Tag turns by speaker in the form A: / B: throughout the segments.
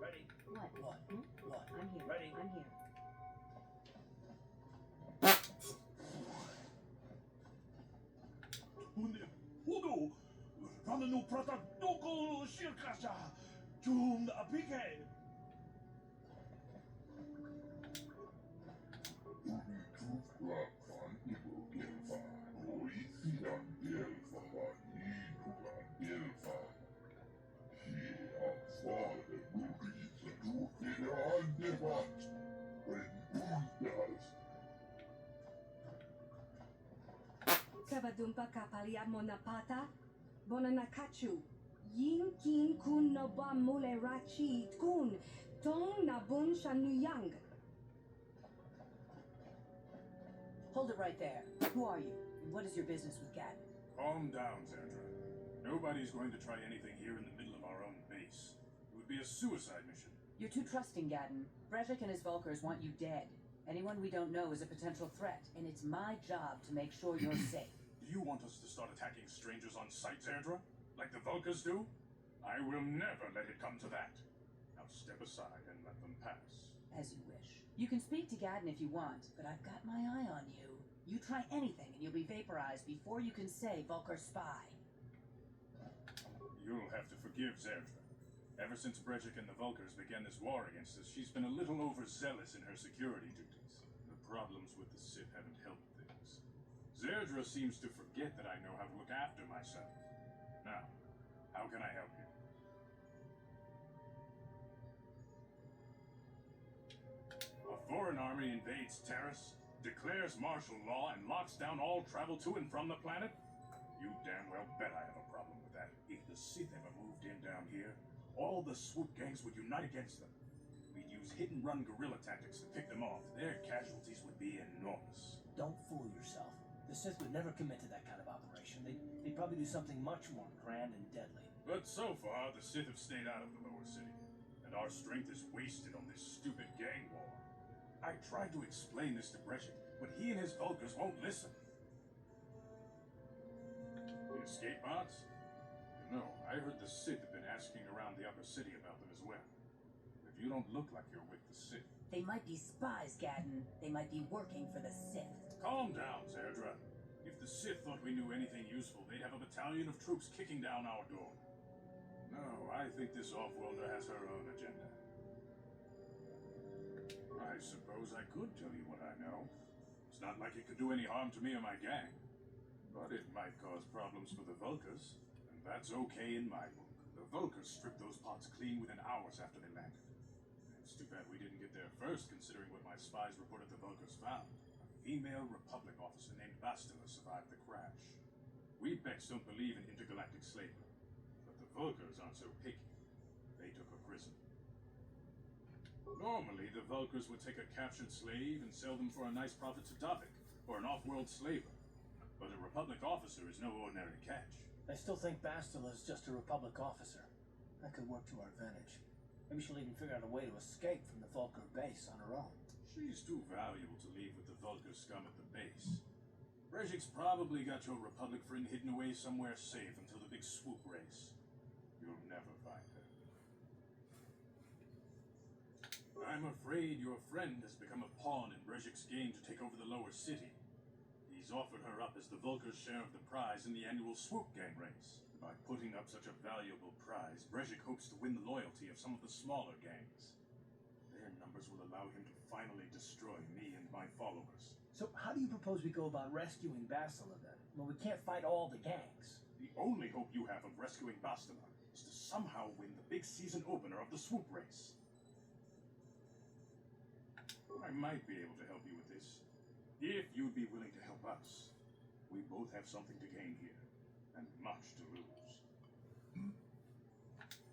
A: Ready.
B: What?
A: What?
B: Hmm?
A: What?
B: I'm here.
A: Ready.
B: I'm here.
C: 근데 호두 가는 후 프라타 또고 시작하자 좀 나비게
D: Kavadumpa kapalia monapata, bonanakachu. Yin kin kun no ba mule rachi kun, tong na bun shanuyang.
E: Hold it right there. Who are you? And what is your business with Gadden?
F: Calm down, Zandra. Nobody's going to try anything here in the middle of our own base. It would be a suicide mission.
E: You're too trusting, Gadden. Brejik and his Vulkars want you dead. Anyone we don't know is a potential threat, and it's my job to make sure you're safe.
F: Do you want us to start attacking strangers on sight, Zandra? Like the Vulkars do? I will never let it come to that. Now step aside and let them pass.
E: As you wish. You can speak to Gadden if you want, but I've got my eye on you. You try anything and you'll be vaporized before you can say Vulkar spy.
F: You'll have to forgive Zandra. Ever since Brejik and the Vulkars began this war against us, she's been a little overzealous in her security duties. The problems with the Sith haven't helped things. Zerdra seems to forget that I know how to look after myself. Now, how can I help you? A foreign army invades Terrace, declares martial law, and locks down all travel to and from the planet? You damn well bet I have a problem with that. If the Sith ever moved in down here, all the swoop gangs would unite against them. We'd use hit-and-run guerrilla tactics to pick them off. Their casualties would be enormous.
A: Don't fool yourself. The Sith would never commit to that kind of operation. They'd probably do something much more grand and deadly.
F: But so far, the Sith have stayed out of the lower city, and our strength is wasted on this stupid gang war. I tried to explain this to Brejik, but he and his Vulkars won't listen. The escape pods? You know, I heard the Sith have been asking around the upper city about them as well. If you don't look like you're with the Sith...
E: They might be spies, Gadden. They might be working for the Sith.
F: Calm down, Zerdra. If the Sith thought we knew anything useful, they'd have a battalion of troops kicking down our door. No, I think this off-worlder has her own agenda. I suppose I could tell you what I know. It's not like it could do any harm to me or my gang. But it might cause problems for the Vulkars, and that's okay in my book. The Vulkars stripped those pods clean within hours after they landed. It's too bad we didn't get there first, considering what my spies reported the Vulkars found. A female Republic officer named Bastila survived the crash. We Becks don't believe in intergalactic slavery, but the Vulkars aren't so picky. They took her prisoner. Normally, the Vulkars would take a captured slave and sell them for a nice profit to Davik, or an off-world slaver. But a Republic officer is no ordinary catch.
A: I still think Bastila is just a Republic officer. That could work to our advantage. Maybe she'll even figure out a way to escape from the Vulkar base on her own.
F: She's too valuable to leave with the Vulkar scum at the base. Brejik's probably got your Republic friend hidden away somewhere safe until the big swoop race. You'll never find her. I'm afraid your friend has become a pawn in Brejik's game to take over the lower city. He's offered her up as the Vulkar's share of the prize in the annual swoop gang race. By putting up such a valuable prize, Brejik hopes to win the loyalty of some of the smaller gangs. Their numbers will allow him to finally destroy me and my followers.
A: So how do you propose we go about rescuing Bastila then? Well, we can't fight all the gangs.
F: The only hope you have of rescuing Bastila is to somehow win the big season opener of the swoop race. I might be able to help you with this, if you'd be willing to help us. We both have something to gain here, and much to lose.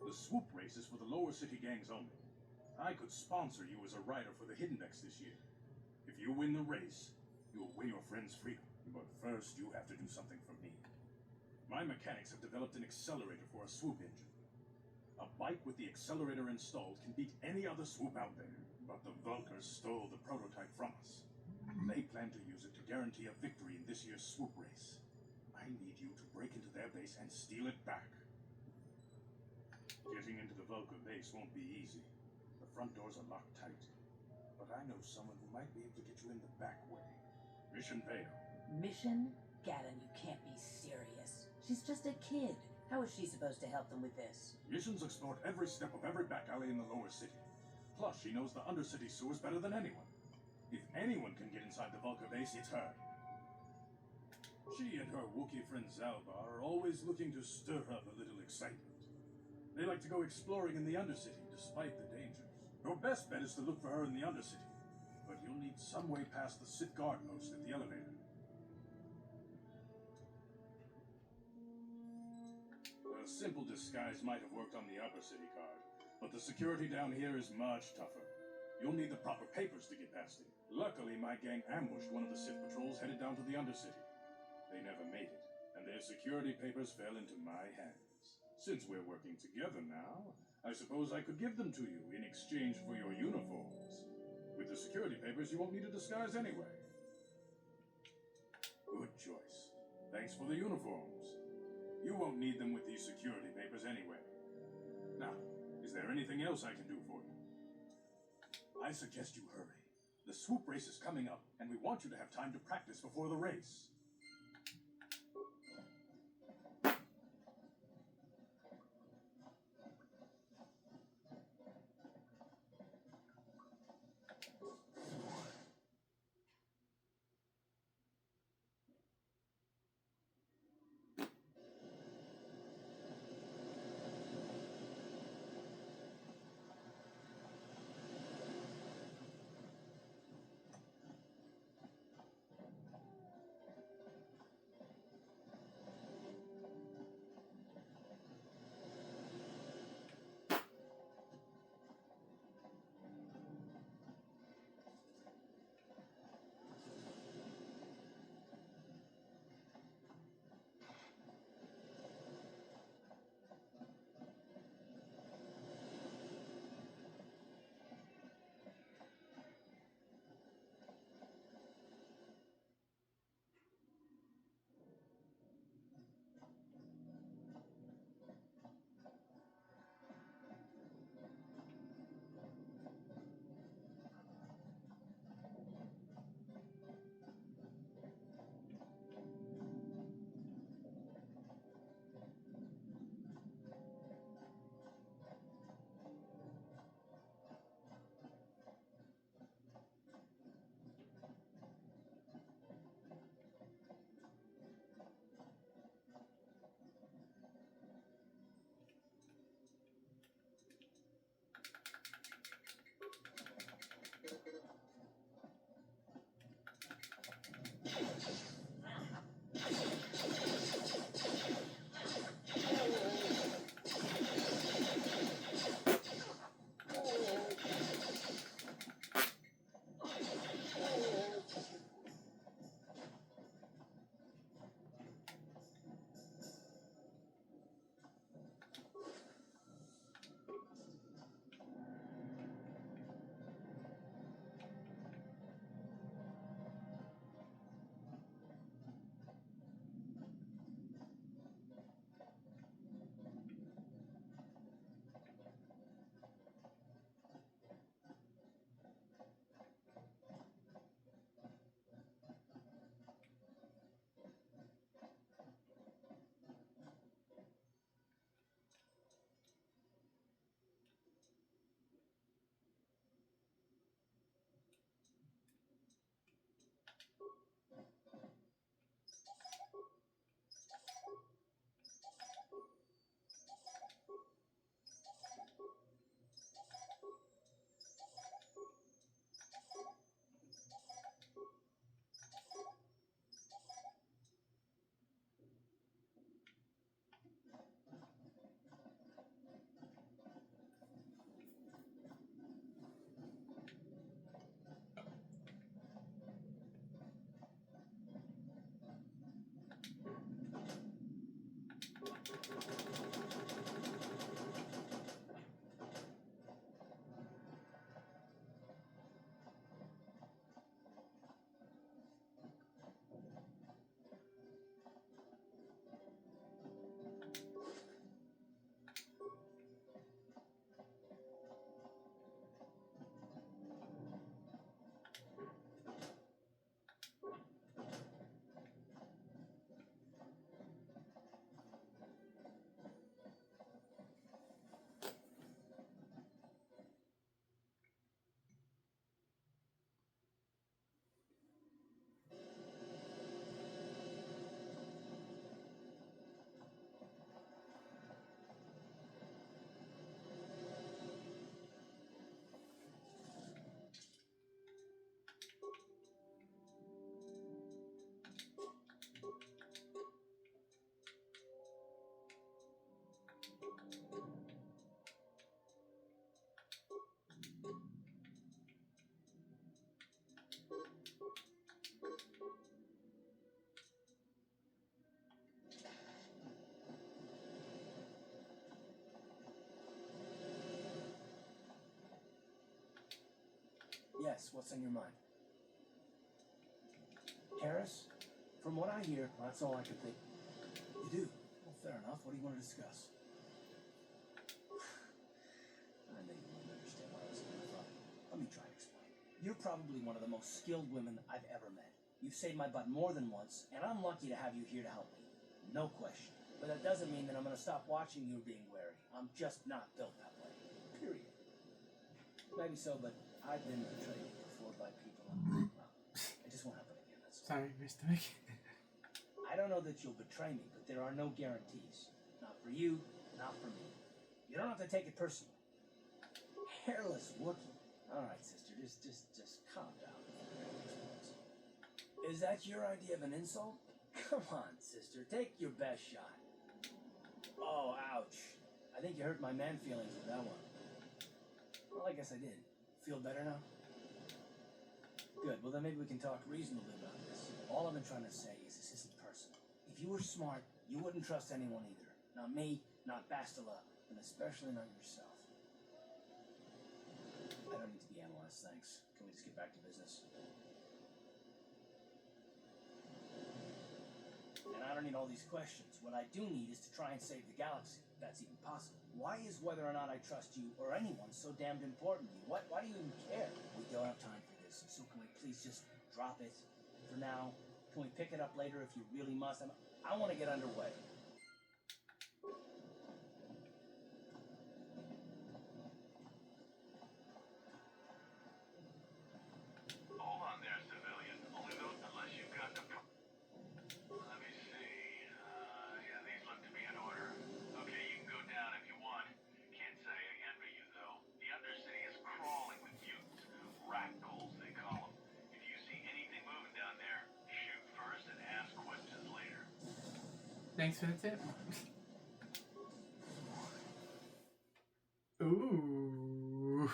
F: The swoop race is for the lower city gangs only. I could sponsor you as a rider for the Hidden Becks this year. If you win the race, you'll win your friend's freedom. But first, you have to do something for me. My mechanics have developed an accelerator for a swoop engine. A bike with the accelerator installed can beat any other swoop out there. But the Vulkars stole the prototype from us. They plan to use it to guarantee a victory in this year's swoop race. I need you to break into their base and steal it back. Getting into the Vulkar base won't be easy. front doors are locked tight. But I know someone who might be able to get you in the back way. Mission failed.
E: Mission? Gaddon, you can't be serious. She's just a kid. How is she supposed to help them with this?
F: Mission's explored every step of every back alley in the lower city. Plus, she knows the undercity sewers better than anyone. If anyone can get inside the Vulcar base, it's her. She and her Wookiee friend Zalbar are always looking to stir up a little excitement. They like to go exploring in the undercity, despite the dangers. Your best bet is to look for her in the undercity, but you'll need some way past the Sith guard post at the elevator. A simple disguise might have worked on the upper city card, but the security down here is much tougher. You'll need the proper papers to get past it. Luckily, my gang ambushed one of the Sith patrols headed down to the undercity. They never made it, and their security papers fell into my hands. Since we're working together now, I suppose I could give them to you in exchange for your uniforms. With the security papers, you won't need a disguise anyway. Good choice. Thanks for the uniforms. You won't need them with these security papers anyway. Now, is there anything else I can do for you? I suggest you hurry. The swoop race is coming up, and we want you to have time to practice before the race.
A: Yes, what's on your mind? Terrace? From what I hear, that's all I could think. You do? Well, fair enough. What do you want to discuss? I knew you wouldn't understand what I was coming from. Let me try to explain. You're probably one of the most skilled women I've ever met. You've saved my butt more than once, and I'm lucky to have you here to help me. No question. But that doesn't mean that I'm going to stop watching you being wary. I'm just not built that way. Period. Maybe so, but I've been betrayed before by people. Well, I just won't happen again. That's all.
B: Sorry, Mr. Mick.
A: I don't know that you'll betray me, but there are no guarantees. Not for you, not for me. You don't have to take it personally. Hairless Wookiee. All right, sister, just calm down. Is that your idea of an insult? Come on, sister, take your best shot. Oh, ouch. I think you hurt my man feelings with that one. Well, I guess I did. Feel better now? Good, well then maybe we can talk reasonably about this. All I've been trying to say is this isn't personal. If you were smart, you wouldn't trust anyone either. Not me, not Bastila, and especially not yourself. I don't need to be analyzed, thanks. Can we just get back to business? And I don't need all these questions. What I do need is to try and save the galaxy, if that's even possible. Why is whether or not I trust you or anyone so damned important to you? Why do you even care? We don't have time for this, so can we please just drop it for now? Can we pick it up later if you really must? I want to get underway.
G: Hold on there, civilian. Only those unless you've got the... Let me see. Yeah, these look to be in order. Okay, you can go down if you want. Can't say I envy you, though. The Undercity is crawling with mutants. Rackhools, they call them. If you see anything moving down there, shoot first and ask questions later.
B: Thanks for the tip. Ooh.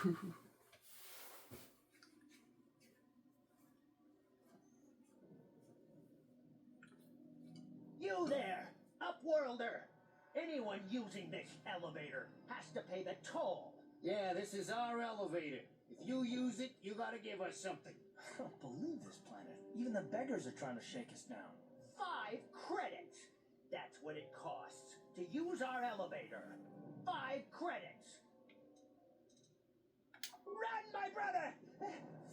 H: You there, Upworlder! Anyone using this elevator has to pay the toll.
A: Yeah, this is our elevator. If you use it, you gotta give us something. I don't believe this planet. Even the beggars are trying to shake us down.
H: 5 credits. That's what it costs to use our elevator. 5 credits. Run, my brother!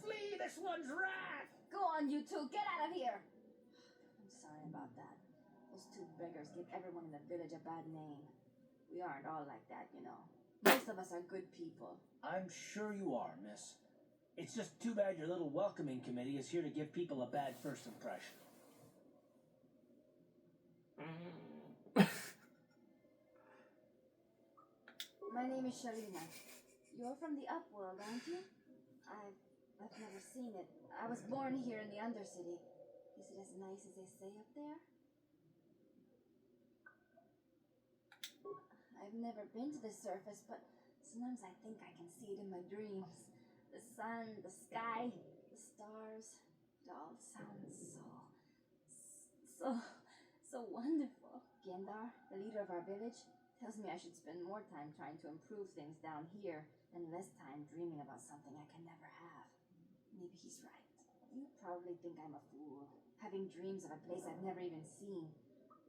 H: Flee this one's wrath!
I: Go on, you two. Get out of here. I'm sorry about that. Those 2 beggars give everyone in the village a bad name. We aren't all like that, you know. Most of us are good people.
A: I'm sure you are, miss. It's just too bad your little welcoming committee is here to give people a bad first impression.
I: My name is Sharina. You're from the Upworld, aren't you? I've never seen it. I was born here in the Undercity. Is it as nice as they say up there? I've never been to the surface, but sometimes I think I can see it in my dreams. The sun, the sky, the stars. It all sounds so wonderful. Gendar, the leader of our village, tells me I should spend more time trying to improve things down here and less time dreaming about something I can never have. Maybe he's right. You probably think I'm a fool, having dreams of a place I've never even seen.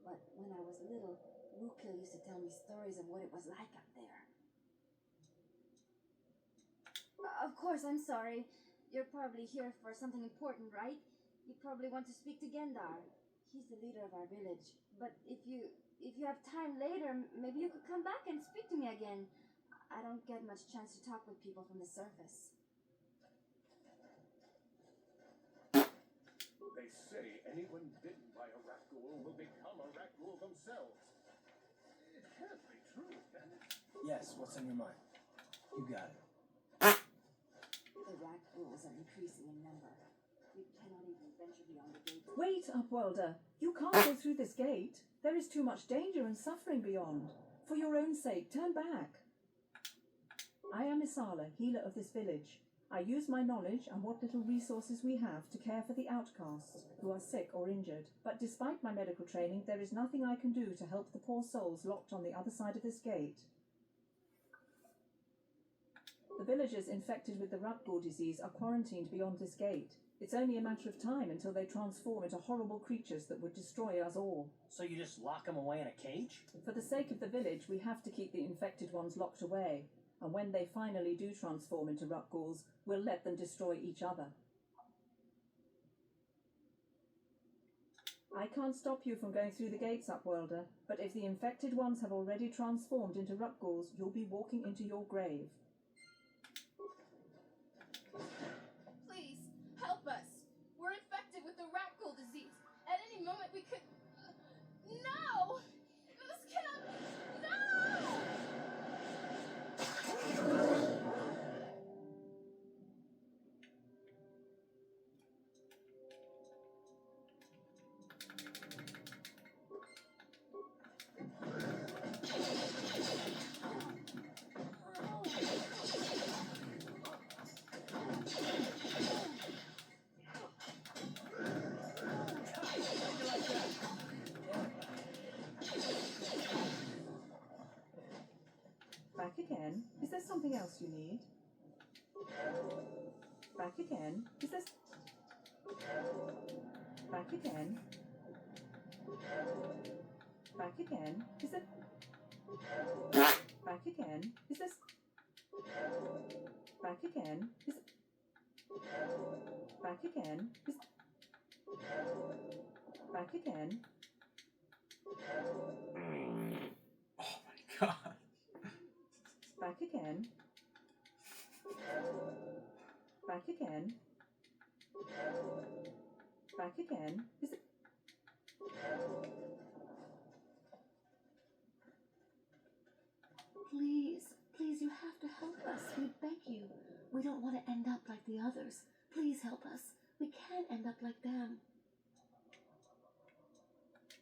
I: But when I was little, Rukil used to tell me stories of what it was like up there. Of course, I'm sorry. You're probably here for something important, right? You probably want to speak to Gendar. He's the leader of our village. But if you have time later, maybe you could come back and speak to me again. I don't get much chance to talk with people from the surface.
F: They say anyone bitten by a Rakghoul will become a Rakghoul themselves. It can't be true, can it?
A: Yes, what's on your mind? You got it.
I: The Rakghouls are increasing in number. We cannot even venture beyond the gate.
J: Wait, Upworlder. You can't go through this gate. There is too much danger and suffering beyond. For your own sake, turn back. I am Isala, healer of this village. I use my knowledge and what little resources we have to care for the outcasts who are sick or injured. But despite my medical training, there is nothing I can do to help the poor souls locked on the other side of this gate. The villagers infected with the Rapgul disease are quarantined beyond this gate. It's only a matter of time until they transform into horrible creatures that would destroy us all.
A: So you just lock them away in a cage?
J: For the sake of the village, we have to keep the infected ones locked away. And when they finally do transform into Rapguls, we'll let them destroy each other. I can't stop you from going through the gates, Upworlder, but if the infected ones have already transformed into Rapguls, you'll be walking into your grave.
I: Please, help us. We're infected with the Rapgul disease. At any moment we could... No! This cannot... No!
J: Back again. Is there something else you need? Back again. Is there... Back again. Back again. Is there... Back again. Is this... Back again. Is... Back again. Is... Back again.
B: Oh my god.
J: Back again. Back again. Back again. Is it...
K: Please, please, you have to help us. We beg you. We don't want to end up like the others. Please help us. We can't end up like them.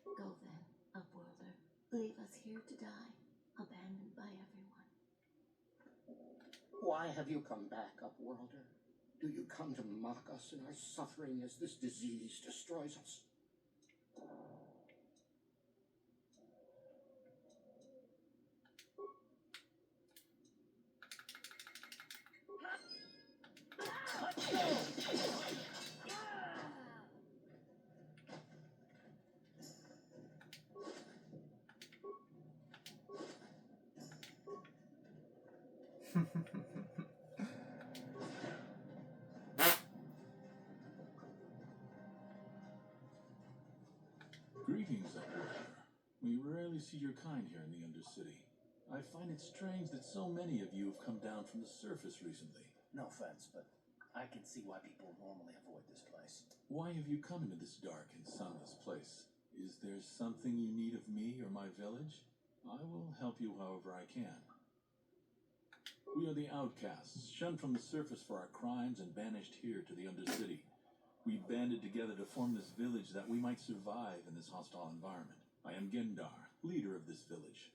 K: Go then, Upworlder. Leave us here to die, abandoned by everyone.
L: Why have you come back, Upworlder? Do you come to mock us in our suffering as this disease destroys us?
F: Greetings, Upworlder. We rarely see your kind here in the Undercity. I find it strange that so many of you have come down from the surface recently.
A: No offense, but I can see why people normally avoid this place.
F: Why have you come into this dark and sunless place? Is there something you need of me or my village? I will help you however I can. We are the outcasts, shunned from the surface for our crimes and banished here to the Undercity. We banded together to form this village that we might survive in this hostile environment. I am Gendar, leader of this village,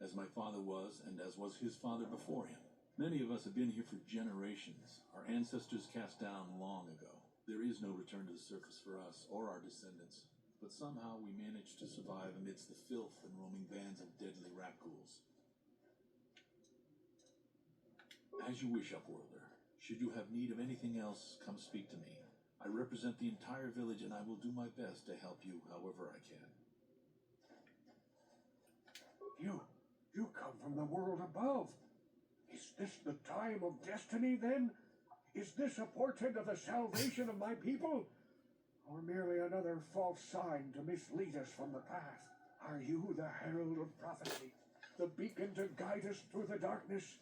F: as my father was and as was his father before him. Many of us have been here for generations, our ancestors cast down long ago. There is no return to the surface for us or our descendants, but somehow we managed to survive amidst the filth and roaming bands of deadly Rapguls. As you wish, Upworlder. Should you have need of anything else, come speak to me. I represent the entire village and I will do my best to help you however I can.
C: You come from the world above. Is this the time of destiny, then? Is this a portent of the salvation of my people? Or merely another false sign to mislead us from the path? Are you the herald of prophecy, the beacon to guide us through the darkness?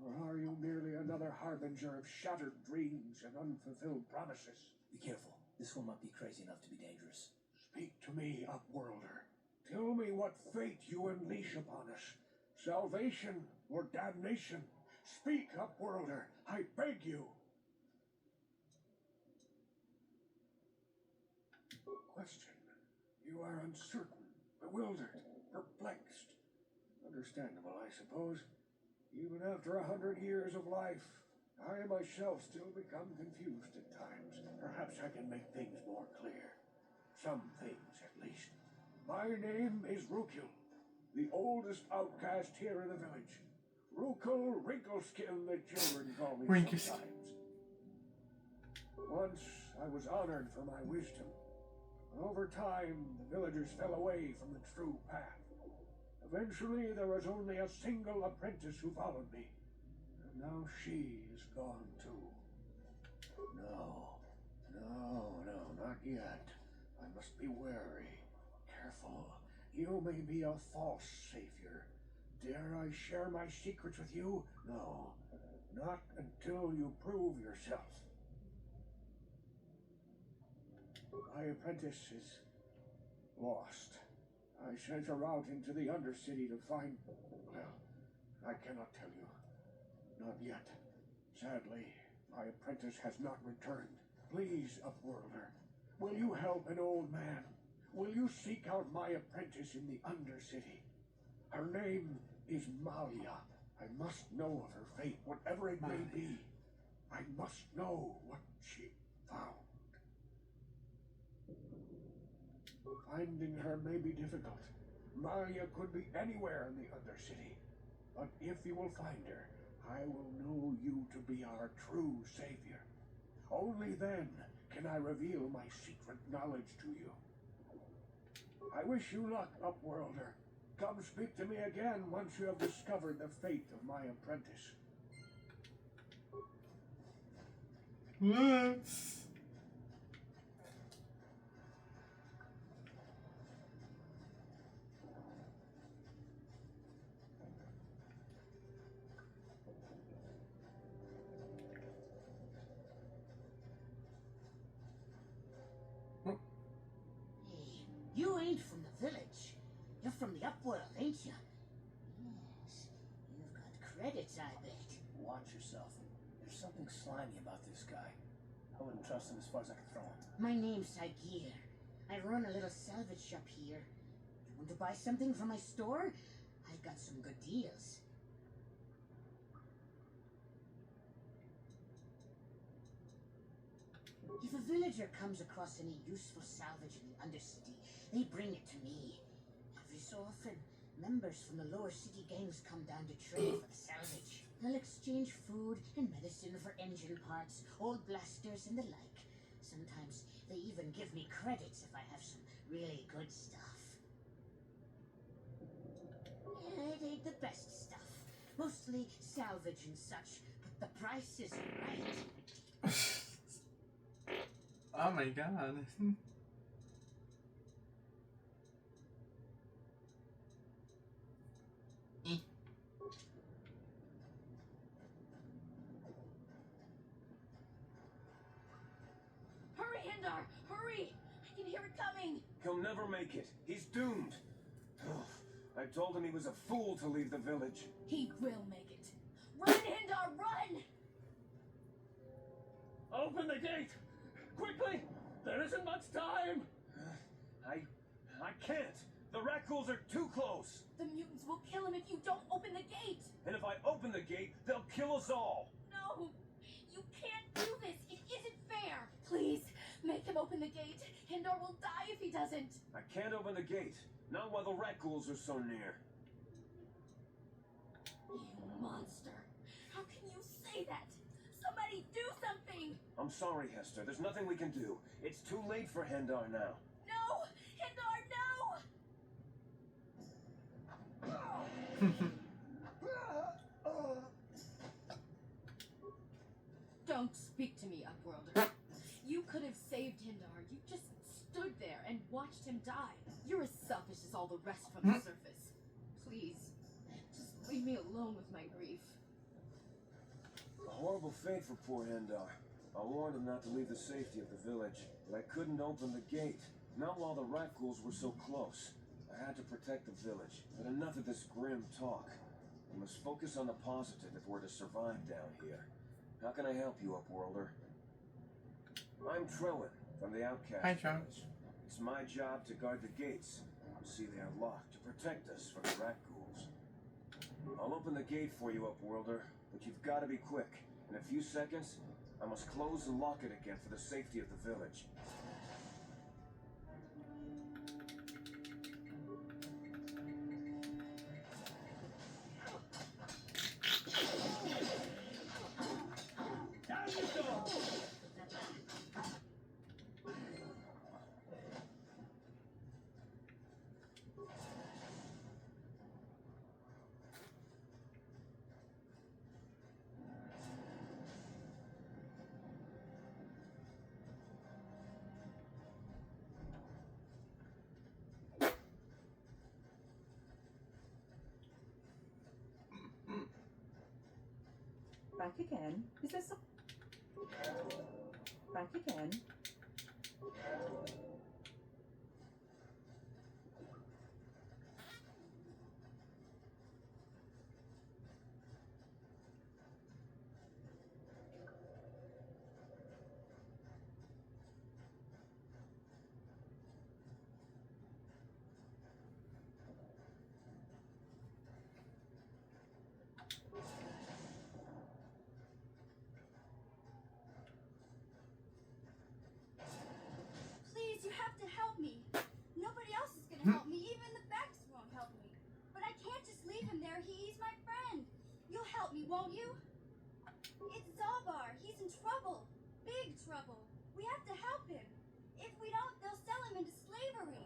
C: Or are you merely another harbinger of shattered dreams and unfulfilled promises?
A: Be careful. This one might be crazy enough to be dangerous.
C: Speak to me, Upworlder. Tell me what fate you unleash upon us. Salvation or damnation? Speak, Upworlder. I beg you. Question. You are uncertain, bewildered, perplexed. Understandable, I suppose. Even after 100 years of life, I myself still become confused at times. Perhaps I can make things more clear. Some things, at least. My name is Rukul, the oldest outcast here in the village. Rukul Wrinkleskin, the children call me
B: Wrinkleskin.
C: sometimes. Once I was honored for my wisdom. Over time, the villagers fell away from the true path. Eventually, there was only a single apprentice who followed me. And now she is gone too. No, not yet. I must be wary. Careful. You may be a false savior. Dare I share my secrets with you? No, not until you prove yourself. My apprentice is lost. I sent her out into the Undercity to find... Well, I cannot tell you. Not yet. Sadly, my apprentice has not returned. Please, Upworlder, will you help an old man? Will you seek out my apprentice in the Undercity? Her name is Malia. I must know of her fate, whatever it may be. I must know what she found. Finding her may be difficult. Malia could be anywhere in the Undercity. But if you will find her, I will know you to be our true savior. Only then can I reveal my secret knowledge to you. I wish you luck, Upworlder. Come speak to me again once you have discovered the fate of my apprentice.
B: Let's.
M: You ain't from the village. You're from the Upworld, ain't you? Yes. You've got credits, I bet.
A: Watch yourself. There's something slimy about this guy. I wouldn't trust him as far as I could throw him.
M: My name's Sagir. I run a little salvage shop here. You want to buy something from my store? I've got some good deals. If a villager comes across any useful salvage in the Undercity, they bring it to me. Every so often, members from the lower city gangs come down to trade for the salvage. They'll exchange food and medicine for engine parts, old blasters, and the like. Sometimes they even give me credits if I have some really good stuff. It ain't the best stuff. Mostly salvage and such, but the price is right.
B: Oh my god.
D: Hurry, Hindar! Hurry! I can hear it coming!
N: He'll never make it. He's doomed. I told him he was a fool to leave the village.
D: He will make it. Run, Hindar, run!
N: Open the gate! Quickly! There isn't much time! I can't. The Rakghouls are too close.
D: The mutants will kill him if you don't open the gate!
N: And if I open the gate, they'll kill us all.
D: No! You can't do this! It isn't fair! Please, make him open the gate. Hindar will die if he doesn't.
N: I can't open the gate. Not while the Rakghouls are so near.
D: You monster! How can you say that? Somebody do something!
N: I'm sorry, Hester. There's nothing we can do. It's too late for Hendar now.
D: No! Hindar, no! Don't speak to me, Upworlder. You could have saved Hindar. You just stood there and watched him die. You're as selfish as all the rest from the surface. Please, just leave me alone with my grief.
N: A horrible fate for poor Hendar. I warned him not to leave the safety of the village, but I couldn't open the gate. Not while the Rakghouls were so close. I had to protect the village. But enough of this grim talk. We must focus on the positive if we're to survive down here. How can I help you, Upworlder? I'm Trellin, from the Outcast
B: Hi, John.
N: Village. It's my job to guard the gates, to see they are locked, to protect us from the Rakghouls. I'll open the gate for you, Upworlder, but you've got to be quick. In a few seconds, I must close and lock it again for the safety of the village.
J: Back again. Is there some... Back again.
I: Please, you have to help me. Nobody else is gonna help me. Even the Becks won't help me. But I can't just leave him there. He's my friend. You'll help me, won't you? It's Zalbar. He's in trouble. Big trouble. We have to help him. If we don't, they'll sell him into slavery.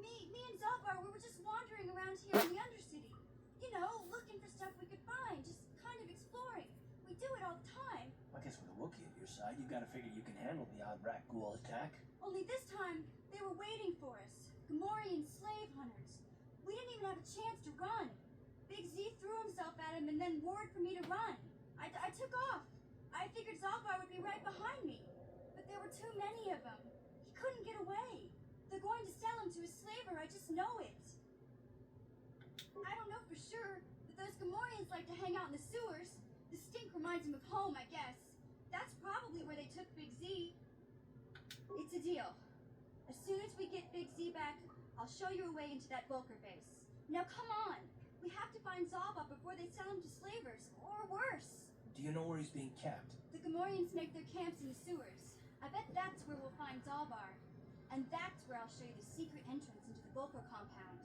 I: Me and Zalbar, we were just wandering around here in the Undercity. You know, looking for stuff we could find. Just kind of exploring. We do it all the time.
A: I guess with a Wookiee at your side, you gotta figure you can handle the odd rat ghoul attack.
I: Only this time, they were waiting for us. Gamorrean slave hunters. We didn't even have a chance to run. Big Z threw himself at him and then roared for me to run. I took off. I figured Zalbar would be right behind me. But there were too many of them. He couldn't get away. They're going to sell him to a slaver, I just know it. I don't know for sure, but those Gamorreans like to hang out in the sewers. The stink reminds them of home, I guess. That's probably where they took Big Z. It's a deal. As soon as we get Big Z back, I'll show you a way into that Vulker base. Now come on! We have to find Zalbar before they sell him to slavers, or worse.
A: Do you know where he's being kept?
I: The Gamorreans make their camps in the sewers. I bet that's where we'll find Zalbar. And that's where I'll show you the secret entrance into the Vulker compound.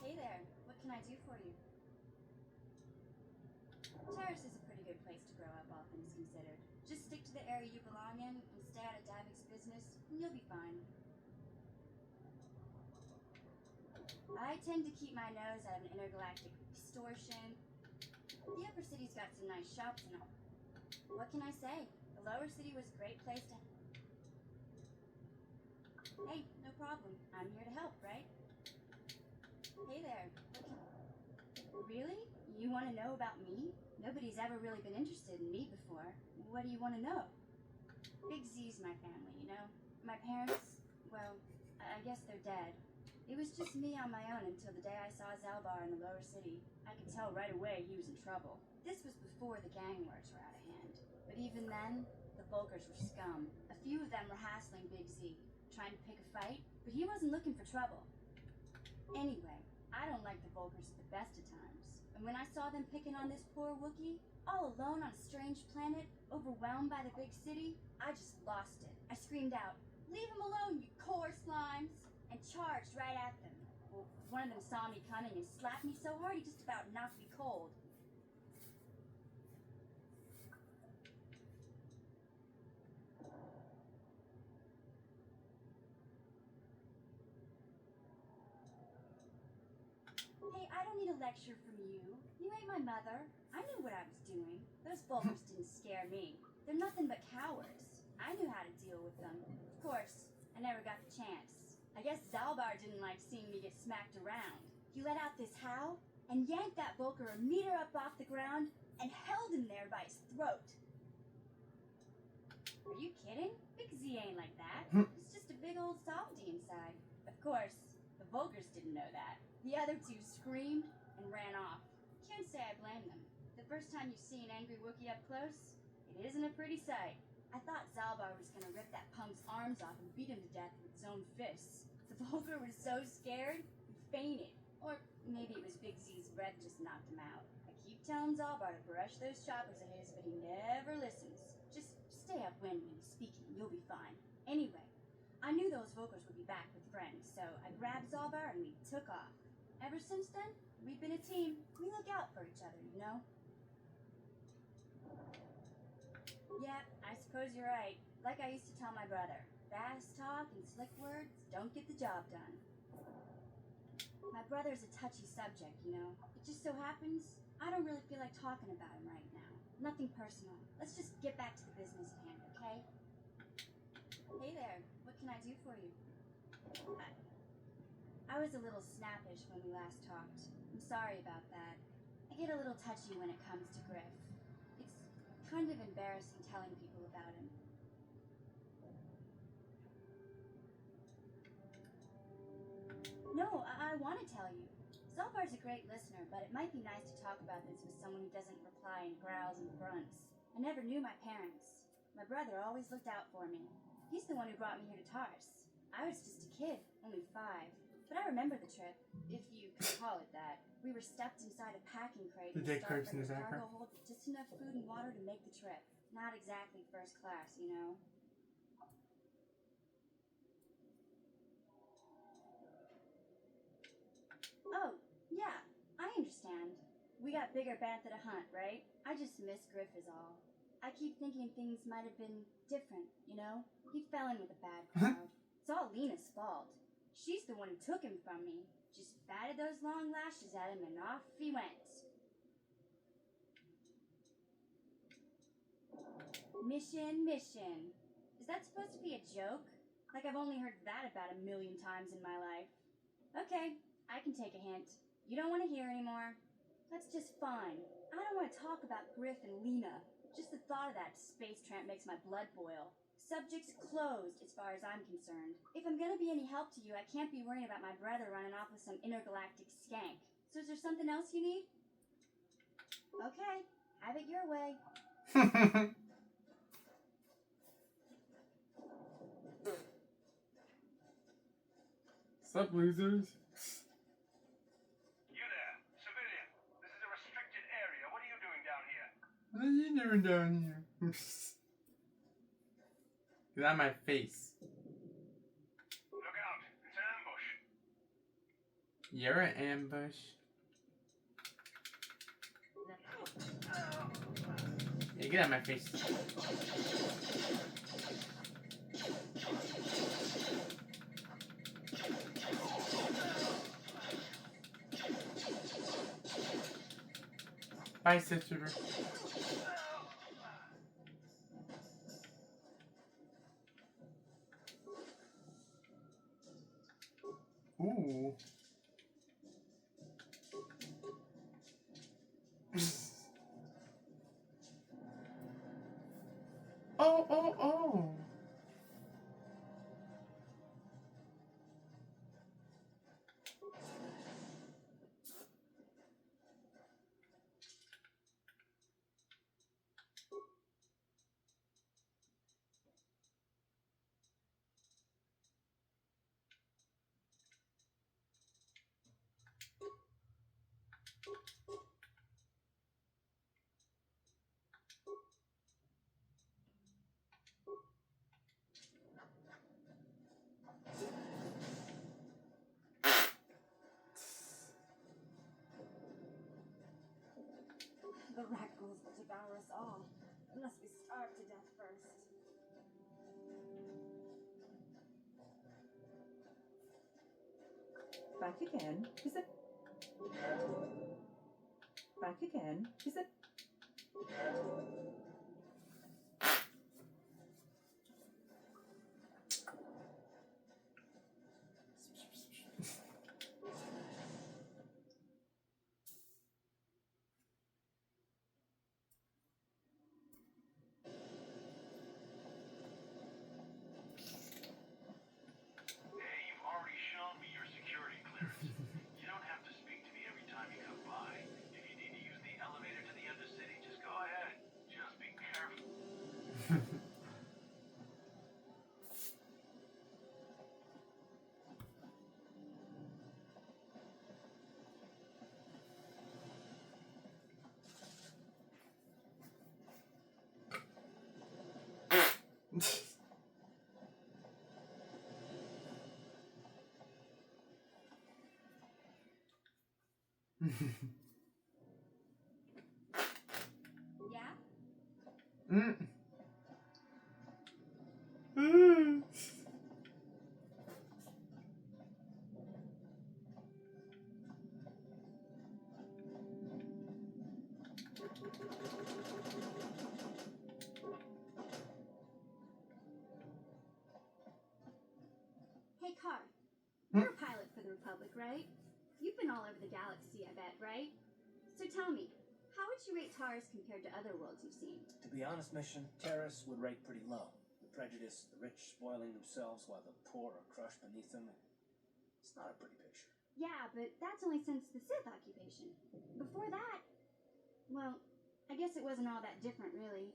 I: Hey there, what can I do for you? Terrace is a pretty good place to grow up, all things considered. Just stick to the area you belong in and stay out of Davik's business, and you'll be fine. I tend to keep my nose out of an intergalactic extortion. The Upper City's got some nice shops and all. What can I say? The Lower City was a great place to... Hey, no problem. I'm here to help, right? Hey there. Really? You want to know about me? Nobody's ever really been interested in me before. What do you want to know? Big Z's my family, you know? My parents, well, I guess they're dead. It was just me on my own until the day I saw Zalbar in the Lower City. I could tell right away he was in trouble. This was before the gang wars were out of hand. But even then, the Vulkers were scum. A few of them were hassling Big Z, trying to pick a fight, but he wasn't looking for trouble. Anyway, I don't like the Vulkers at the best of times. And when I saw them picking on this poor Wookiee, all alone on a strange planet, overwhelmed by the big city, I just lost it. I screamed out, "Leave him alone, you core slimes!" and charged right at them. Well, one of them saw me coming and slapped me so hard he just about knocked me cold. Hey, I don't need a lecture from you. You ain't my mother. I knew what I was doing. Those Vulkers didn't scare me. They're nothing but cowards. I knew how to deal with them. Of course, I never got the chance. I guess Zalbar didn't like seeing me get smacked around. He let out this howl and yanked that Vulker a meter up off the ground and held him there by his throat. Are you kidding? Big Z ain't like that. He's just a big old softy inside. Of course, the Vulkers didn't know that. The other two screamed and ran off. Can't say I blame them. The first time you see an angry Wookiee up close, it isn't a pretty sight. I thought Zalbar was gonna rip that punk's arms off and beat him to death with his own fists. The Vulker was so scared, he fainted. Or maybe it was Big Z's breath just knocked him out. I keep telling Zalbar to brush those choppers of his, but he never listens. Just stay upwind when he's speaking, you'll be fine. Anyway, I knew those Vulkers would be back with friends, so I grabbed Zalbar and we took off. Ever since then, we've been a team. We look out for each other, you know? Yeah, I suppose you're right. Like I used to tell my brother, fast talk and slick words don't get the job done. My brother's a touchy subject, you know? It just so happens, I don't really feel like talking about him right now. Nothing personal. Let's just get back to the business at hand, okay? Hey there, what can I do for you? I was a little snappish when we last talked. I'm sorry about that. I get a little touchy when it comes to Griff. It's kind of embarrassing telling people about him. No, I want to tell you. Zalbar's a great listener, but it might be nice to talk about this with someone who doesn't reply in growls and grunts. I never knew my parents. My brother always looked out for me. He's the one who brought me here to Tars. I was just a kid, only 5. But I remember the trip, if you could call it that. We were stuffed inside a packing crate
B: The
I: in
B: dead
I: a
B: corpse in the
I: cargo
B: background.
I: hold with just enough food and water to make the trip. Not exactly first class, you know. Oh, yeah, I understand. We got bigger bantha to hunt, right? I just miss Griff is all. I keep thinking things might have been different, you know? He fell in with a bad crowd. It's all Lena's fault. She's the one who took him from me. Just batted those long lashes at him and off he went. Mission. Is that supposed to be a joke? Like I've only heard that about 1,000,000 times in my life. Okay, I can take a hint. You don't want to hear anymore. That's just fine. I don't want to talk about Griff and Lena. Just the thought of that space tramp makes my blood boil. Subject's closed as far as I'm concerned. If I'm gonna be any help to you, I can't be worrying about my brother running off with some intergalactic skank. So is there something else you need? Okay, have it your way.
B: Sup, losers?
G: You there, civilian. This is a restricted area. What are you doing down here?
B: What are you doing down here? Get out of my face.
G: Look out. It's an ambush.
B: You're an ambush. Yeah, get out of my face. Bye, sister. Ooh. Oh.
I: The Rakghouls will devour us all, unless we starve to death first.
J: Back again? Is it? Back again? Is it?
G: Hey, you've already shown me your security clearance. You don't have to speak to me every time you come by. If you need to use the elevator to the Undercity, just go ahead. Just be careful.
I: Yeah?
O: Hey, Car. You're a pilot for the Republic, right? You've been all over the galaxy, I bet, right? So tell me, how would you rate Taurus compared to other worlds you've seen?
A: To be honest, Mission, Terrace would rate pretty low. The prejudice, the rich spoiling themselves while the poor are crushed beneath them. It's not a pretty picture.
O: Yeah, but that's only since the Sith occupation. Before that, well, I guess it wasn't all that different, really.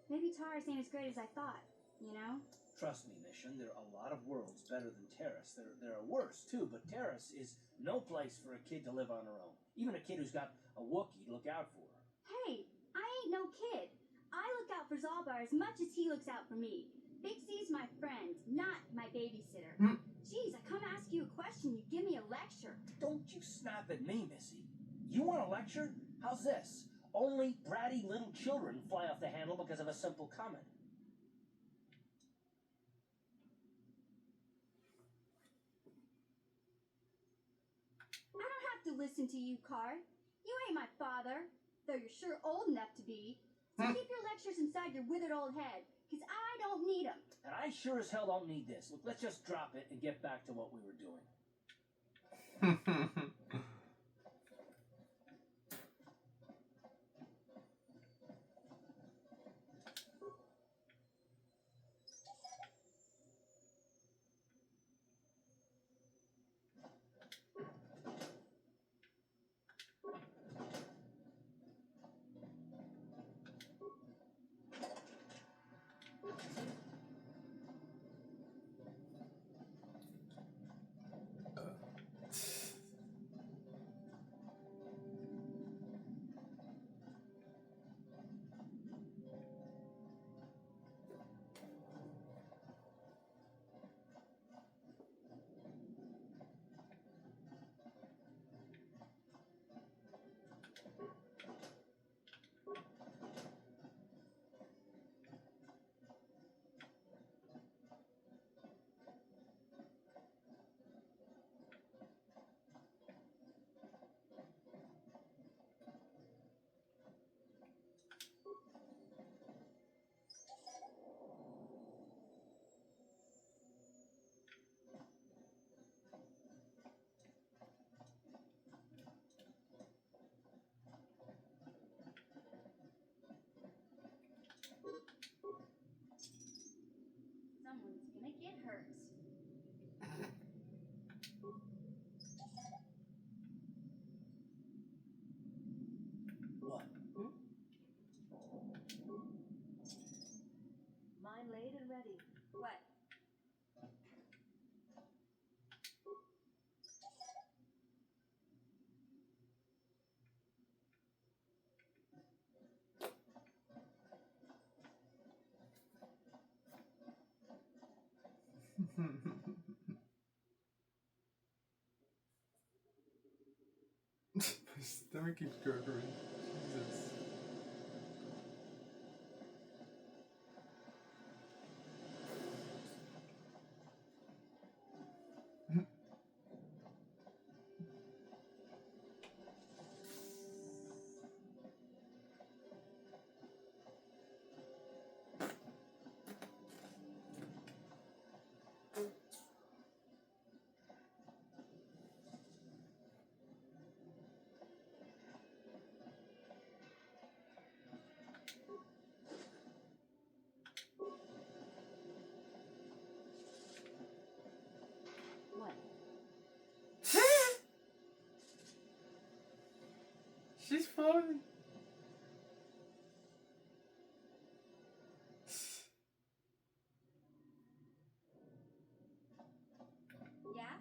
O: Maybe Taurus ain't as great as I thought, you know?
A: Trust me, Mission, there are a lot of worlds better than Terrace. There are worse, too, but Terrace is no place for a kid to live on her own. Even a kid who's got a Wookiee to look out for her.
O: Hey, I ain't no kid. I look out for Zalbar as much as he looks out for me. Big C's my friend, not my babysitter. Jeez, I come ask you a question, you give me a lecture.
A: Don't you snap at me, Missy. You want a lecture? How's this? Only bratty little children fly off the handle because of a simple comment.
O: I don't have to listen to you, Car. You ain't my father, though you're sure old enough to be. So keep your lectures inside your withered old head, because I don't need them.
A: And I sure as hell don't need this. Look, let's just drop it and get back to what we were doing.
O: Someone's gonna get hurt.
A: What?
I: Mine laid and ready.
O: What?
B: My stomach keeps gurgling. Jesus.
I: What?
B: She's falling.
O: Yeah?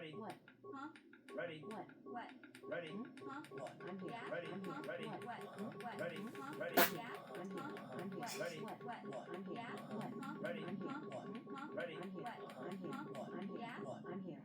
A: Ready?
E: What?
O: Huh?
A: Ready?
E: What?
O: What?
A: Ready?
O: Huh?
A: What?
E: I'm here.
O: Yeah?
A: Ready?
E: I'm here.
A: Ready?
O: What? What?
A: Ready?
O: Huh?
A: Ready?
O: Yeah?
E: I'm here.
O: Huh?
E: I'm here.
O: What?
A: Ready?
E: What?
O: What?
E: I'm here.
O: Yeah?
E: What?
O: Huh?
A: Ready?
E: I'm here.
O: Huh?
A: What?
O: Huh?
A: Ready?
E: I'm here.
O: What?
E: I'm here.
O: Huh?
E: I'm here.
O: Yeah?
A: What?
E: I'm here.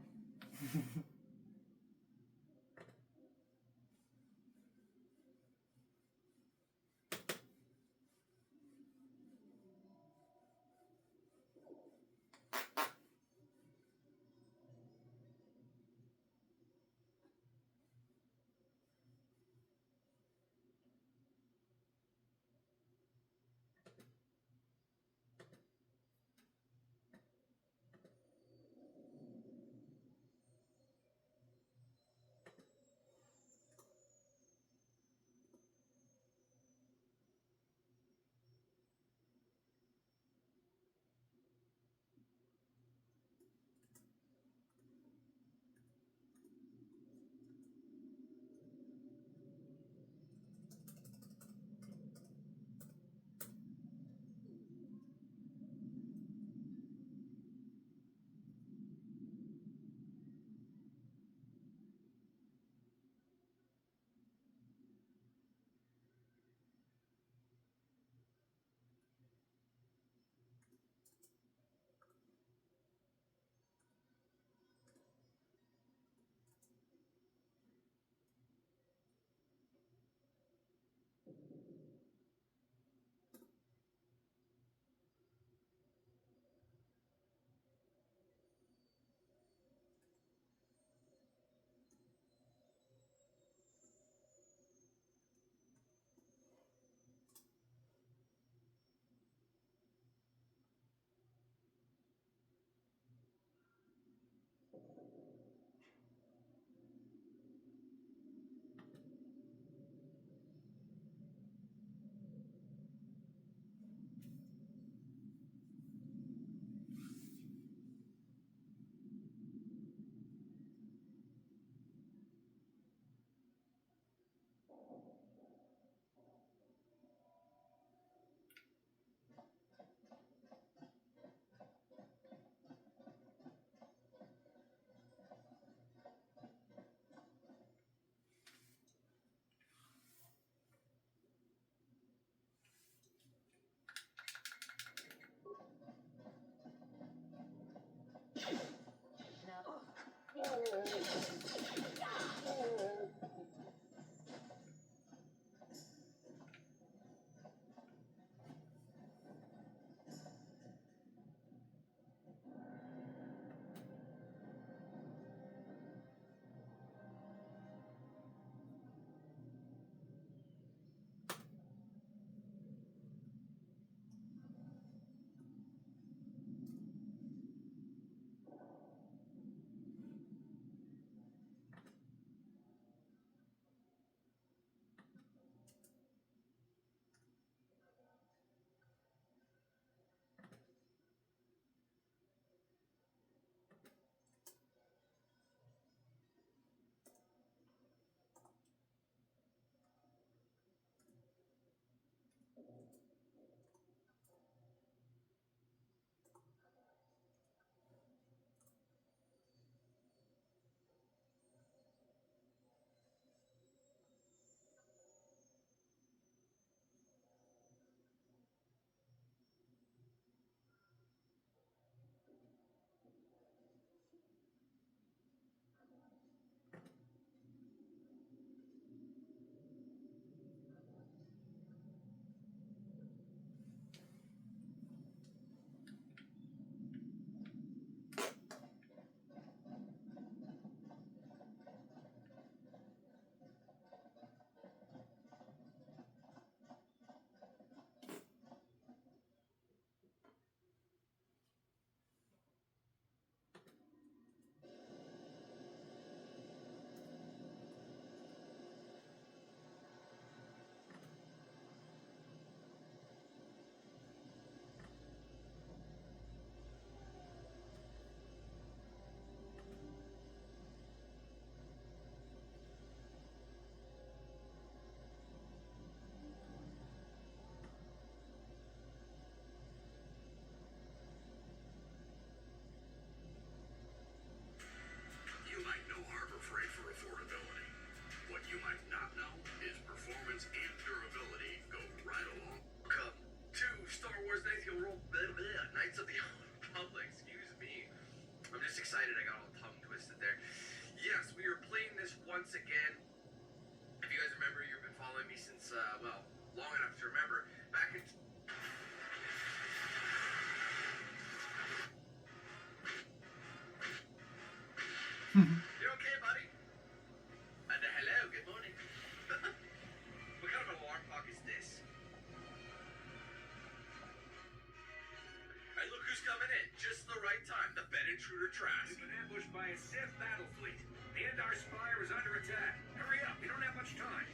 G: intruder Trask.
P: We've been ambushed by a Sith battle fleet. The Endar Spire is under attack. Hurry up, we don't have much time.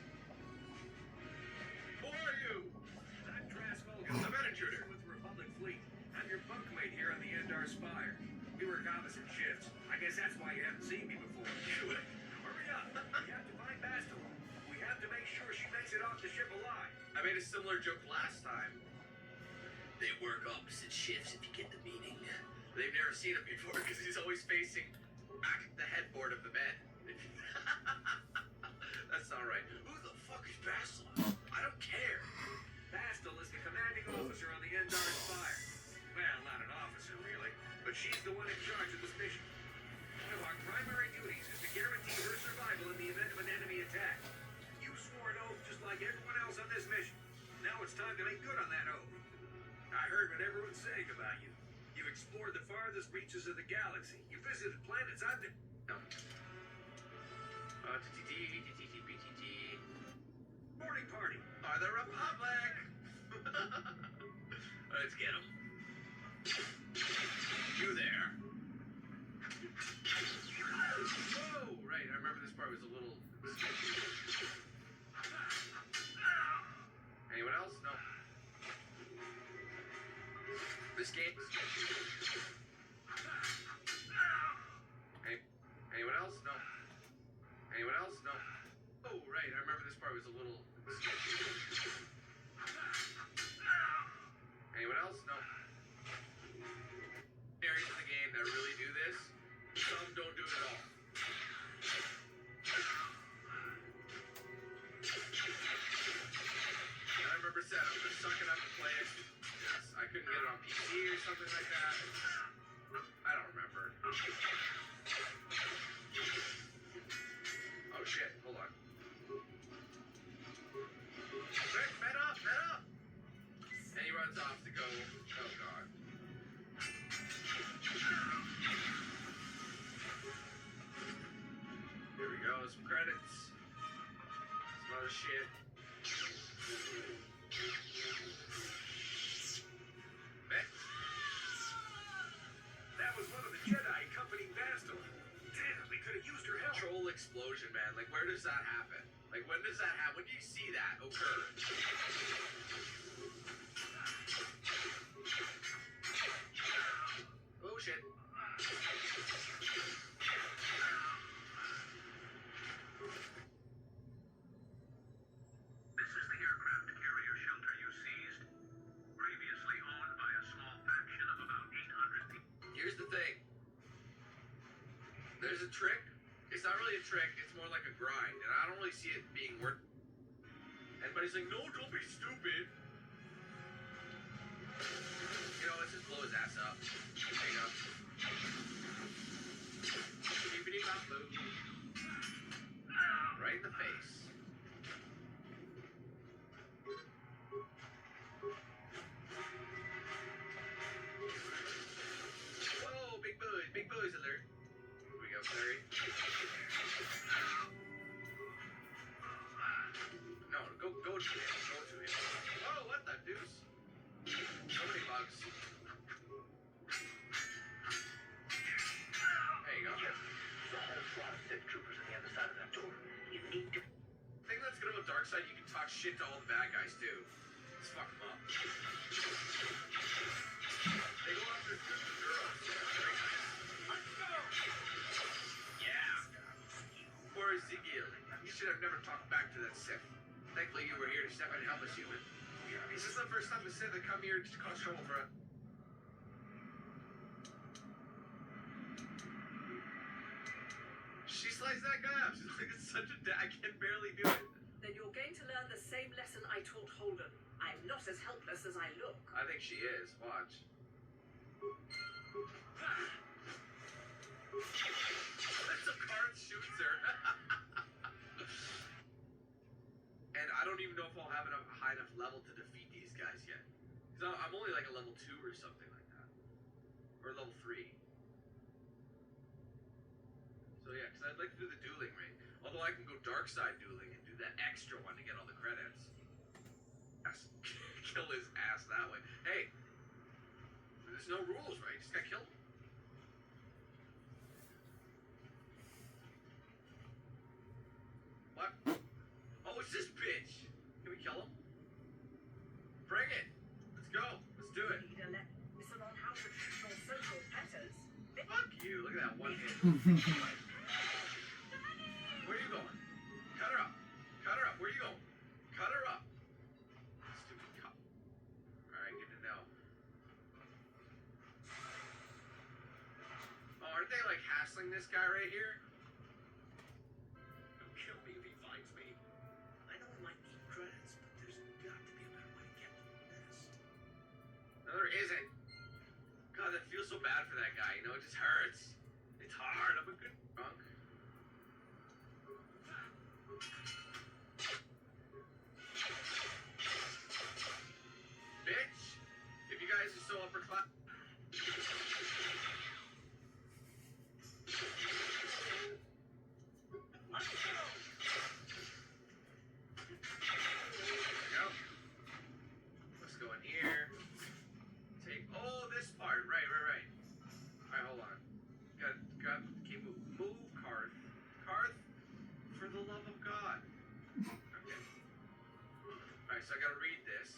G: Who are you?
P: I'm Trask Olga.
G: I'm an intruder.
P: With the Republic fleet. I'm your bunkmate here on the Endar Spire. We work opposite shifts. I guess that's why you haven't seen me before.
G: Good.
P: Hurry up. We have to find Bastila. We have to make sure she makes it off the ship alive.
G: I made a similar joke last time. They work opposite shifts if you get the meaning. They've never seen him before because he's always facing back at the headboard of the bed. That's not right. Who the fuck is Bastila? I don't care.
P: Bastila is the commanding officer on the Endar Spire. Well, not an officer, really, but she's the one in charge of this mission. One of our primary duties is to guarantee her survival in the event of an enemy attack. You swore an oath just like everyone else on this mission. Now it's time to make good on that oath. I heard what everyone's saying about you. You've explored the farthest reaches of the galaxy. You visited planets I've been...
G: No.
P: Morning party.
G: Are the Republic? Let's get him. You there. Whoa, right, I remember this part was a little... Anyone else? No. This game... Anyone else? No. Anyone else? No. Oh, right, I remember this part was a little... Anyone else? No. Areas of the game that really do this, some don't do it at all. I remember said I'm gonna suck it up and play it. Yes, I couldn't get it on PC or something like that. I don't remember. Oh shit, hold on. Rick, fed up! And he runs off to go. Oh god. Here we go, some credits. Some other shit.
P: That was one of the Jedi accompanying Bastila. Damn, we could have used her help.
G: Troll explosion, man. Like, where does that happen? Like, when does that happen? When do you see that occur? Oh, shit.
P: This is the aircraft carrier shelter you seized. Previously owned by a small faction of about 800 people.
G: Here's the thing. There's a trick. It's not really a trick. It's more like a grind. And I don't really see it being worth... Everybody's like, no, don't be stupid. You know, let's just blow his ass up. There you go. Keepity-bop-boo. Right in the face. Whoa, big boys. Big boys alert. Here we go, Clary. No, go to him. Go to him. Whoa, what the deuce? So many bugs. There you go.
P: There's a whole squad of Sith troopers on the other side of that door. You need to...
G: The thing that's good about Darkseid, you can talk shit to all the bad guys too. Let's fuck them up. They go after the girls. Very nice. Let's go! Yeah. Poor Ezekiel. You should have never talked back to that Sith. Thankfully you were here to step in and help us, human. This is the first time the Sith have come here to cause trouble for us. She sliced that guy up. She's like, it's such a I can barely do it.
Q: Then you're going to learn the same lesson I taught Holden. I'm not as helpless as I look.
G: I think she is. Watch. That's a card shoots her. And I don't even know if I'll have a high enough level to defeat these guys yet. Because I'm only like a level 2 or something like that. Or level 3. So yeah, because I'd like to do the dueling ring. Although I can go Darkseid dueling and do that extra one to get all the credits. Kill his ass that way. Hey, there's no rules, right? Just gotta kill him.
P: bring it. Let's go. Let's do it.
Q: Need a lesson on how to control social petters.
P: Fuck you. Look at that one hit. Where are you going? Cut her up. Cut her up. Where are you going? Cut her up. Stupid cop. Alright, good to know. Oh, aren't they like hassling this guy right here? He'll kill me if he finds me. I know it might need credits, but there's got to be a better way to get them than this. No, there isn't. God, that feels so bad for that guy, you know, it just hurts. It's hard. I'm a good drunk. Bitch! If you guys are so upper class. Go. Let's go in here. Take this part. Right. Alright, hold on. Got okay, move Karth. Karth, for the love of God. Okay. Alright, so I gotta read this.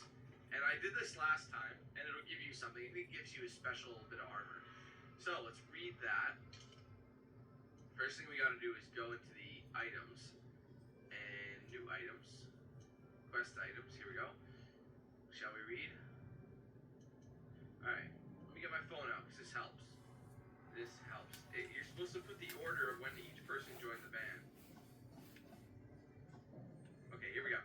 P: And I did this last time, and it'll give you something. It gives you a special bit of armor. So let's read that. First thing we gotta do is go into the items. And new items. Quest items. Here we go. Shall we read? Alright. Let me get my phone out, because this helps. This helps. You're supposed to put the order of when each person joined the band. Okay, here we go.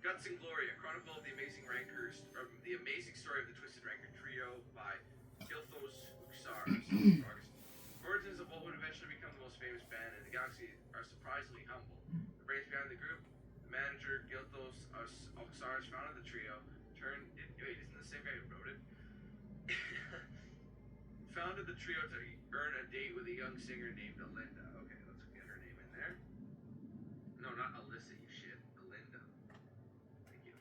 P: Guts and Glory, a chronicle of the amazing rankers, from the amazing story of the Twisted Ranker Trio by Gilthos Uxaris. Origins of what would eventually become the most famous band in the galaxy are surprisingly humble. The brains behind the group, the manager Gilthos Uxaris, founded the trio, wait, isn't the same guy who wrote it? Founded the trio to earn a date with a young singer named Alinda. Okay, let's get her name in there. No, not Alyssa, you shit. Alinda. Thank you.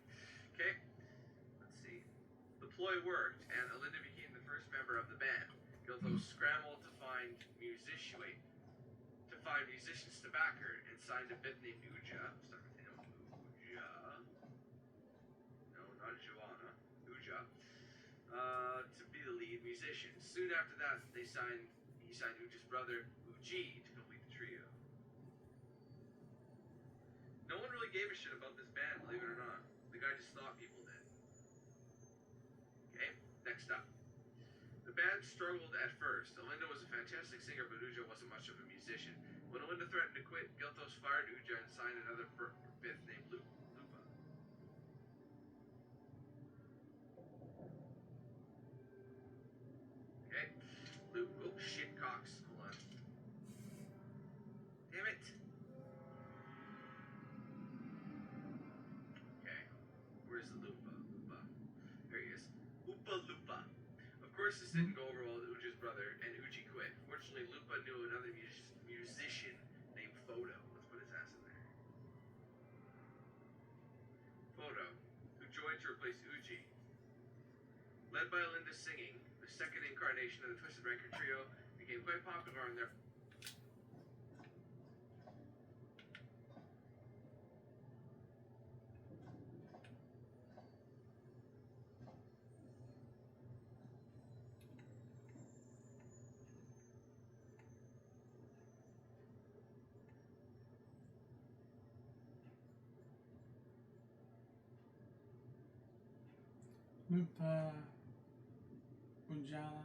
P: Okay, let's see. The ploy worked, and Alinda became the first member of the band. Gilthos scrambled to find musicians to back her, and signed a bit named Uja. Start with him. Uja. No, not Joanna. Uja. To be the lead musician. Soon after that, he signed Uja's brother, Uji, to complete the trio. No one really gave a shit about this band, believe it or not. The guy just thought people did. Okay, next up. The band struggled at first. Alinda was a fantastic singer, but Uja wasn't much of a musician. When Alinda threatened to quit, Gilthos fired Uja and signed another fifth named Lupa. Okay. Oh shit, Cox. Hold on. Damn it. Okay. Where's the Lupa? There he is. Lupa. Of course, this didn't go over well with Uja's brother, and Uji quit. Fortunately, Lupa knew another musician named Photo. Let's put his ass in there. Photo, who joined to replace Uji. Led by Alinda singing, the second incarnation of the Twisted Ranker Trio became quite popular on their...
B: Lupa, Ujala,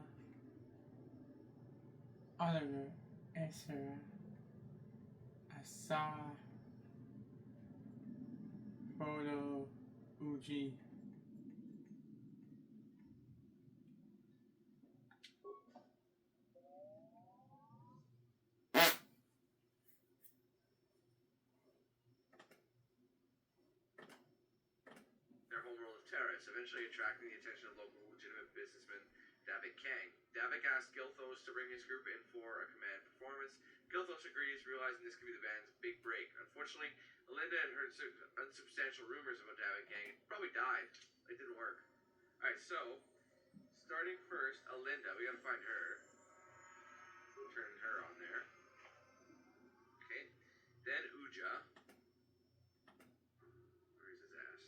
B: Oliver, Ezra, Asa, Photo, Uji.
P: Terrace, eventually attracting the attention of local legitimate businessman Davik Kang. Davik asked Gilthos to bring his group in for a command performance. Gilthos agrees, realizing this could be the band's big break. Unfortunately, Alinda had heard unsubstantial rumors about Davik Kang. It probably died. It didn't work. Alright, so, starting first, Alinda. We gotta find her. Turn her on there. Okay. Then Uja. Where's his ass?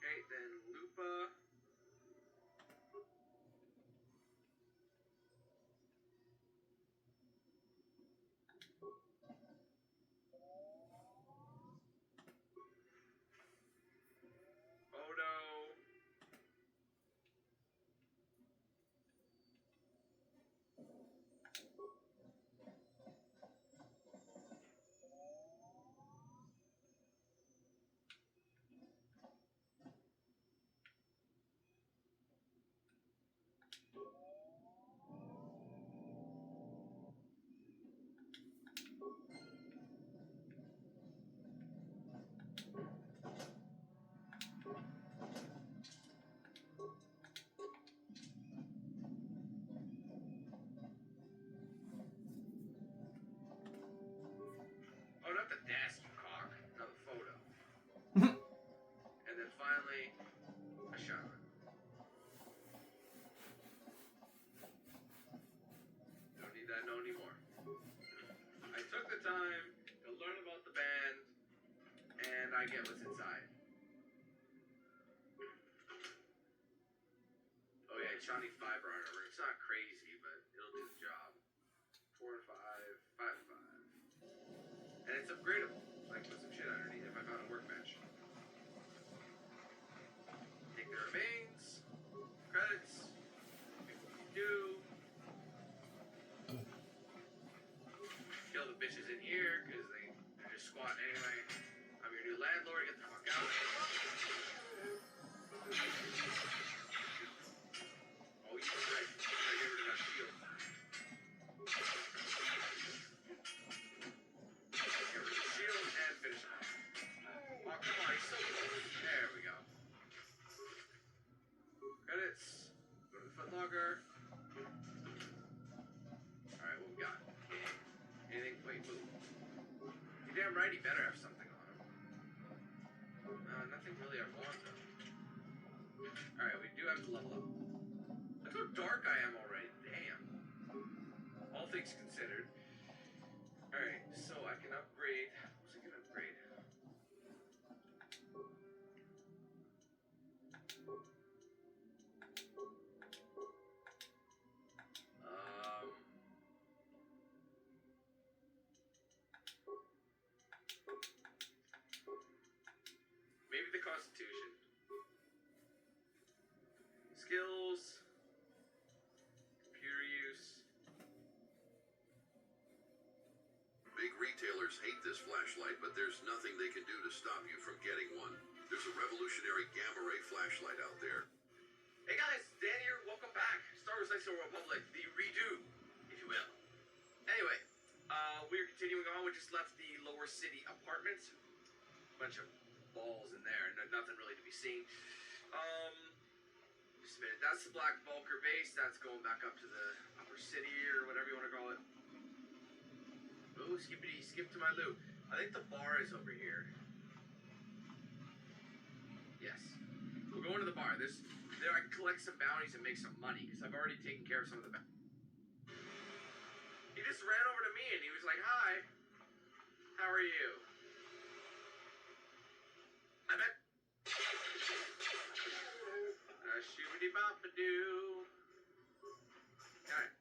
P: Okay, then Lupa. Odo. Oh, not the desk, you cock. No, the photo. And then finally, a shot. Don't need that note anymore. I took the time to learn about the band, and I get what's inside. Oh yeah, Johnny Fiber armor. It's not crazy, but it'll do the job. 4 and 5, 5 and 5. And it's upgradable. So I can put some shit underneath if I found a workbench. Take the remains, credits, pick what you do. Kill the bitches in here, because they're just squatting anyway. I'm your new landlord, get the fuck out. Oh, you right. I get rid of that shield. Get rid of the shield and finish him off. Oh, come on, he's so close. There we go. Credits. Go to the footlocker. Alright, what we got? Anything? Wait, move. You're damn right he better have something on him. Nothing really I want though. Alright, we do have to level up. Look how dark I am already. Damn. All things considered. Alright, so I can upgrade. What was I gonna upgrade? Maybe the Constitution. Skills. Computer use.
R: Big retailers hate this flashlight, but there's nothing they can do to stop you from getting one. There's a revolutionary gamma ray flashlight out there.
P: Hey guys, Dan here. Welcome back. Star Wars Knights of the Republic, the redo, if you will. Anyway, we're continuing on. We just left the lower city apartments. Bunch of balls in there, nothing really to be seen. Just a minute. That's the Black Vulcar base. That's going back up to the upper city or whatever you want to call it. Ooh, skippity, skip to my loot. I think the bar is over here. Yes. We're going to the bar. There I can collect some bounties and make some money because I've already taken care of some of the bounties. He just ran over to me and he was like, "Hi, how are you?" I bet. Shoobity bop a doo. Alright.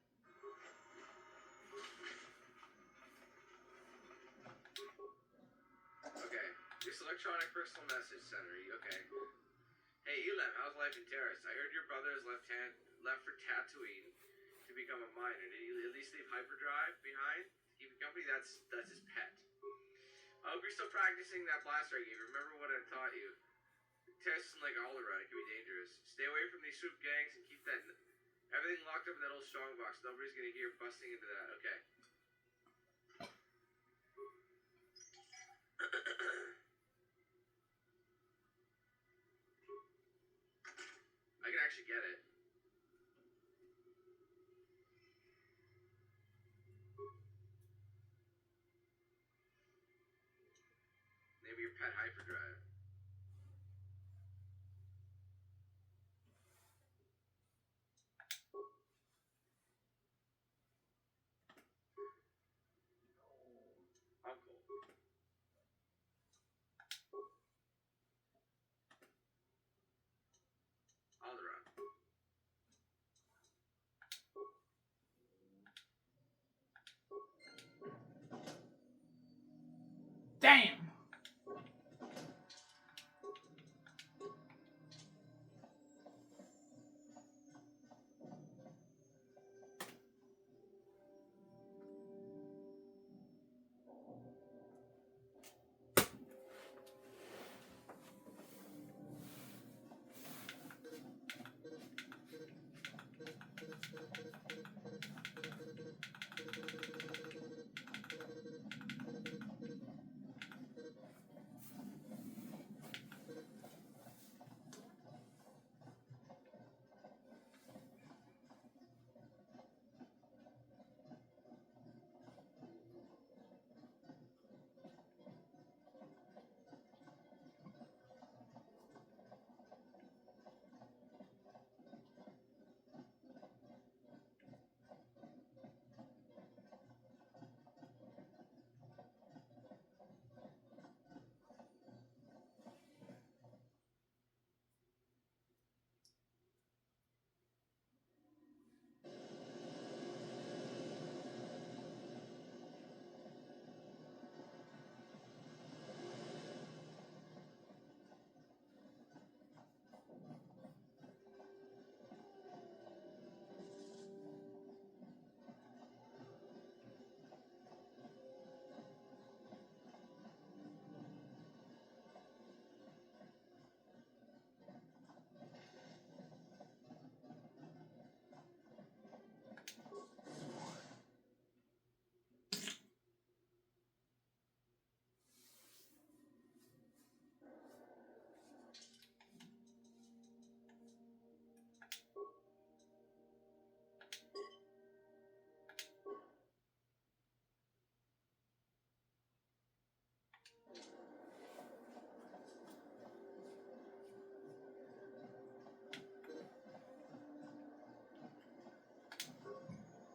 P: Okay. This electronic personal message center. Okay. Hey Elam, how's life in Terrace? I heard your brother has left for Tatooine to become a miner. Did he at least leave hyperdrive behind? Keep company? That's his pet. I hope you're still practicing that blaster I gave you. Remember what I taught you. Terrace isn't like all around. It can be dangerous. Stay away from these swoop gangs and keep that everything locked up in that old strong box. Nobody's gonna hear busting into that. Okay. I can actually get it. Maybe your pet hyperdrive.
B: Damn.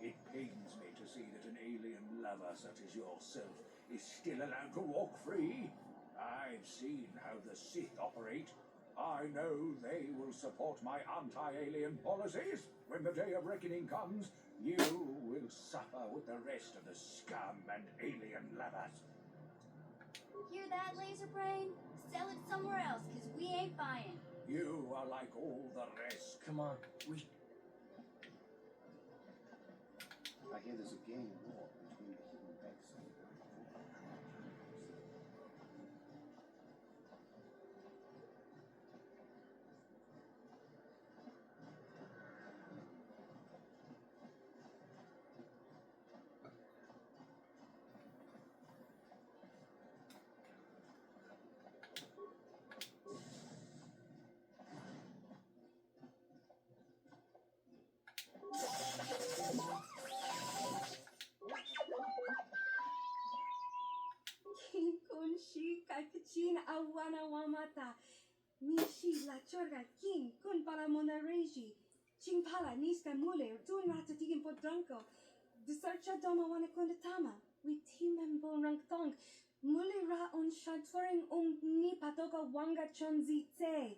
R: It pains me to see that an alien lover such as yourself is still allowed to walk free. I've seen how the Sith operate. I know they will support my anti-alien policies. When the day of reckoning comes, you will suffer with the rest of the scum and alien lovers.
O: Hear that, laser brain? Sell it somewhere else, cause we ain't buying.
R: You are like all the rest.
A: Come on, we...
L: I hear there's a game war between the hidden banks and the
S: Kinkun shi kakachin awana wamata. Mishi la chorga kin kun para monareji. Chimpala niska mule dun ratatikin podranko. Disarcha doma wana kundatama. We team bon ranktong. Mule ra on shaturing ni patoka wanga chonzi te.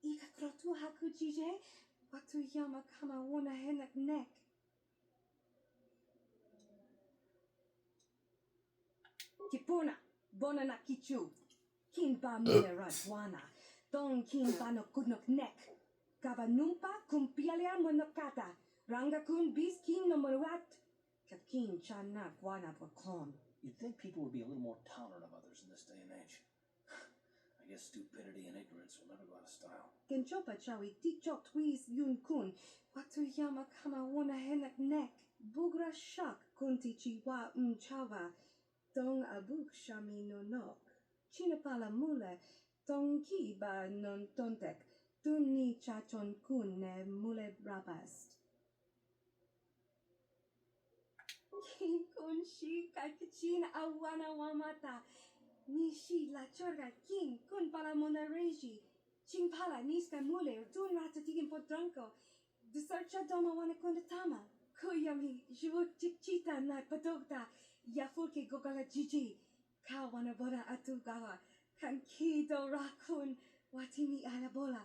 S: Ika krotu hakujije. Watu yama kama wana henak nek. Kipuna, bona na kichu. Kimpa mule radwana. Don kimpa no kudnok nek. Kava numpa kumpialia monokata. Ranga kun bis kin no morat. Kakin chana guana wakon.
A: You'd think people would be a little more tolerant of others in this day and age. I guess stupidity and ignorance will never go out of style.
S: Genchopa chawi tichok twis yun kun. Watu yama kama wana henak nek. Bugra shak kunti chiwa chawa. Dong abuk shami no nok. Chinapala mule. Dong ki ba non tontek. Dun ni chachon kun ne mule rabast. Kin kun shi kakachin awana wamata. Nishi la chorga kin kun para monareji. Chimpala niska mule dun ratatikin podranko. Disarcha doma wana kundatama. Kuyami jivuk chikchita na padogta. Yafulke gogala jiji. Kawana bora atugawa. Kankido rakun. Watimi alabola.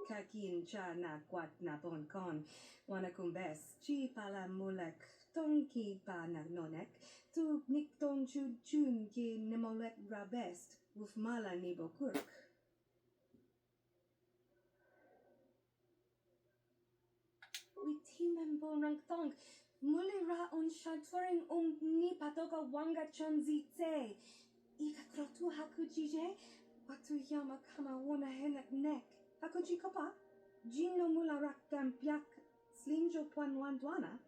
S: Kakin cha na kwat na bon kon. Wana kumbes. Chi pala mulek. Tonki pa nagnonek, tu nikton chun ki nemolet rabest, wuf mala nibo kurk. We team bon tong. Muli ra on shaturing ni patoka wanga chonzi tse. Ika krotu hakujije, watu yama kama wona henak nek. Hakuji kopa? Jino mula rak gampiak, slinjo puan wandwana.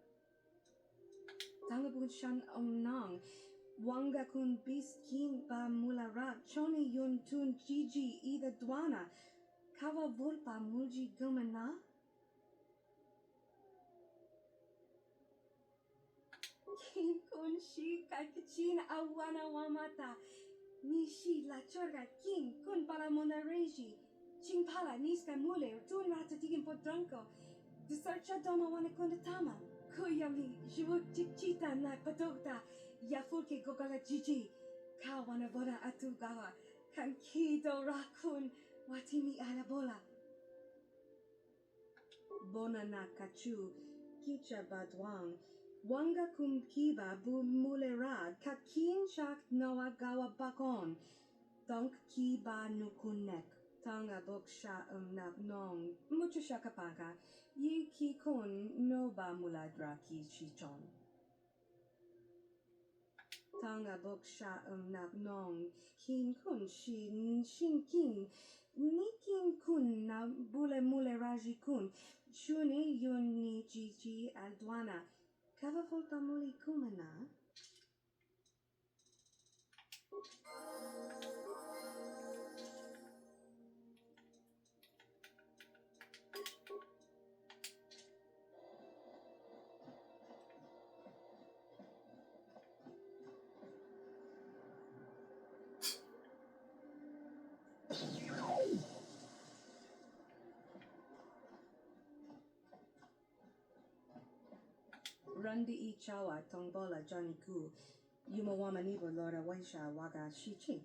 S: Tangabun shan nang. Wanga kun bis kin ba mula rak, choni yun tun jiji ida dwana. Kawa volpa mulji gumana? Kin kun shi kakichin awana wamata. Mishi la chorga kin kun para monareji. Chingpala niska mule tun rata tigin podranko. Disarcha doma wana kundatama. Kuyami jiwuk chichita na patokta. Yafulke gogala jiji. Kawana boda atugawa. Kankido rakun. Watimi alabola. Bona na kachu. Kicha badwang. Wanga kumkiba bu mulerad kakin chak noa gawa bakon. Donk kiba nukunek. Tanga boksha nak nong. Mucho shakapanga. Yi ki kun no ba muladra ki chichon. Tanga boksha nak nong. Kin kun shin kin. Nikin kun na bule muleraji kun. Shuni yun ni jiji aldwana. Kava volta muli kumana? Randi I chawa tongbola Johnny Ku. Yumawama nibo lora waisha waga shichi.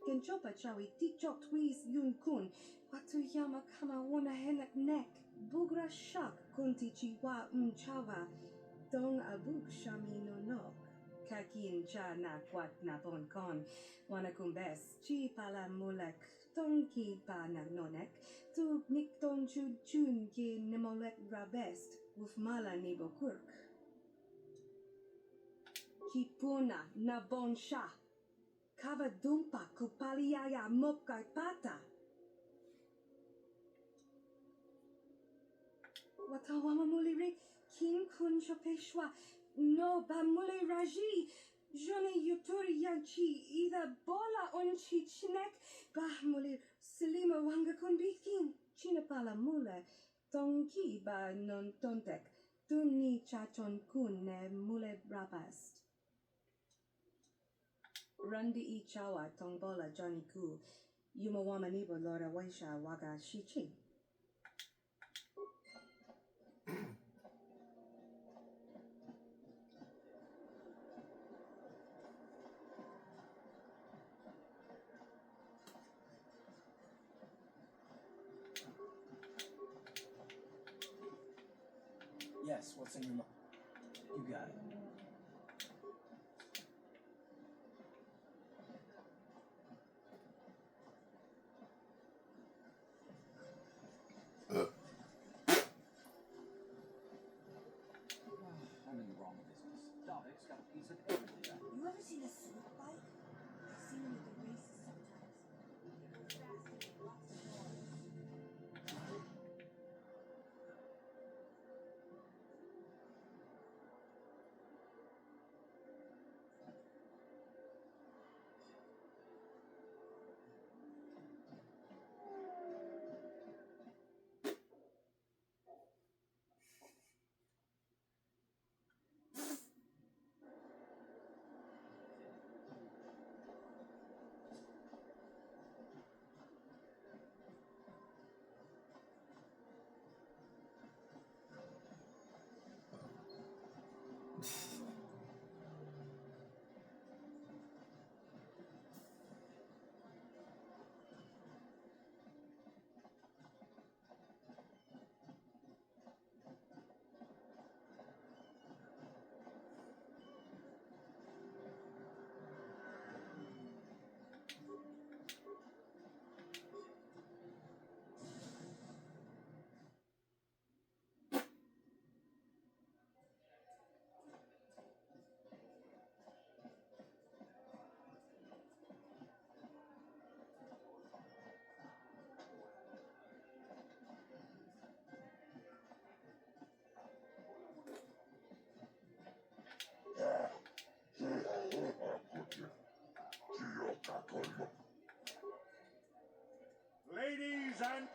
S: Kenchopa chawi tichok twiz yun kun. Watu yama kama wona henak nek. Bugra shak kunti chiwa chawa. Dong abuk shami no nok. Kakin cha na kwat na bon kon. Wana kumbes chi pala mulek. Tonki pa nagnonek. Tu nikton chun ki nemolet rabest. Wuf mala nibo kurk. Kipuna na bon sha. Kava dumpa kupaliaya mokai pata. Watawama muliri kin kun chopeshwa. No ba muli raji. Joni yuturi yanchi ida bola onchi chinek. Bah muli selima wanga kun bikin. Chinapala mule. Tonki ba non tontek. Tunni chachon kun ne mule rabast. Randi I chawa tongbola Johnny Ku. Yumawama nibo lora waisha waga shichi.
A: Yes, what's in your mind? You got it.
T: I'm in the wrong business. Davik's got a piece of everything.
S: You ever seen a swoop bike? I see them at the races sometimes. They go fast and make lots of noise.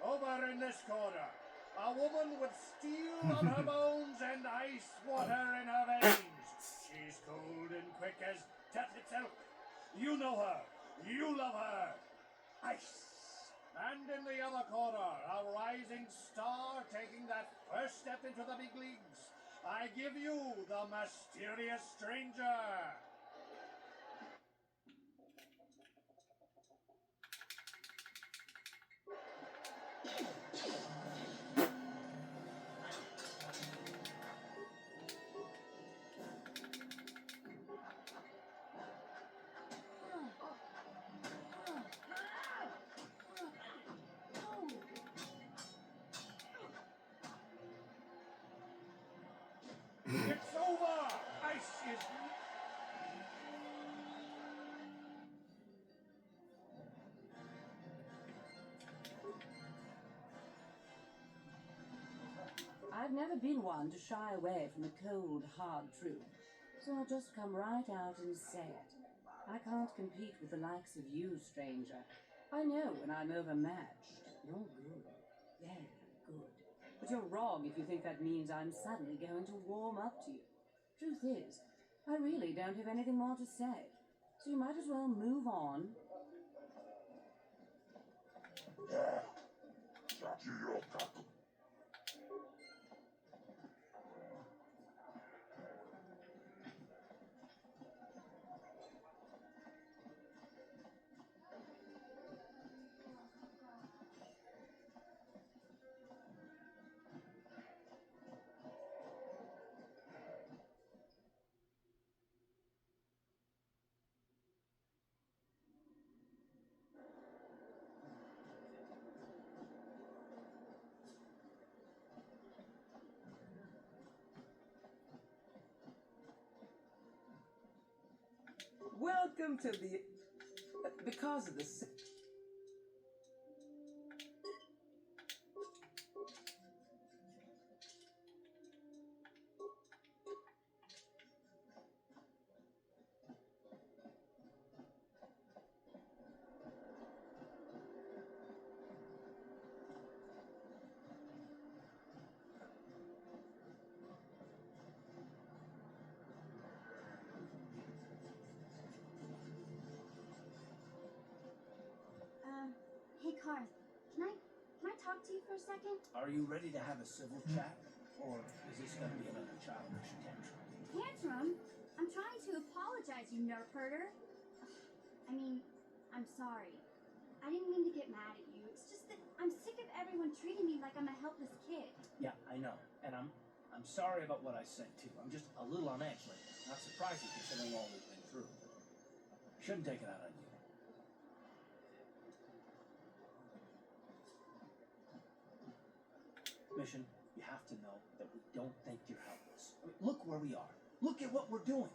R: Over in this corner, a woman with steel on her bones and ice water in her veins. She's cold and quick as death itself. You know her. You love her. Ice. And in the other corner, a rising star taking that first step into the big leagues. I give you the mysterious stranger. It's over! Ice is...
E: I've never been one to shy away from the cold, hard truth, so I'll just come right out and say it. I can't compete with the likes of you, stranger. I know when I'm overmatched. You're good. Very good. But you're wrong if you think that means I'm suddenly going to warm up to you. Truth is, I really don't have anything more to say, so you might as well move on. Welcome to the... Because of the...
O: Hey, Karth, can I talk to you for a second?
A: Are you ready to have a civil chat? Or is this gonna be another childish tantrum?
O: Tantrum? I'm trying to apologize, you nerf herder. I mean, I'm sorry. I didn't mean to get mad at you. It's just that I'm sick of everyone treating me like I'm a helpless kid.
A: Yeah, I know. And I'm sorry about what I said too. I'm just a little on edge lately. Not surprising considering all we've been through. Shouldn't take it out on you. Mission, you have to know that we don't think you're helpless. I mean, look where we are. Look at what we're doing.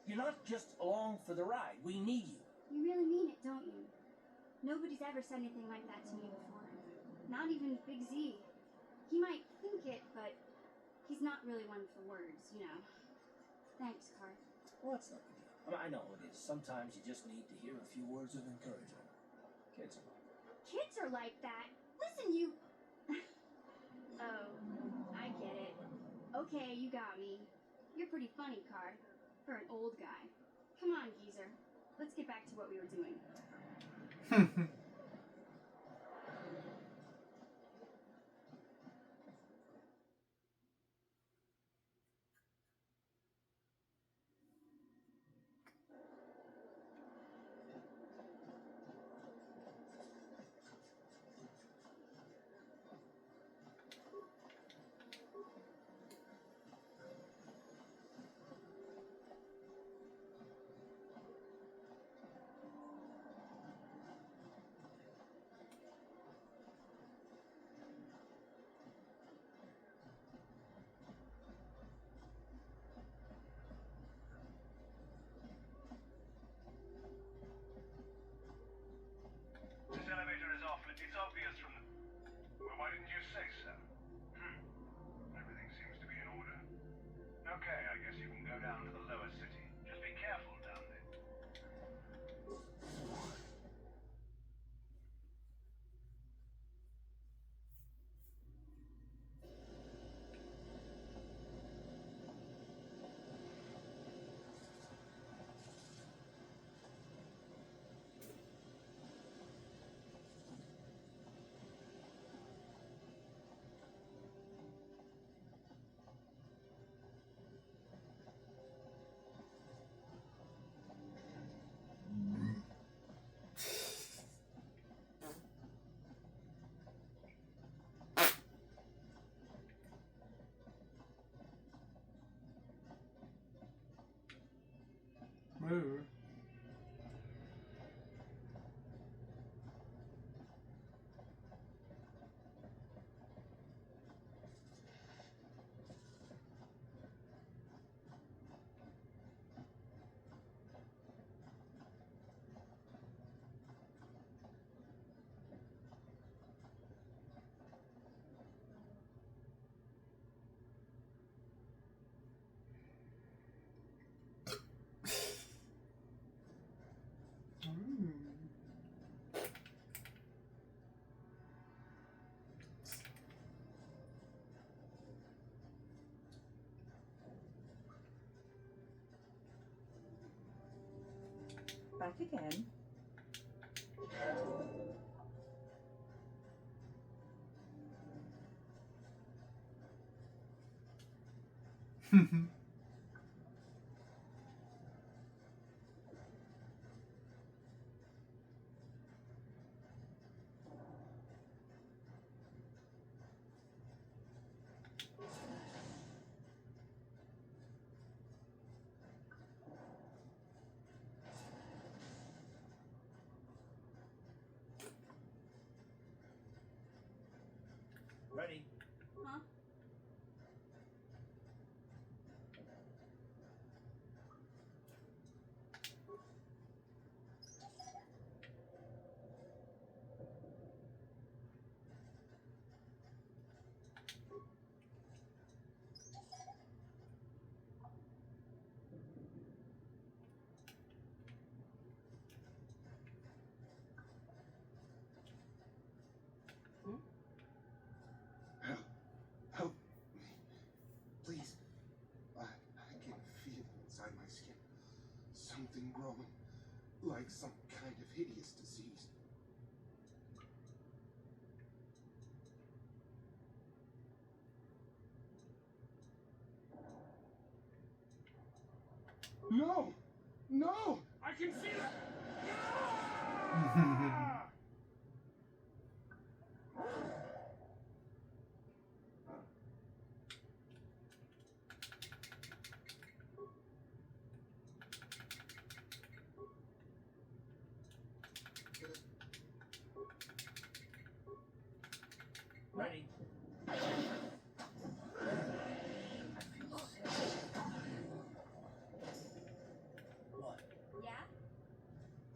A: You're not just along for the ride. We need you.
O: You really mean it, don't you? Nobody's ever said anything like that to me before. Not even Big Z. He might think it, but he's not really one for words, you know. Thanks, Karth.
A: Well, that's no big deal. I mean, I know it is. Sometimes you just need to hear a few words of encouragement. Kids are like that.
O: Kids are like that? Listen, you... Oh, I get it. Okay, you got me. You're pretty funny, Karth, for an old guy. Come on, geezer. Let's get back to what we were doing.
J: Back again.
A: Ready?
O: Huh?
L: Help me. Please. I can feel inside my skin something growing, like some kind of hideous disease. No! No! I can feel it!
A: Ready? What?
O: Yeah? What?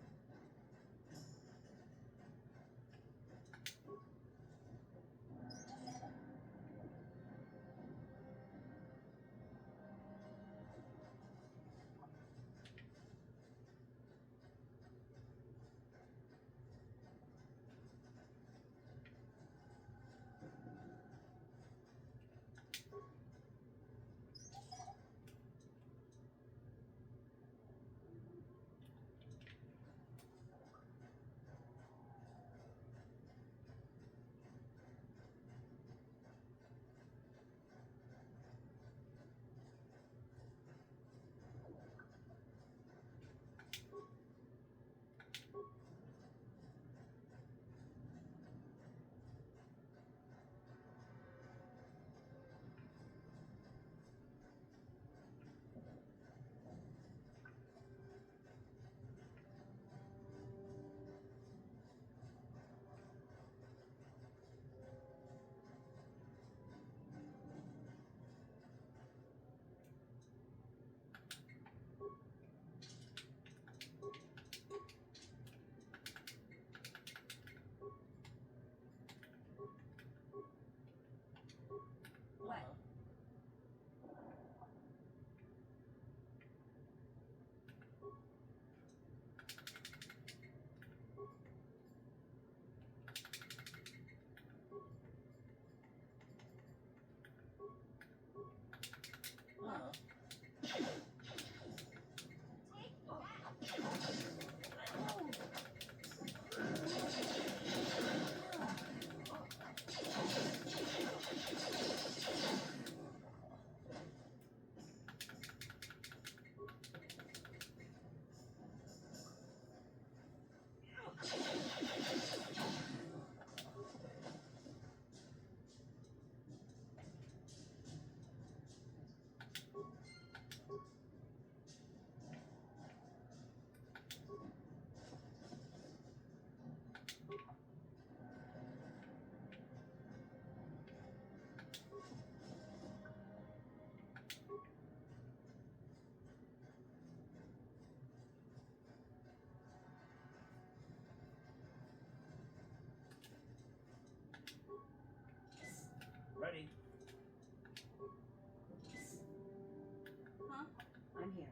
A: Ready?
O: Huh?
E: I'm here.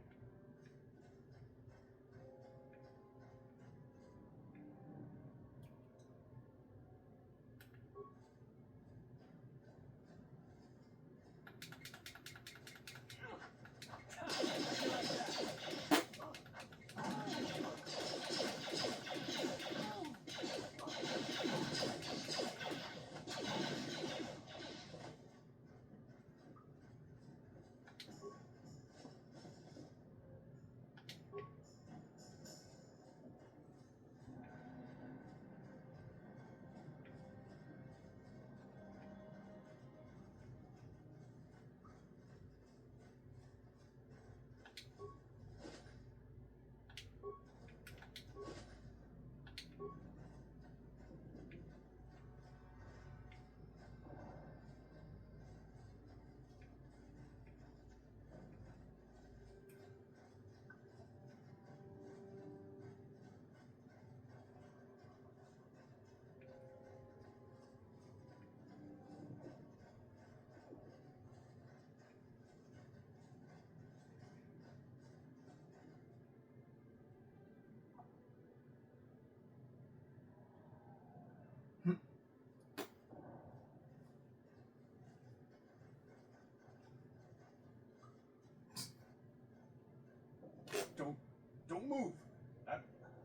U: Don't move.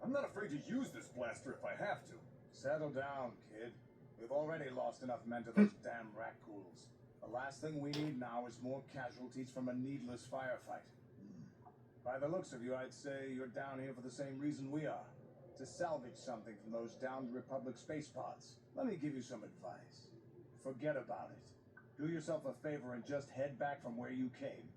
U: I'm not afraid to use this blaster if I have to.
V: Settle down, kid. We've already lost enough men to those damn Rakghouls. The last thing we need now is more casualties from a needless firefight. By the looks of you, I'd say you're down here for the same reason we are. To salvage something from those downed Republic space pods. Let me give you some advice. Forget about it. Do yourself a favor and just head back from where you came.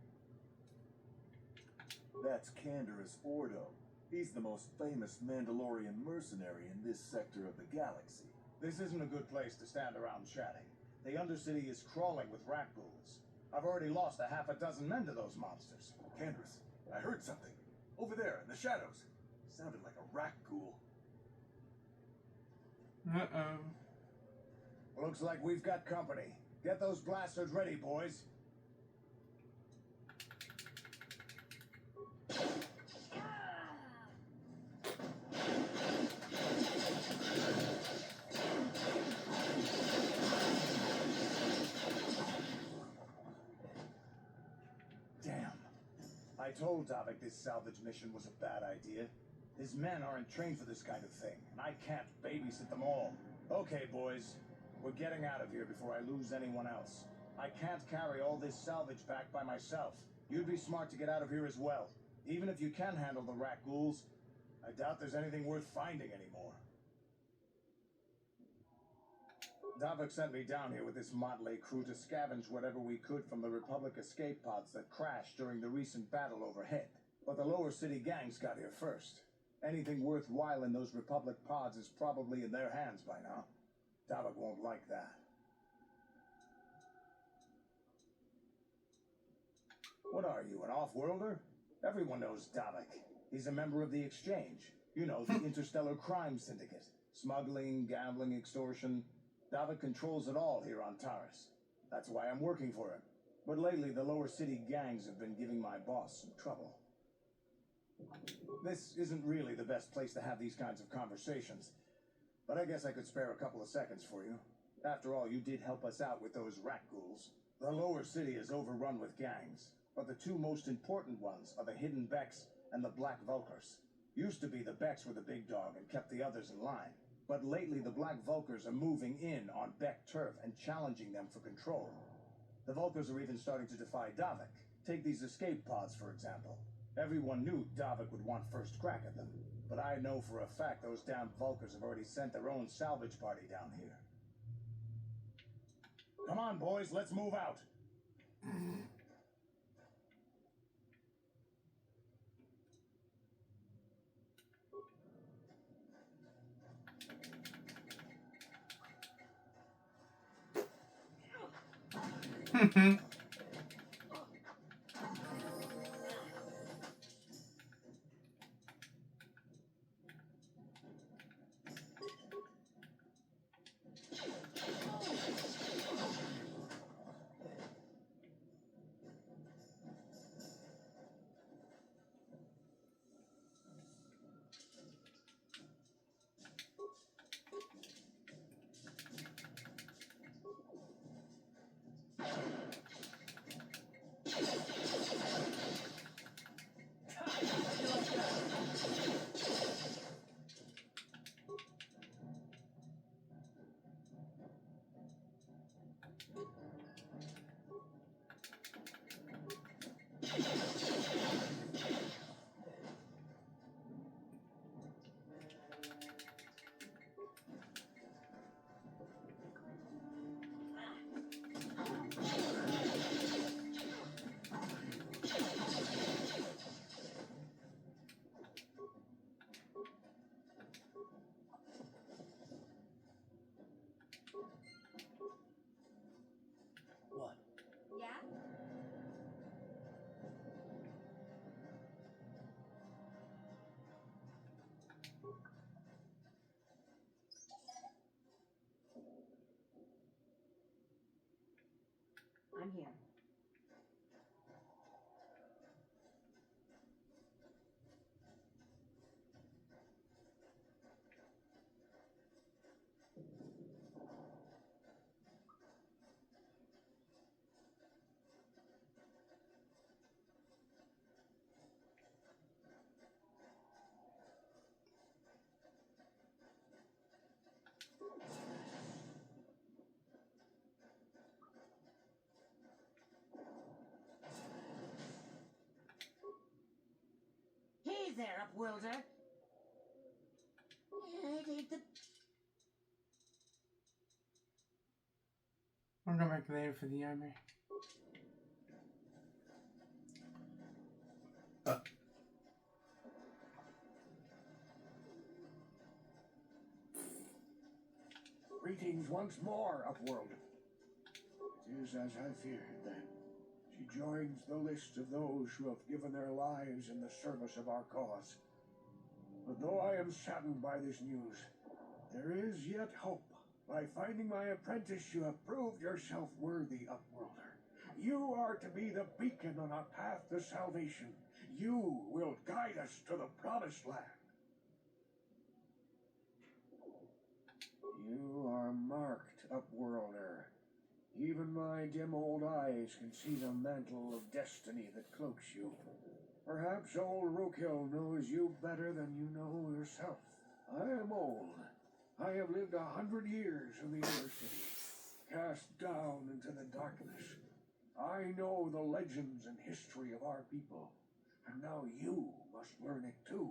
W: That's Canderous Ordo. He's the most famous Mandalorian mercenary in this sector of the galaxy.
V: This isn't a good place to stand around chatting. The Undercity is crawling with Rakghouls. I've already lost a half a dozen men to those monsters.
U: Canderous, I heard something. Over there, in the shadows. Sounded like a Rakghoul.
B: Uh-oh.
V: Looks like we've got company. Get those blasters ready, boys. Damn. I told Davik this salvage mission was a bad idea. His men aren't trained for this kind of thing, and I can't babysit them all. Okay, boys. We're getting out of here before I lose anyone else. I can't carry all this salvage back by myself. You'd be smart to get out of here as well. Even if you can handle the Rakghouls, I doubt there's anything worth finding anymore. Davik sent me down here with this motley crew to scavenge whatever we could from the Republic escape pods that crashed during the recent battle overhead. But the lower city gangs got here first. Anything worthwhile in those Republic pods is probably in their hands by now. Davik won't like that. What are you, an off-worlder? Everyone knows Davik. He's a member of the Exchange. You know, the Interstellar Crime Syndicate. Smuggling, gambling, extortion. Davik controls it all here on Taris. That's why I'm working for him. But lately, the lower city gangs have been giving my boss some trouble. This isn't really the best place to have these kinds of conversations. But I guess I could spare a couple of seconds for you. After all, you did help us out with those Rakghouls. The lower city is overrun with gangs. But the two most important ones are the Hidden Becks and the Black Vulkars. Used to be the Becks were the big dog and kept the others in line. But lately the Black Vulkars are moving in on Beck turf and challenging them for control. The Vulkars are even starting to defy Davik. Take these escape pods, for example. Everyone knew Davik would want first crack at them. But I know for a fact those damn Vulkars have already sent their own salvage party down here. Come on, boys, let's move out.
A: What?
D: Yeah?
E: I'm here.
M: there, Upworlder.
B: I'll go back later for the armor.
C: Greetings once more, Upworld. It is as I feared then. She joins the list of those who have given their lives in the service of our cause. But though I am saddened by this news, there is yet hope. By finding my apprentice, you have proved yourself worthy, Upworlder. You are to be the beacon on our path to salvation. You will guide us to the promised land. You are marked, Upworlder. Even my dim old eyes can see the mantle of destiny that cloaks you. Perhaps old Rookhill knows you better than you know yourself. I am old. I have lived 100 years in the Undercity, cast down into the darkness. I know the legends and history of our people, and now you must learn it too.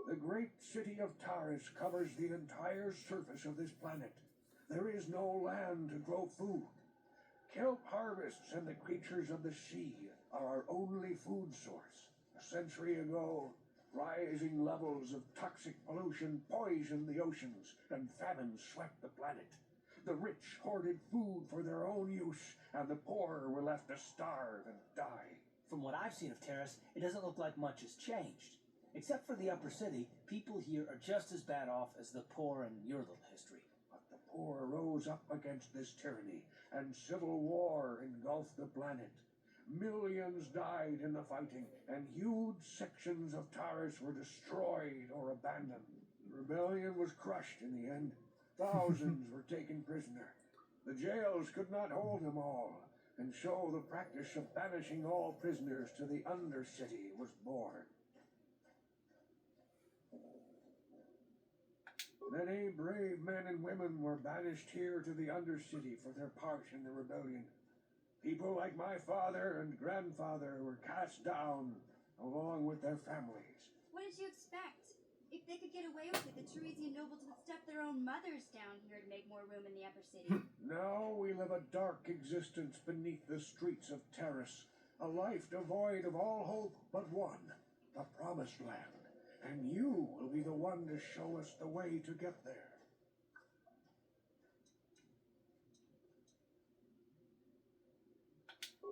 C: The great city of Taris covers the entire surface of this planet. There is no land to grow food. Kelp harvests and the creatures of the sea are our only food source. A century ago, rising levels of toxic pollution poisoned the oceans, and famine swept the planet. The rich hoarded food for their own use, and the poor were left to starve and die.
A: From what I've seen of Terrace, it doesn't look like much has changed. Except for the upper city, people here are just as bad off as the poor in your little history.
C: But the poor rose up against this tyranny, and civil war engulfed the planet. Millions died in the fighting, and huge sections of Taris were destroyed or abandoned. The rebellion was crushed in the end. Thousands were taken prisoner. The jails could not hold them all, and so the practice of banishing all prisoners to the Undercity was born. Many brave men and women were banished here to the Undercity for their part in the rebellion. People like my father and grandfather were cast down, along with their families.
O: What did you expect? If they could get away with it, the Teresian nobles would step their own mothers down here to make more room in the upper city.
C: Now we live a dark existence beneath the streets of Terrace, a life devoid of all hope but one, the Promised Land. And you will be the one to show us the way to get there.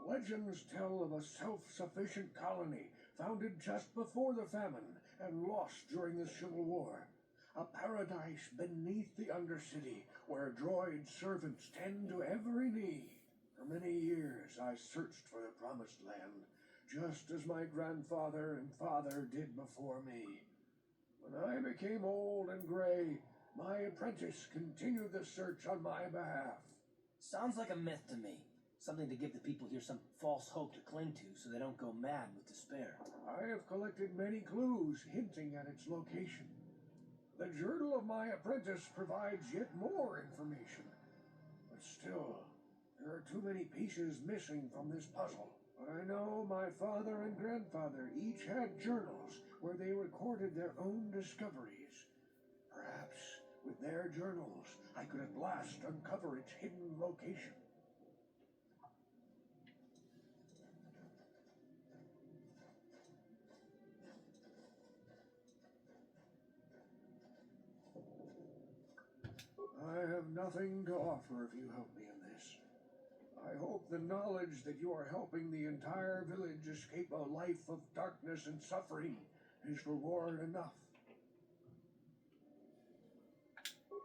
C: Legends tell of a self-sufficient colony founded just before the famine and lost during the Civil War. A paradise beneath the Undercity where droid servants tend to every need. For many years I searched for the Promised Land, just as my grandfather and father did before me. When I became old and gray, my apprentice continued the search on my behalf.
A: Sounds like a myth to me. Something to give the people here some false hope to cling to so they don't go mad with despair.
C: I have collected many clues hinting at its location. The journal of my apprentice provides yet more information. But still, there are too many pieces missing from this puzzle. But I know my father and grandfather each had journals where they recorded their own discoveries. Perhaps with their journals, I could at last uncover its hidden location. I have nothing to offer if you help me in this. I hope the knowledge that you are helping the entire village escape a life of darkness and suffering is reward enough.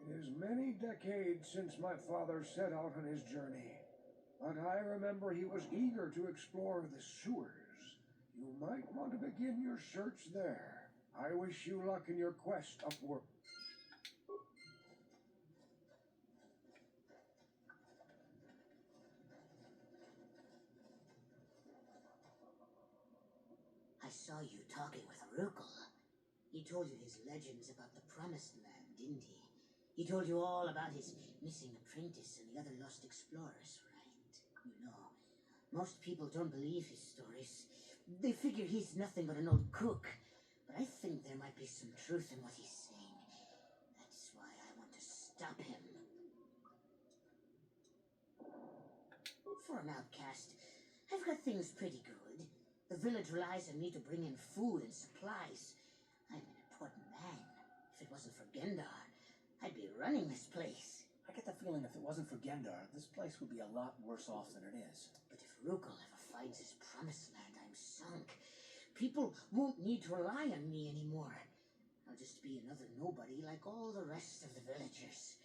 C: It is many decades since my father set out on his journey, but I remember he was eager to explore the sewers. You might want to begin your search there. I wish you luck in your quest upward.
M: I saw you talking with Rukel. He told you his legends about the Promised Land, didn't he? He told you all about his missing apprentice and the other lost explorers, right? You know, most people don't believe his stories, They figure he's nothing but an old cook. But I think there might be some truth in what he's saying. That's why I want to stop him. For an outcast, I've got things pretty good. The village relies on me to bring in food and supplies. I'm an important man. If it wasn't for Gendar, I'd be running this place.
A: I get the feeling if it wasn't for Gendar, this place would be a lot worse off than it is.
M: But if Rukal ever finds his promised land, I'm sunk. People won't need to rely on me anymore. I'll just be another nobody like all the rest of the villagers.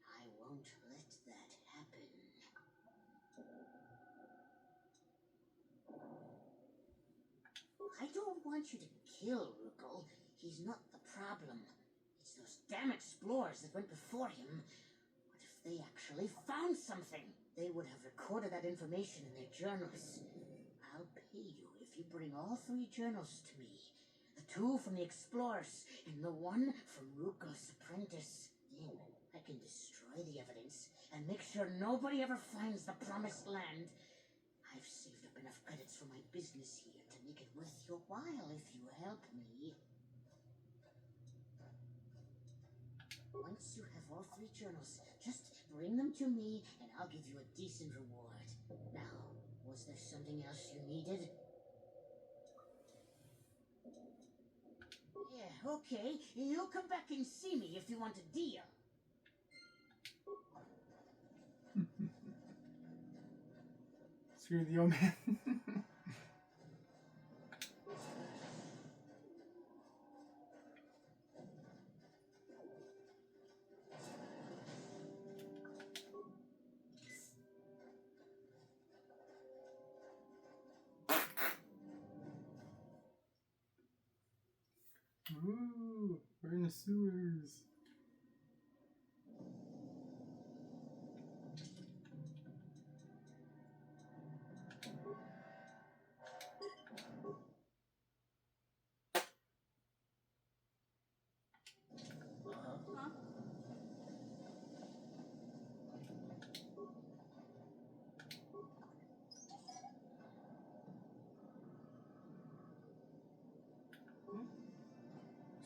M: I won't let that happen. I don't want you to kill Rukal. He's not the problem. It's those damn explorers that went before him. What if they actually found something? They would have recorded that information in their journals. I'll pay you if you bring all 3 journals to me. The 2 from the explorers and the 1 from Rukal's apprentice. Then I can destroy the evidence and make sure nobody ever finds the promised land. I've saved up enough credits for my business here to make it worth your while if you help me. Once you have all 3 journals, just bring them to me and I'll give you a decent reward. Now, was there something else you needed? Yeah, okay. You'll come back and see me if you want a deal.
B: Screw the old man. Ooh, we're in the sewers.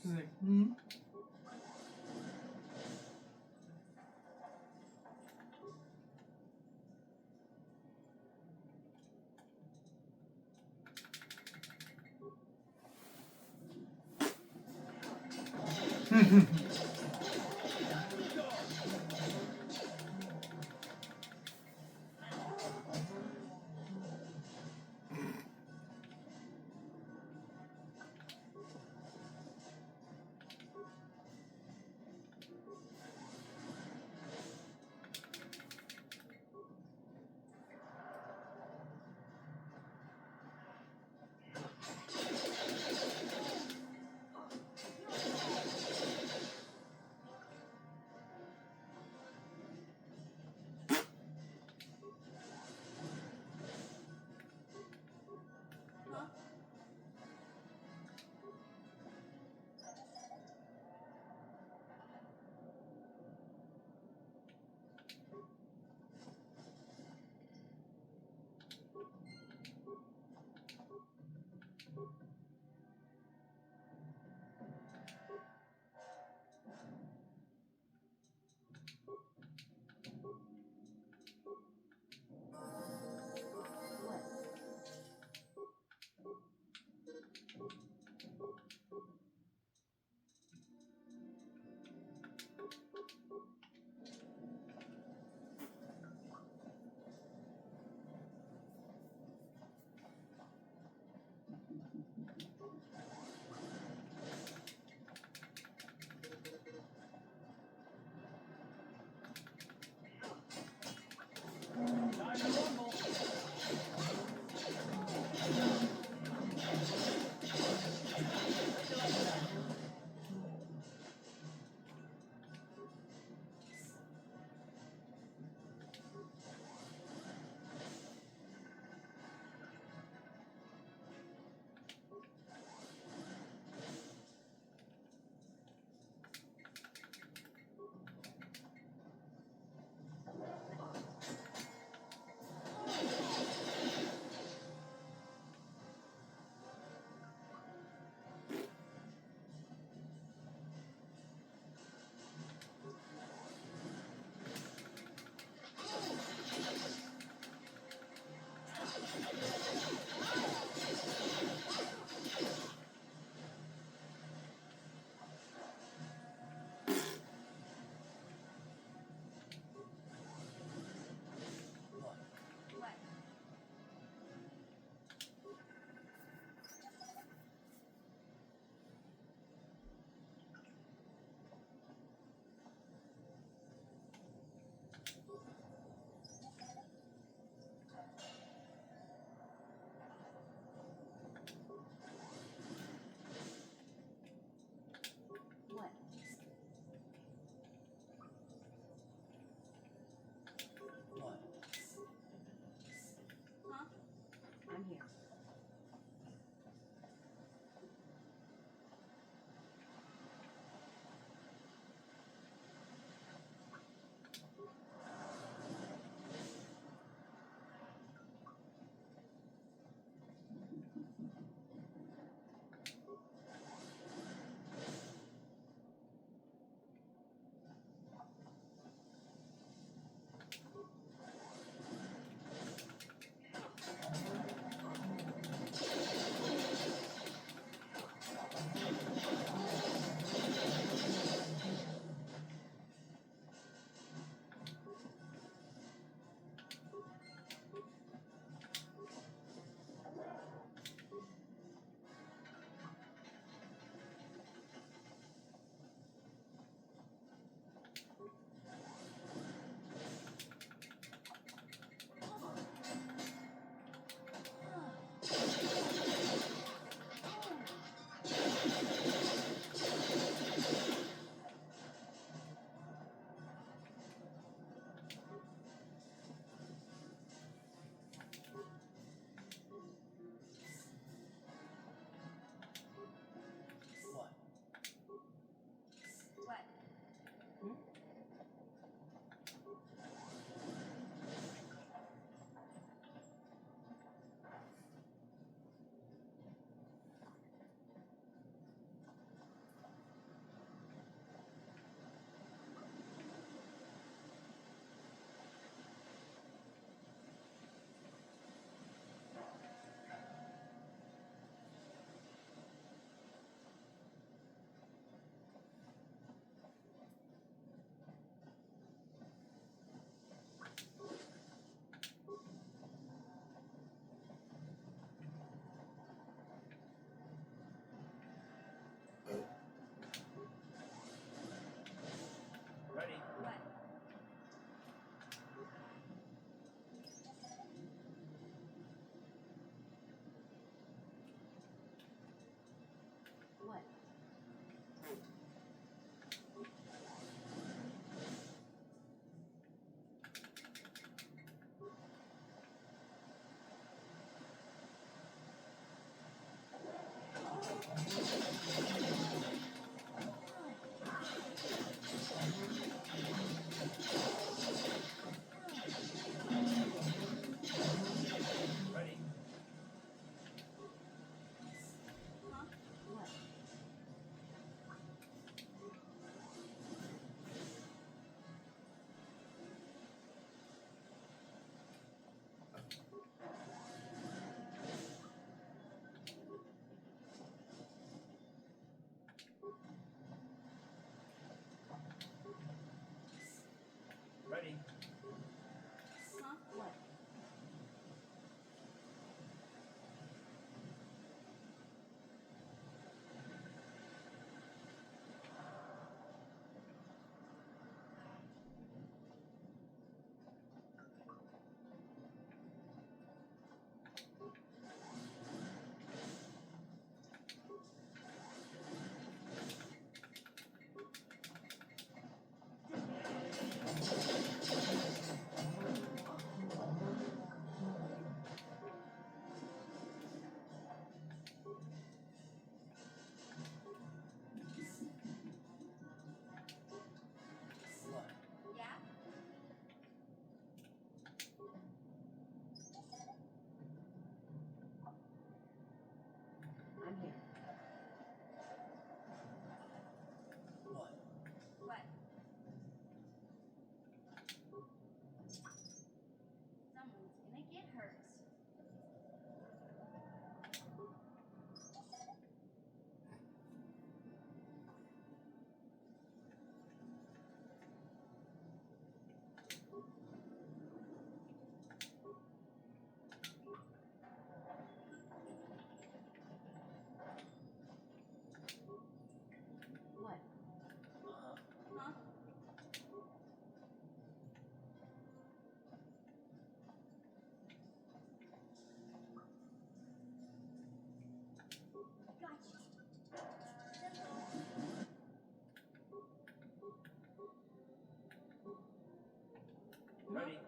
B: She's like,
A: Ready?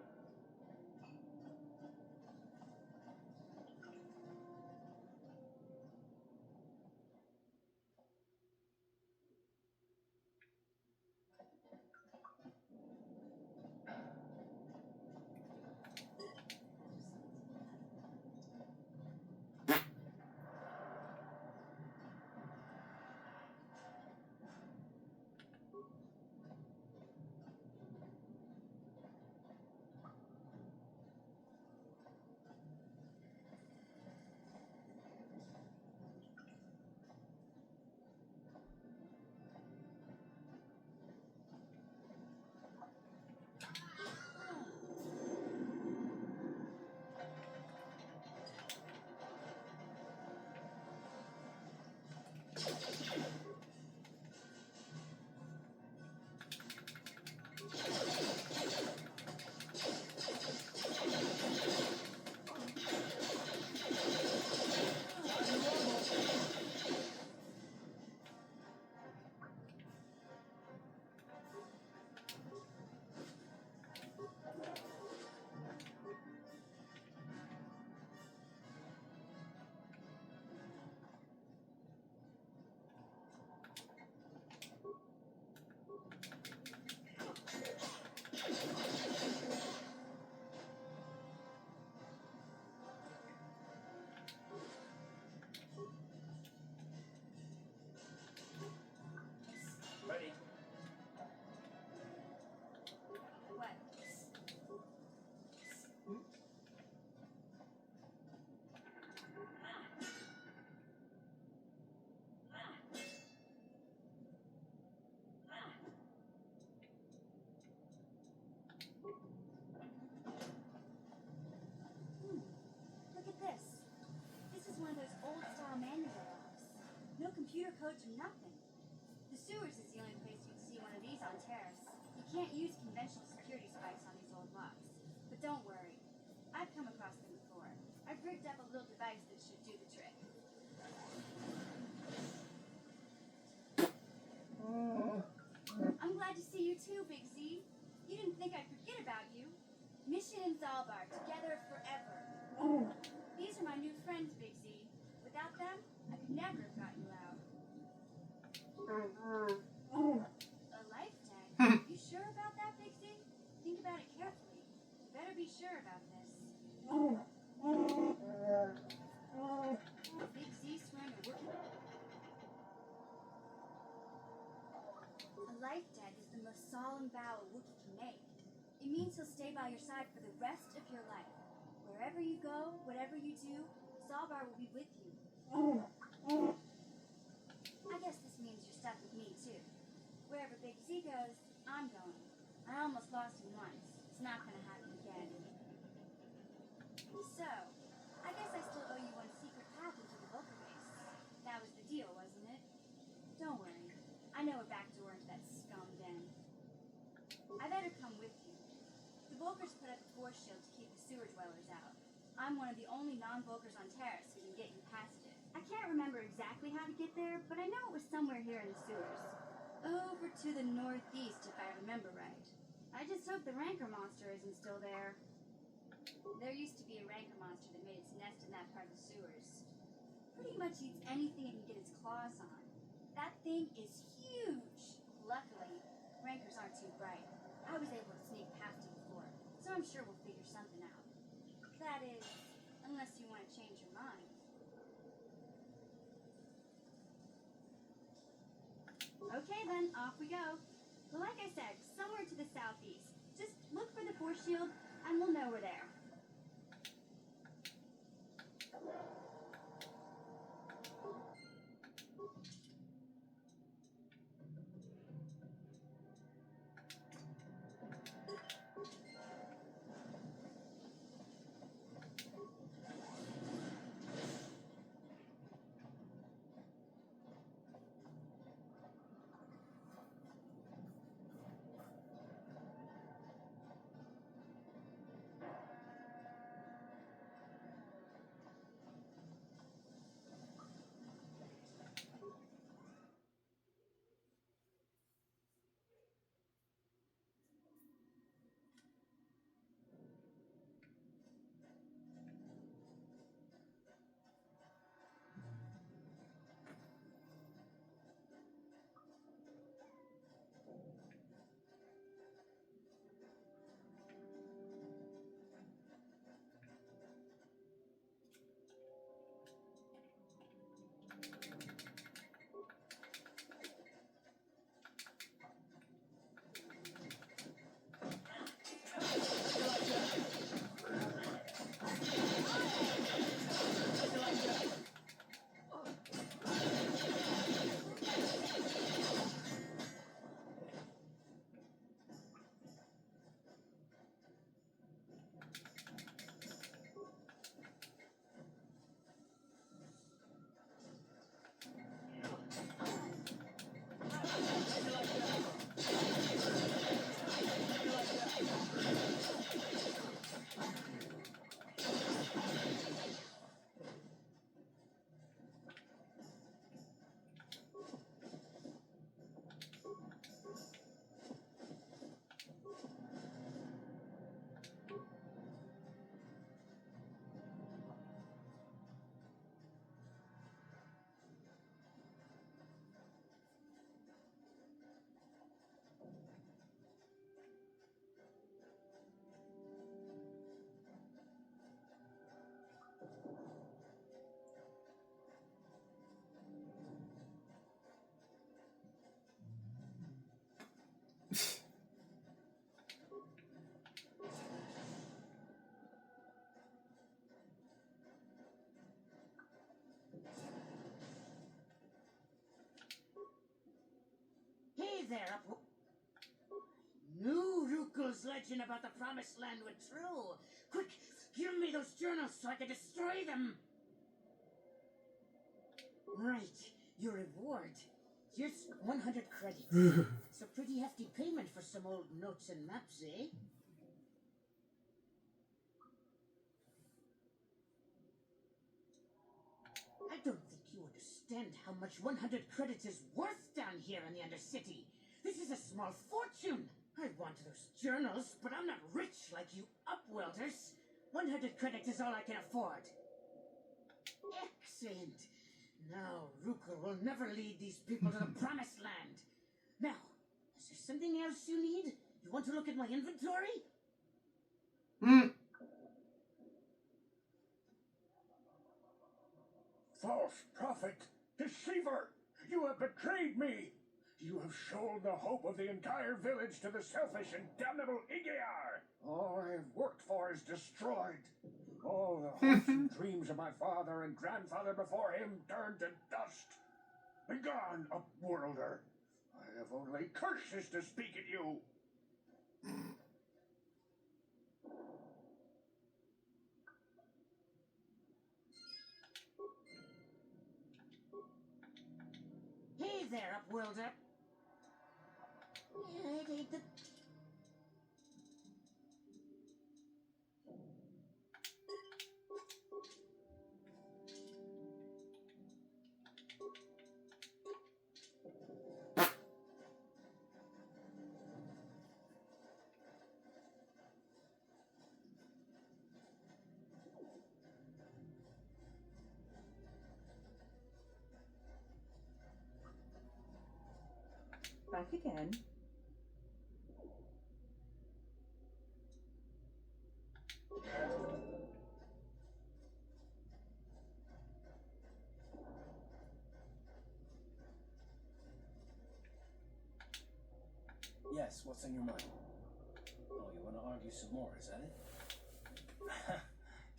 A: Ready?
I: What? Look at this. This is one of those old-style manual locks. No computer codes or nothing. The sewers is the only place you can see one of these on Terrace. You can't use conventional security spikes on these old locks. But don't worry. I've come across them before. I've rigged up a little device that should do the trick. I'm glad to see you too, Big Z. You didn't think I'd forget about you. Mission and Zalbar, together forever. These are my new friends, Big Z. Without them, I could never have got you out. A life tag? You sure about that, Big Z? Think about it carefully. You better be sure about this. Big Z swearing a Wookiee. A life tag is the most solemn vow a Wookiee can make. It means he'll stay by your side for the rest of your life. Wherever you go, whatever you do, Zalbar will be with you. I guess this means you're stuck with me, too. Wherever Big Z goes, I'm going. I almost lost him once. It's not gonna happen again. So, I guess I still owe you one secret path into the Vulcan base. That was the deal, wasn't it? Don't worry. I know a back door into that scum den. I better come with you. The Vulkars put up a force shield to keep the sewer dwellers out. I'm one of the only non-Vulkars on Terrace who can get you past it. I can't remember exactly how to get there, but I know it was somewhere here in the sewers. Over to the northeast, if I remember right. I just hope the Rancor monster isn't still there. There used to be a Rancor monster that made its nest in that part of the sewers. Pretty much eats anything it can get its claws on. That thing is huge! Luckily, Rancors aren't too bright. I was able to sneak past it before, so I'm sure we'll figure something out. That is, unless you want to change your mind. Okay then, off we go. Well, like I said, somewhere to the southeast. Just look for the force shield, and we'll know we're there.
M: there, up. Knew Rukul's legend about the Promised Land were true. Quick, give me those journals so I can destroy them. Right, your reward. Here's 100 credits. It's a pretty hefty payment for some old notes and maps, eh? I don't think you understand how much 100 credits is worth down here in the Undercity. This is a small fortune. I want those journals, but I'm not rich like you Upworlders. 100 credits is all I can afford. Excellent. Now Rukul will never lead these people to the Promised Land. Now, is there something else you need? You want to look at my inventory?
C: False prophet! Deceiver! You have betrayed me! You have sold the hope of the entire village to the selfish and damnable Igiar! All I have worked for is destroyed. All the hopes and dreams of my father and grandfather before him turned to dust. Begone, Upworlder! I have only curses to speak at you!
M: Hey there, Upworlder.
J: Back again.
A: Yes, what's on your mind? Oh, you want to argue some more, is that it?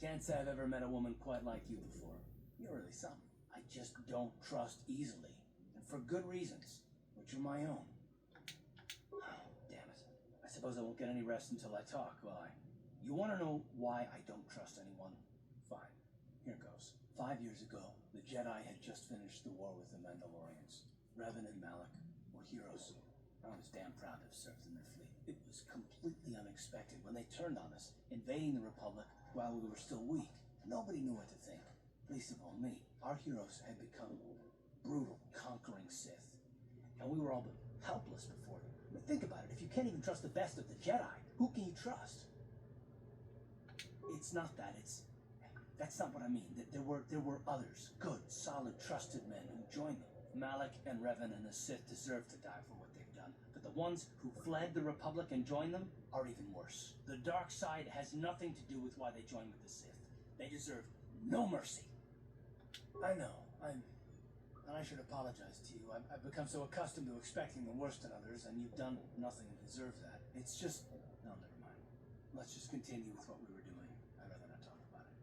A: Can't say I've ever met a woman quite like you before. You're really something. I just don't trust easily. And for good reasons, which are my own. Oh, damn it. I suppose I won't get any rest until I talk, will I? You want to know why I don't trust anyone? Fine. Here goes. 5 years ago, the Jedi had just finished the war with the Mandalorians. Revan and Malak were heroes. I was damn proud to have served in their fleet. It was completely unexpected when they turned on us, invading the Republic while we were still weak. Nobody knew what to think, least of all me. Our heroes had become brutal, conquering Sith, and we were all but helpless before them. I mean, think about it. If you can't even trust the best of the Jedi, who can you trust? It's not that. That's not what I mean. There were others, good, solid, trusted men who joined them. Malak and Revan and the Sith deserve to die for what they've done, but the ones who fled the Republic and joined them are even worse. The dark side has nothing to do with why they joined with the Sith. They deserve no mercy. I know, and I should apologize to you. I've become so accustomed to expecting the worst in others, and you've done nothing to deserve that. It's just... No, never mind. Let's just continue with what we were doing. I'd rather not talk about it.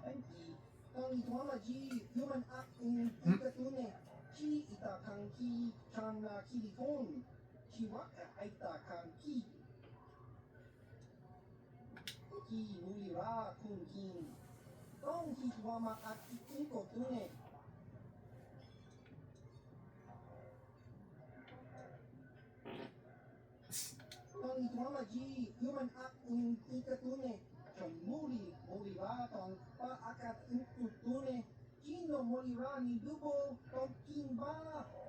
F: Panky, Tangi Tuamaji, Human Act in Tikatune, Chi Ita Kanki, Chana Kilikon, Chiwaka Aita Kanki, Ki Mulira Kun King, Tong Ki Tuama At Ikotune. Tangi Tuamaji, Human Act in Tikatune, Muli, Molira, Tong Pa Akat Intutune, Kino Molirani Dubo, Tong Kimba,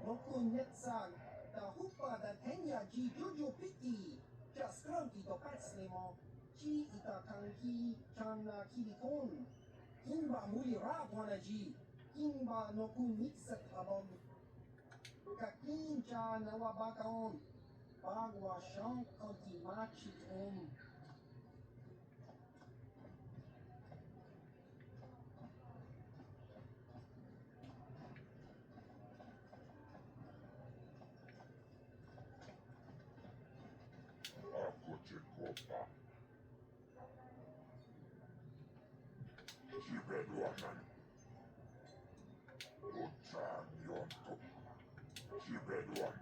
F: Nokun Netsan, Da Hupa da Tenya Ji Jojo Piti, Jaskranti do Patslimo, Chi Ita Kanki, Chana Kilikon, Kimba Mulira Wanaji, Kimba Nokun Nixat Abom, Kakin Cha Nawabakaon, Bagwa Shank Kanti Machit
H: Sibeluanan. Utsan Yonto. Sibeluan.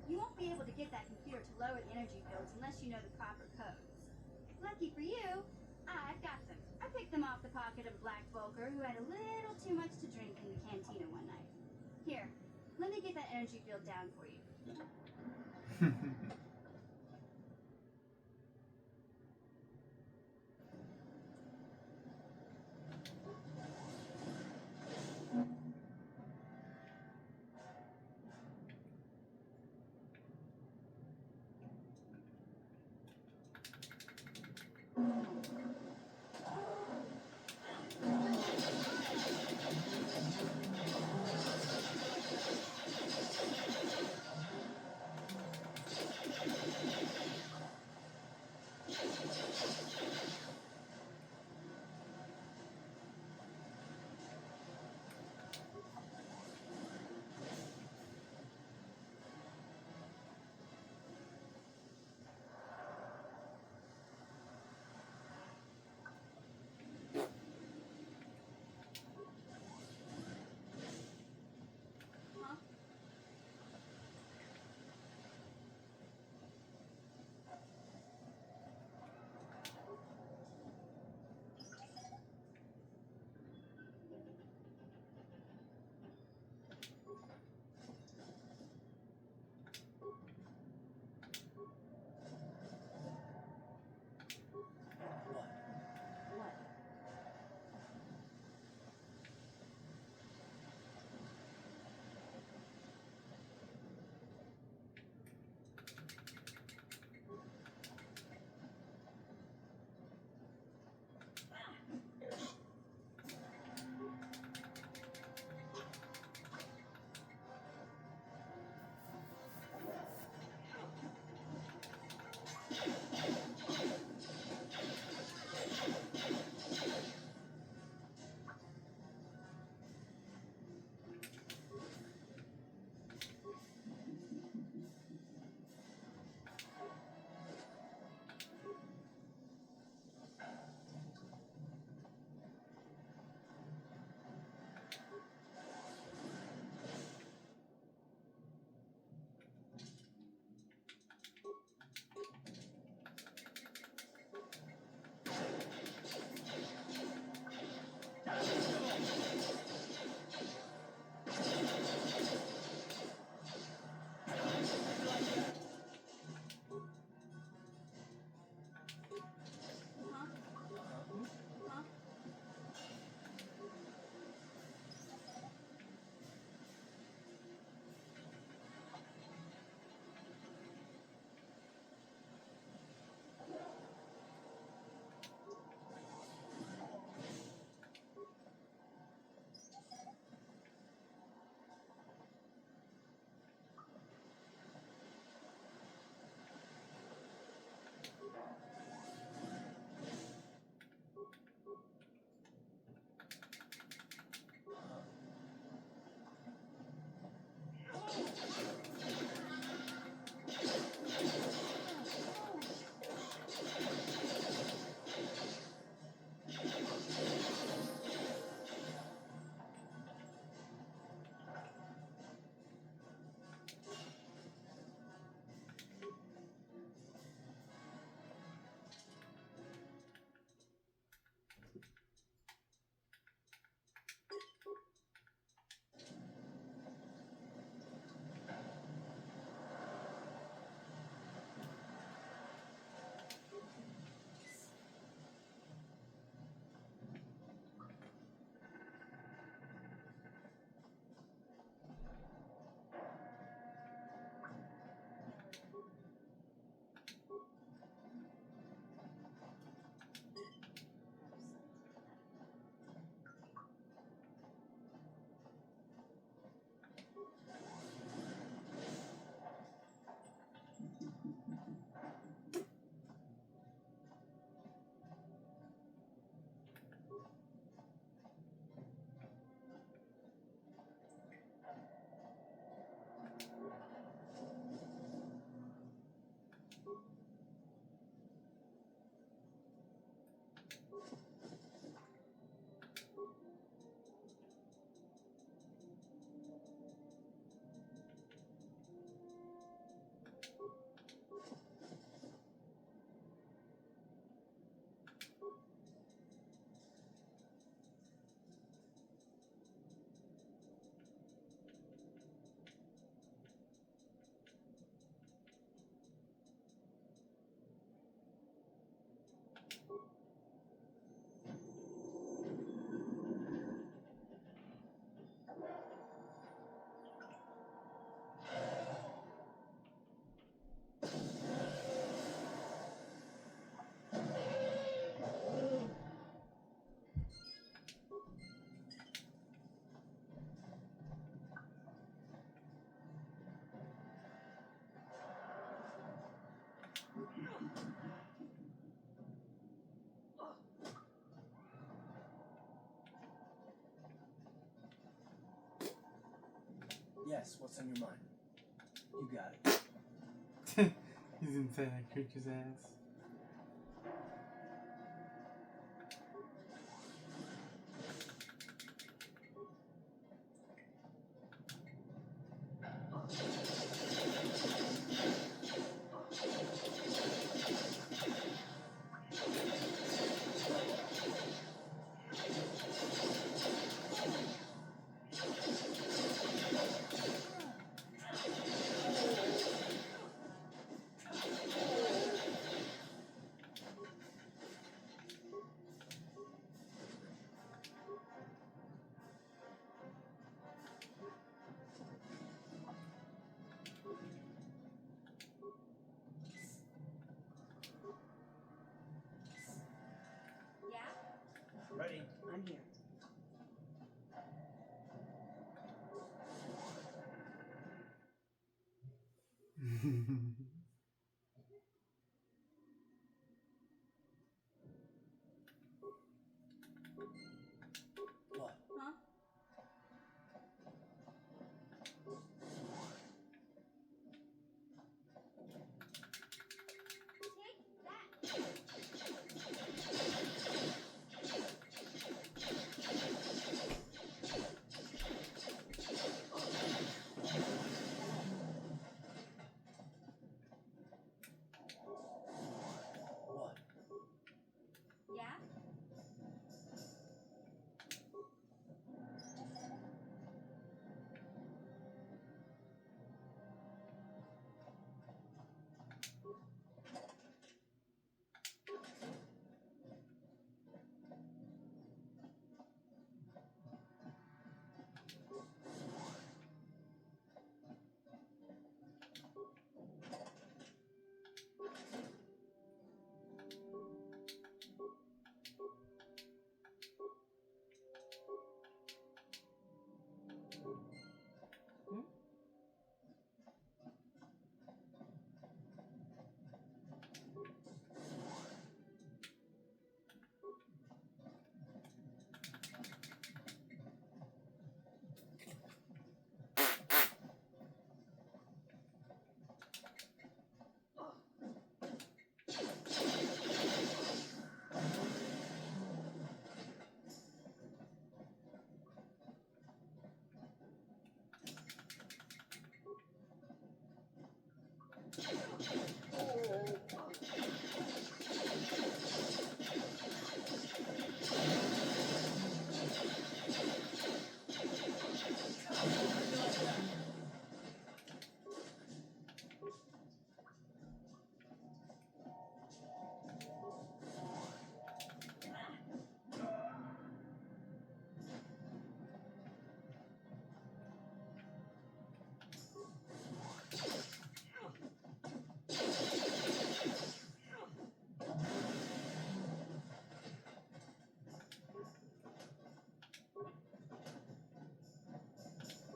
O: You won't be able to get that computer to lower the energy fields unless you know the proper codes. Lucky for you, I've got them. I picked them off the pocket of Black Volker, who had a little too much to drink in the cantina one night. Here, let me get that energy field down for you.
A: Yes, what's on your mind? You got it.
B: He's inside that creature's ass.
J: I'm here.
A: What?
O: Huh?
A: What?
O: Yeah?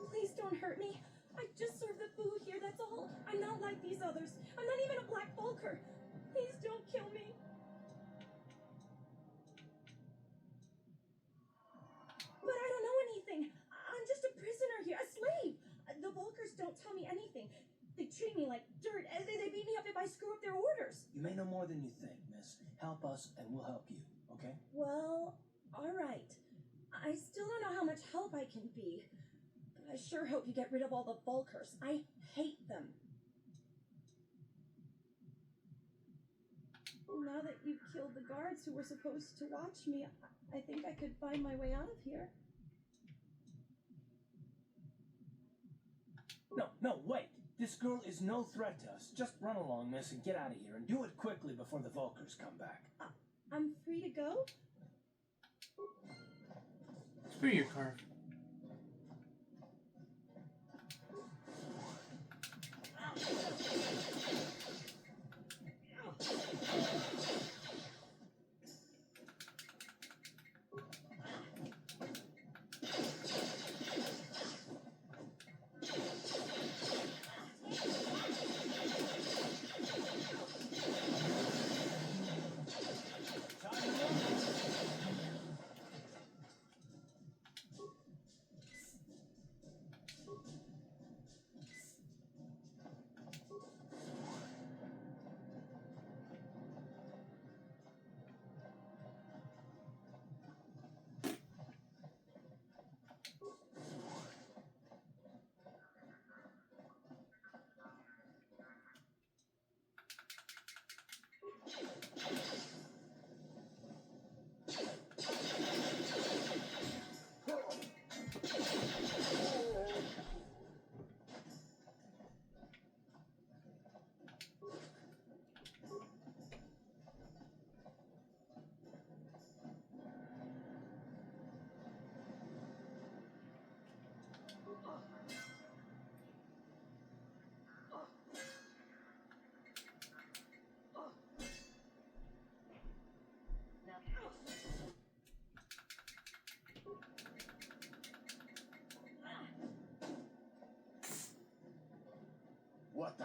S: Please don't hurt me. I just serve the food here, that's all. I'm not like these others. I'm not even a Black Vulker. Please don't kill me. But I don't know anything. I'm just a prisoner here, a slave. The Vulkers don't tell me anything. They treat me like dirt. They beat me up if I screw up their orders.
A: You may know more than you think, miss. Help us and we'll help you, okay?
S: Well, all right. I still don't know how much help I can be. But I sure hope you get rid of all the Vulkers. I hate them. Now that you've killed the guards who were supposed to watch me, I think I could find my way out of here.
A: No, wait. This girl is no threat to us. Just run along, miss, and get out of here. And do it quickly before the Vulkers come back.
S: I'm free to go?
B: Screw your car.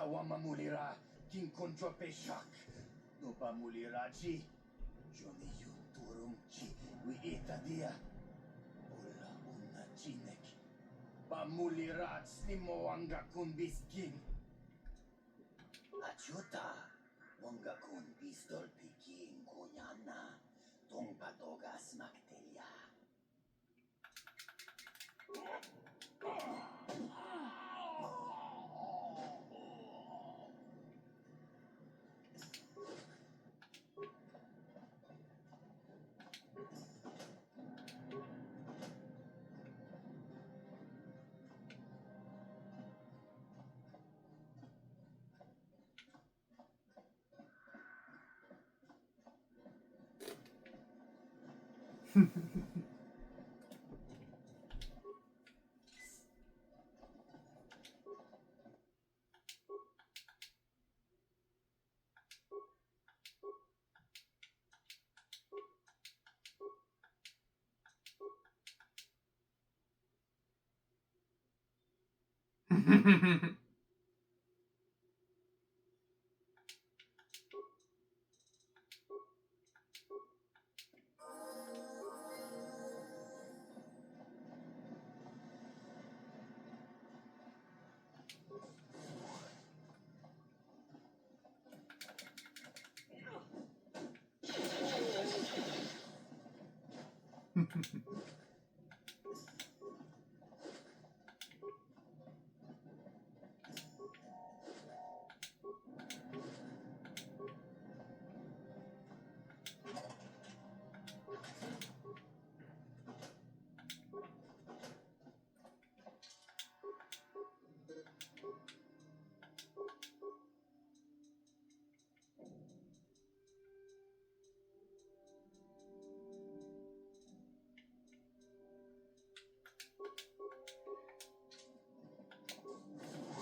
G: wama mulira king contra peshak. Dopa mulira chi. Johnny yuturum chi. We itadia. Ola una chinek. Pa mulira slimo anga kun biskin. Achuta. Wanga kun pistol pikin kunyana. Tong patogas maktelia.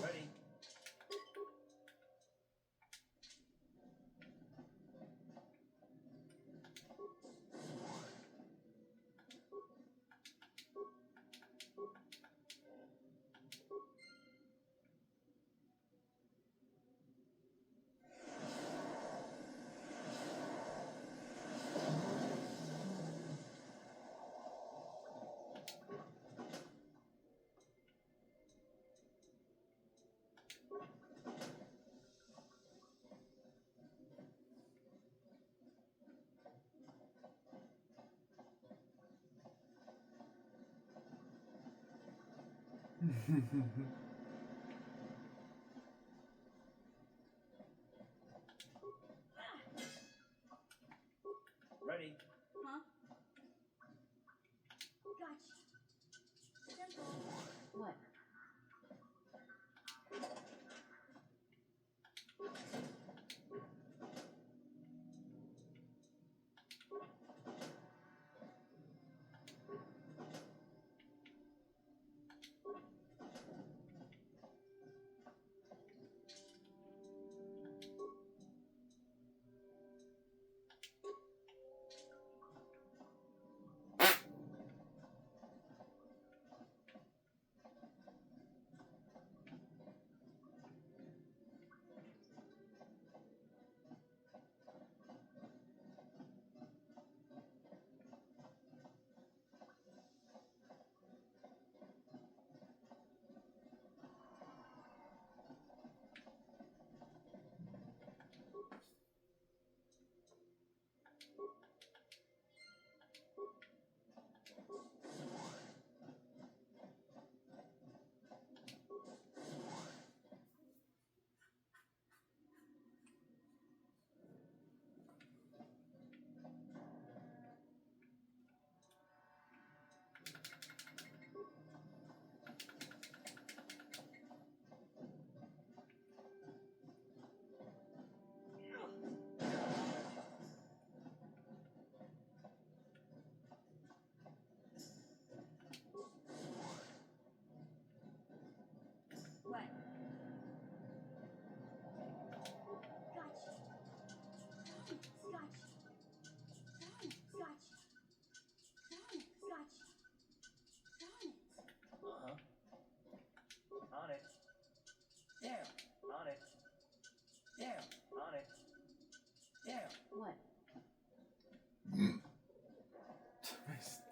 G: Ready? Ready?
O: Huh? Gotcha. Simple.
E: What?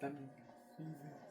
B: También. Jesus.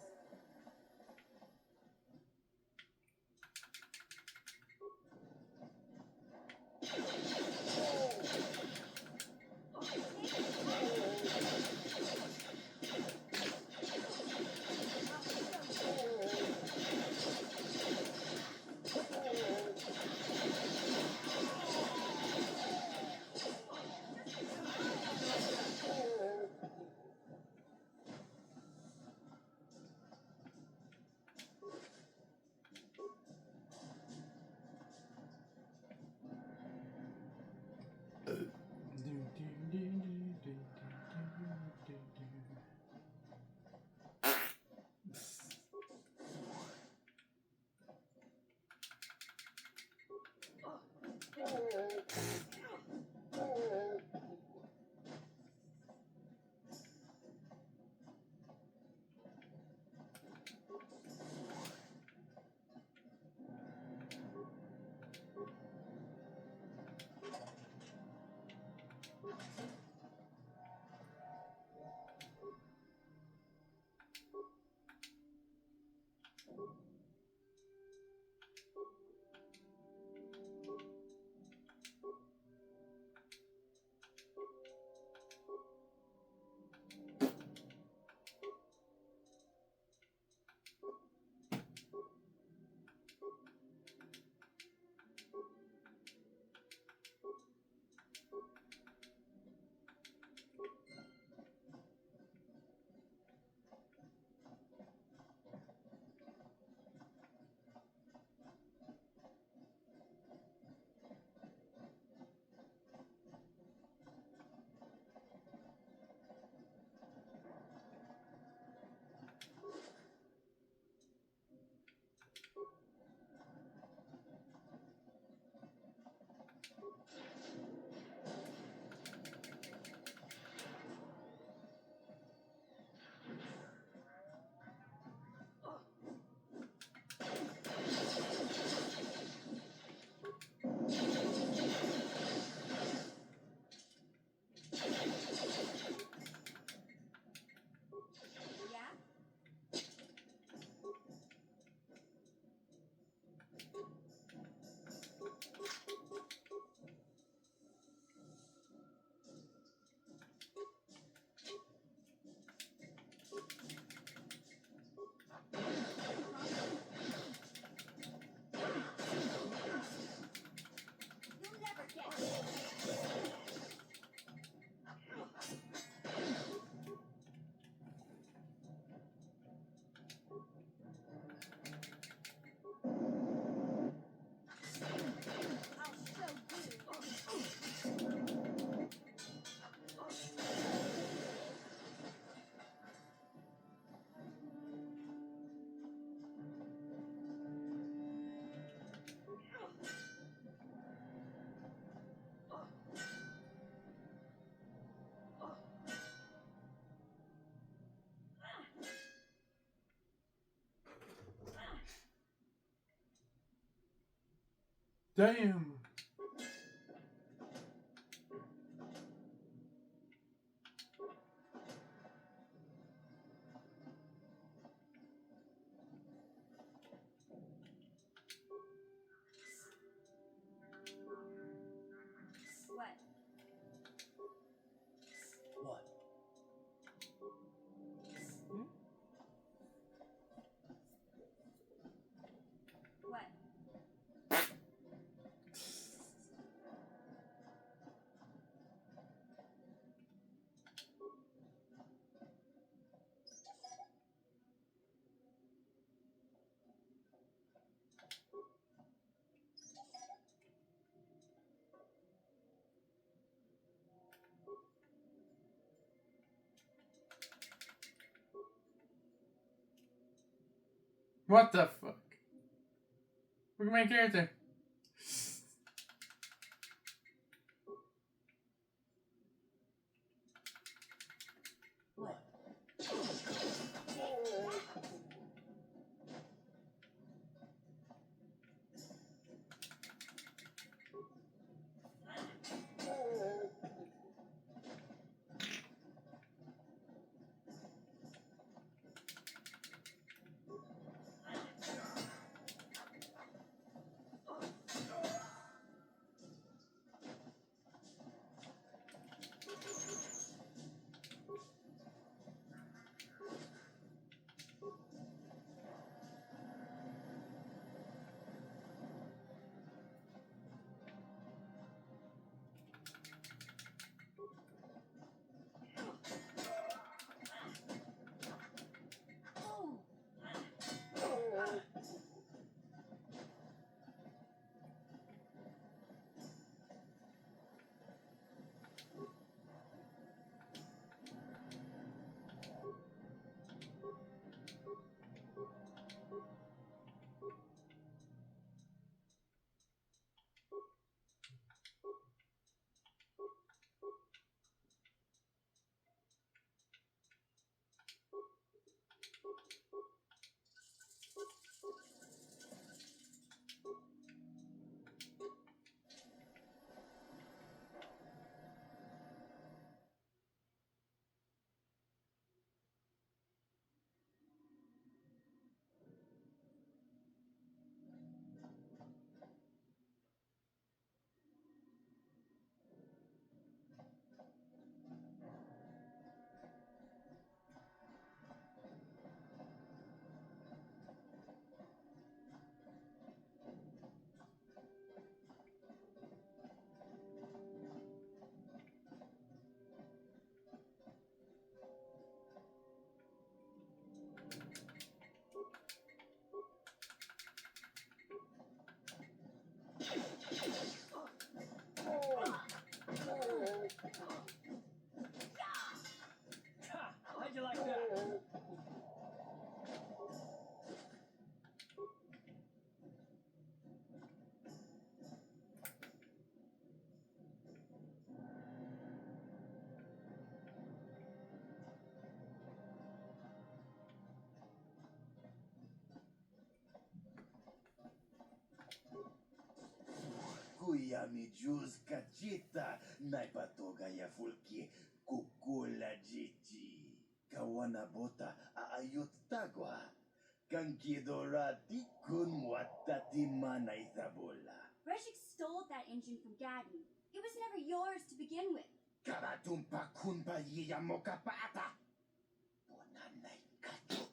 B: Damn.
O: What?
A: What?
O: What?
B: What the fuck? Look at my character.
A: What?
G: Kuyami Juz Kachita Naipatoga Yafulki Kukula Jiji Kawana Bota Aayot Tagwa Kankidorati Kun Watati Manaizabola
O: Breshik stole that engine from Gadden. It was never yours to begin with.
G: Karatumpa Kunpa Yamokapata Bonanai Kato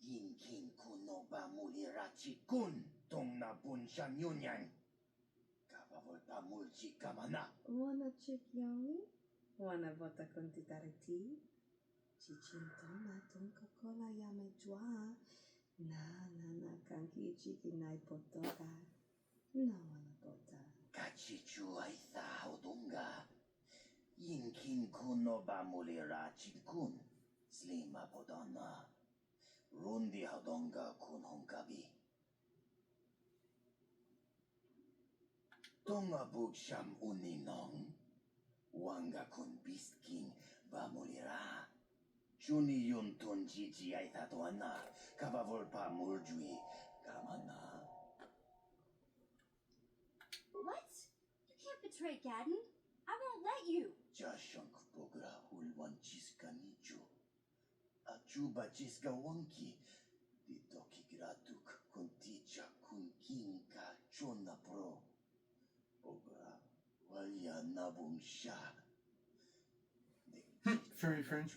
G: Yinkin Kunoba Mulirachi Kun Tongna Bunshan Yunyan Kavavolpa Mulchi Kamana
S: Wanna check young? Wanna vota con titariti? Chichintona tonka kola yamejwa. Na kanki chiki nai potoka. Na wanna bota.
G: Kachichu Aitha Hodunga Yinkin Kunoba Mulirachi Kun Slima Podana Rundi Hodonga Kun Honkabi Tonga Bugsham Uninong Wanga Kun Beast King Bamulira Chuni Yuntun Jiji Aitatuana Kavavolpa Muljui Kamana
O: What? You can't betray Gadden. I won't let you.
G: Jashunk Bogra Hulwan Chiska Nichu Achuba Chiska Wonki Ditoki Gratuk Kunticha Kunkinka Chona Pro Bogra Walya Nabum Sha
B: Furry friend.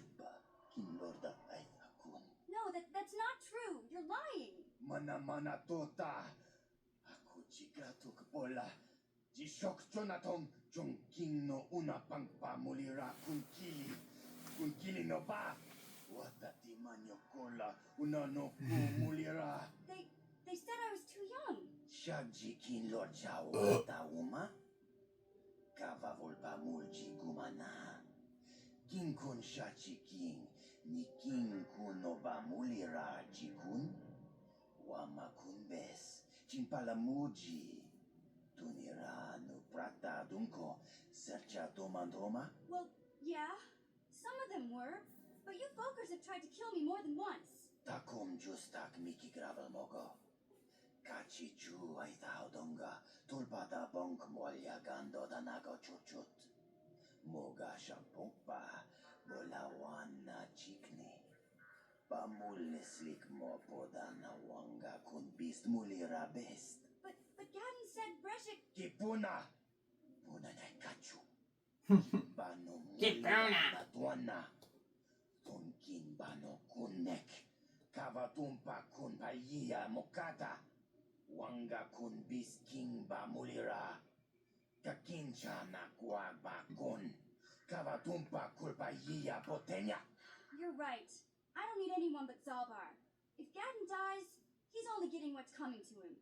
G: Kinlorda Aitakun
O: No, that's not true. You're lying.
G: Mana Tota Akuchi Gratuk Bola Jishok Jonathan Jonking no Una Pangpa Mulira Kunkili no Ba Watati Manyokola Una no Ku Mulira
O: They said I was too young.
G: Shagji Kin Lord Chao Tauma Kavavolpa Mulji Gumana King Kun Shachi King Ni King Kunoba Mulira Jikun Wama Kunbes Chimpala Muji Tunira no Prata Dunko Sercha Tomandoma
O: Well, yeah, some of them were, but you folkers have tried to kill me more than once.
G: Takum Justak Miki Gravel Mogo Kachi Chu Aita Hodonga Tulpada Bonk Molya Gando Danago Chuchut Moga Shampompa Bolawana Chikni Pamul Slik Mopodana Wanga Kun Beast Mulira Best
O: But Gadden said Breshik...
G: Kipuna Puna Kachu Bano
B: Kipuna
G: Tuana Tonkin Bano Kunek Kavatumpa Kun Paya Mokata Wanga Kun Beast King Bamulira Kakinchana Kwabakun Kavatumpa Kulpaya Potenya.
O: You're right. I don't need anyone but Zalbar. If Gadden dies, he's only getting what's coming to him.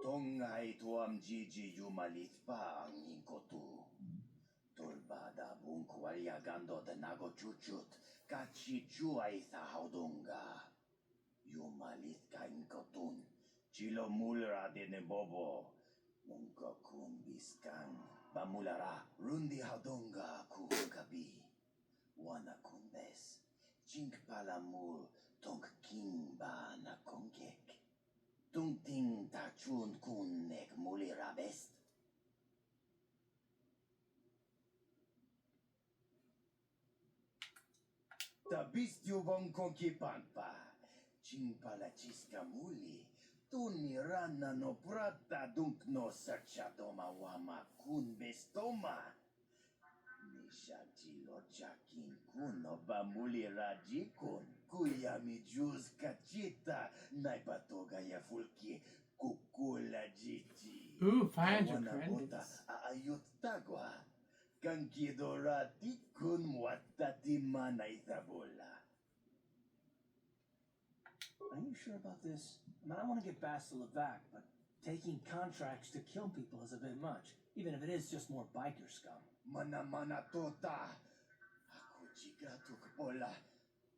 G: Tongai tuam Gigi Yumalit pa ang inkotu. Tolbada bunkwalya gando de nago chuchut. Kachi chuay sa haudunga. Yumalit ka inkotun. Chilo mulra de nebobo. Munko kun biskan. Bamulara. Rundi haudunga kuhunkabi. Wana kunbes. Chink palamul. Tonk king ba na konkek. Tung ting ta chun kun nek mulira best. Ta bistio bon konki pampa. Chimpa la chiska muli. Tuni rana no prata dunk no searcha doma wama kun bestoma. Nisha chilocha kin kun no bamuli raji kun. Kuyami juz kachita. Naipatoga ya fulki. Kukula jiji.
B: Ooh, 500
G: Kawana
B: credits.
G: bota aayot tagwa. Kankidorati kun watati manaizabola.
A: Are you sure about this? I mean, I want to get Bast to Levac, but taking contracts to kill people is a bit much, even if it is just more biker scum.
G: Mana tota. Ako chigratuk bola.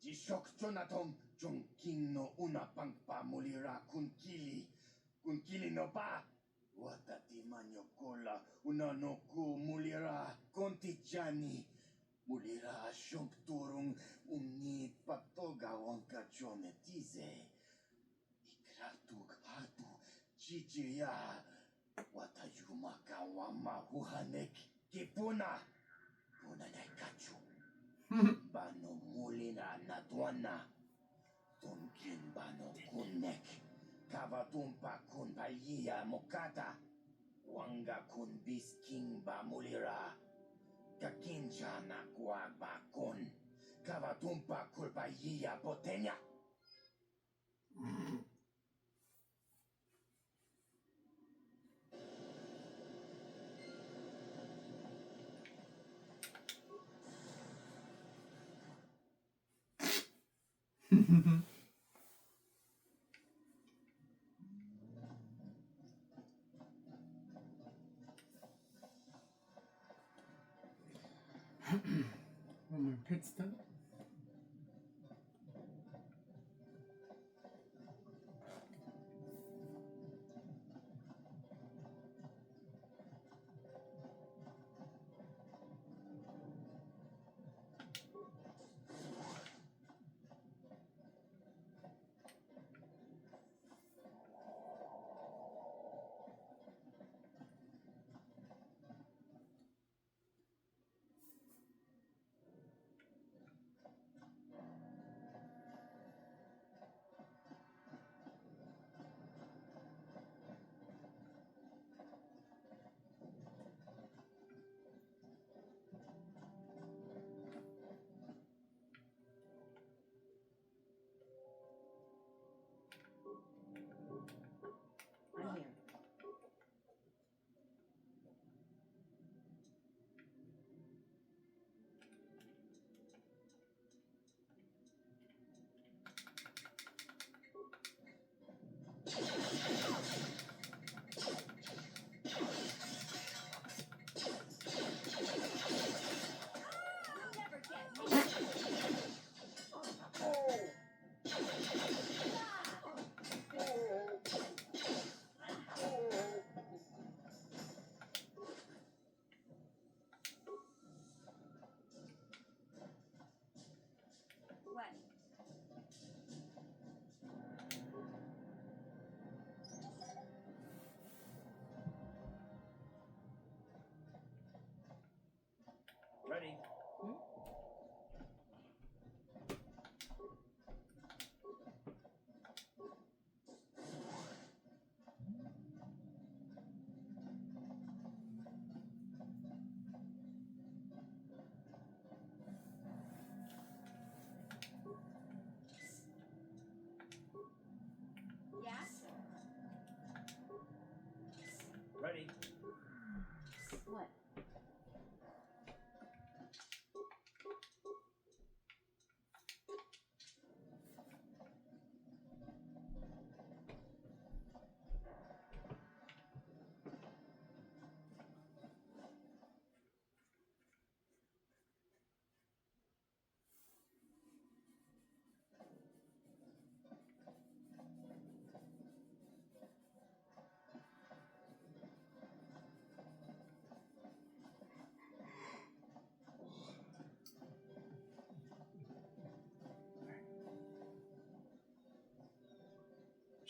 G: Jishok Jonathan Jonking no una pangpa mulira kunkili. Kunkili no ba. Watati manyokola una no ku mulira. Kontichani. Mulira shunk turung unni patoga wanka chonetize. Yatuk hatu chichiya. Watayuma kawama huhanek kipuna. Punanay kachu. Bano mulina natwana. Tumkin bano kunnek. Kavatumpa kun paliya mokata. Wanga kun bisking ba mulira. Kakinja na kuagba kun. Kavatumpa kulpaliya potenya.
B: One more pit stop.
E: I'm here.
O: What?
A: Ready?
O: Yeah?
A: Ready?
E: What?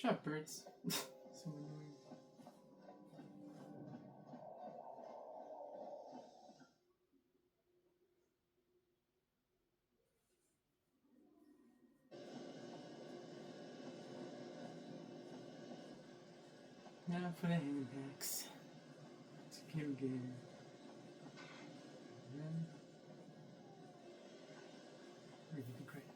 B: Shut up, birds. So annoying. Now for the handbags. To Kim again. And then read the credits.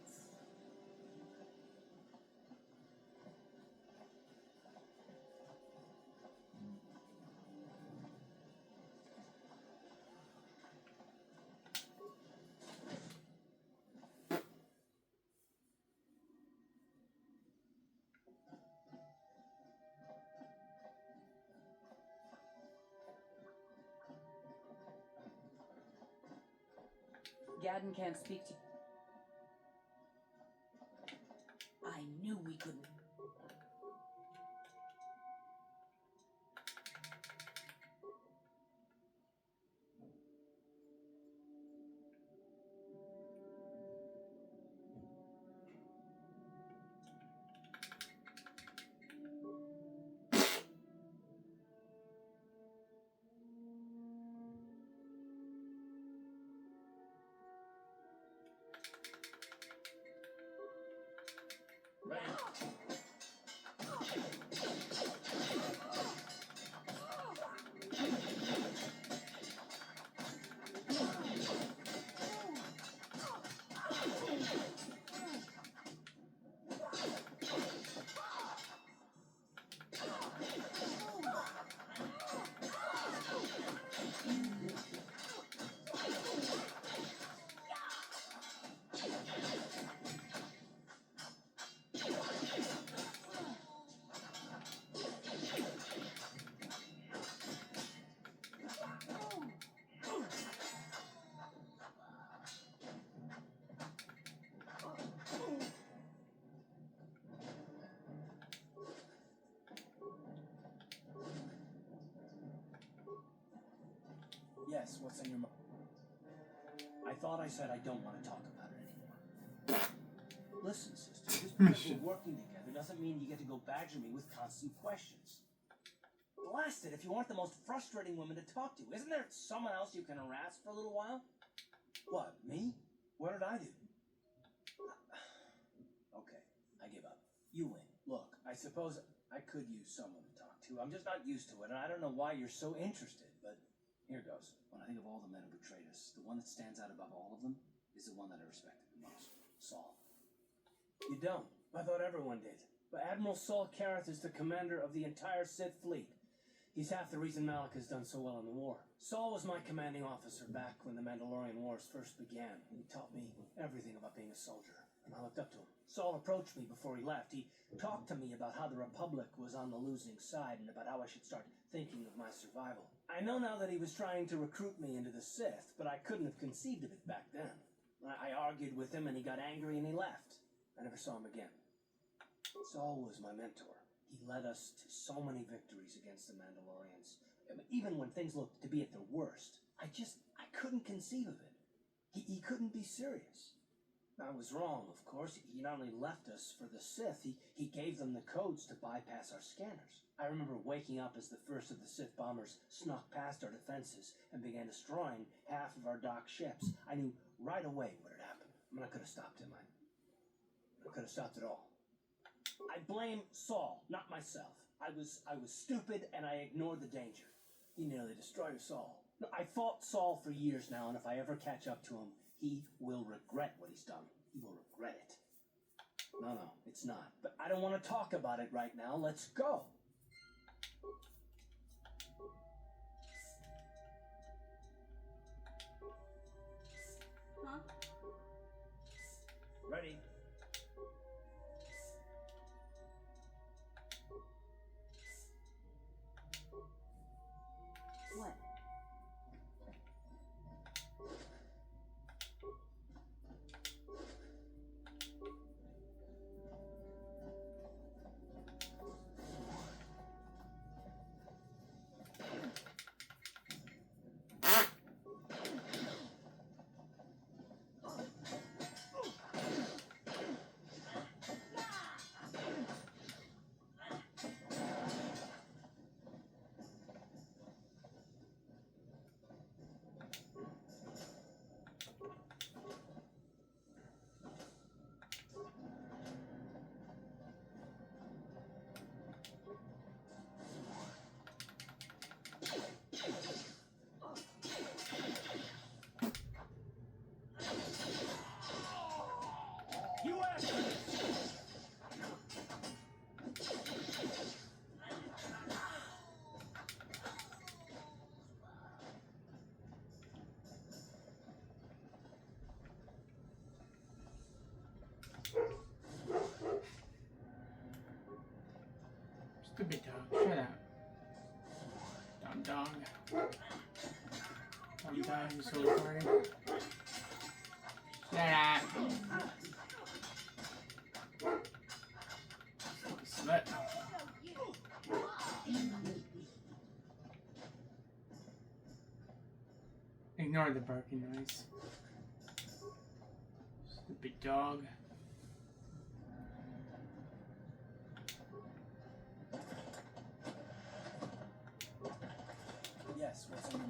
E: Gadden can't speak to... I knew we couldn't.
A: Yes, what's on your mind? I thought I said I don't want to talk about it anymore. Listen, sister, just because we're working together doesn't mean you get to go badger me with constant questions. Blast it if you aren't the most frustrating woman to talk to. Isn't there someone else you can harass for a little while? What, me? What did I do? Okay, I give up. You win. Look, I suppose I could use someone to talk to. I'm just not used to it, and I don't know why you're so interested, but here goes. When I think of all the men who betrayed us, the one that stands out above all of them is the one that I respected the most. Saul. You don't. I thought everyone did. But Admiral Saul Karath is the commander of the entire Sith fleet. He's half the reason Malak has done so well in the war. Saul was my commanding officer back when the Mandalorian Wars first began. He taught me everything about being a soldier, and I looked up to him. Saul approached me before he left. He talked to me about how the Republic was on the losing side and about how I should start thinking of my survival. I know now that he was trying to recruit me into the Sith, but I couldn't have conceived of it back then. I argued with him and he got angry and he left. I never saw him again. Saul was my mentor. He led us to so many victories against the Mandalorians. Even when things looked to be at their worst, I couldn't conceive of it. He couldn't be serious. I was wrong, of course. He not only left us for the Sith, he gave them the codes to bypass our scanners. I remember waking up as the first of the Sith bombers snuck past our defenses and began destroying half of our docked ships. I knew right away what had happened. I could have stopped him. I could have stopped it all. I blame Saul, not myself. I was stupid and I ignored the danger. He nearly destroyed us all. No, I fought Saul for years now, and if I ever catch up to him, he will regret what he's done. He will regret it. No, it's not. But I don't want to talk about it right now. Let's go.
O: Huh?
A: Ready?
E: What?
A: You asked for this.
B: Stupid dog, shut up. Dumb dog. Dumb dog, you so retarded. Shut up. Slut. Ignore the barking noise. Stupid dog.
A: Yes, what's on your...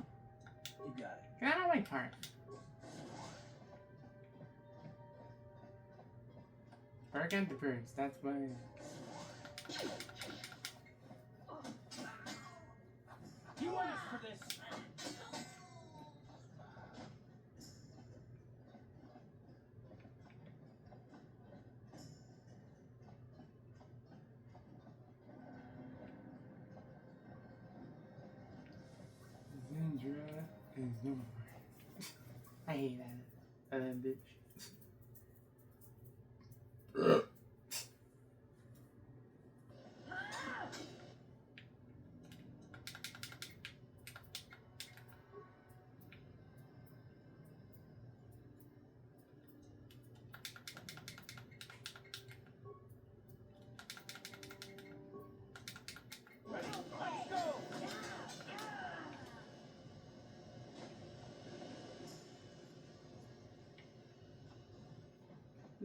A: You got it.
B: Get out of my car. Bark at the birds, that's why.
A: You asked for this.
B: Zindra is no more. I hate that bitch.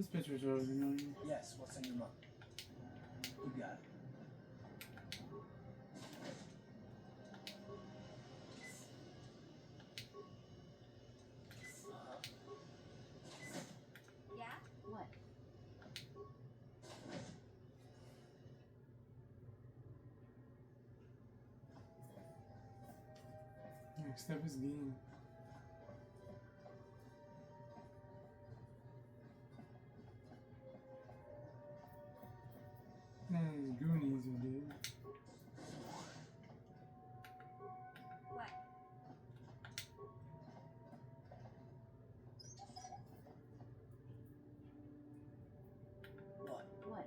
B: This picture's really annoying.
A: Yes, what's on your mind? You got it.
O: Yeah?
D: What?
B: Next up is game. Goonies we did.
O: What?
A: What?
D: What?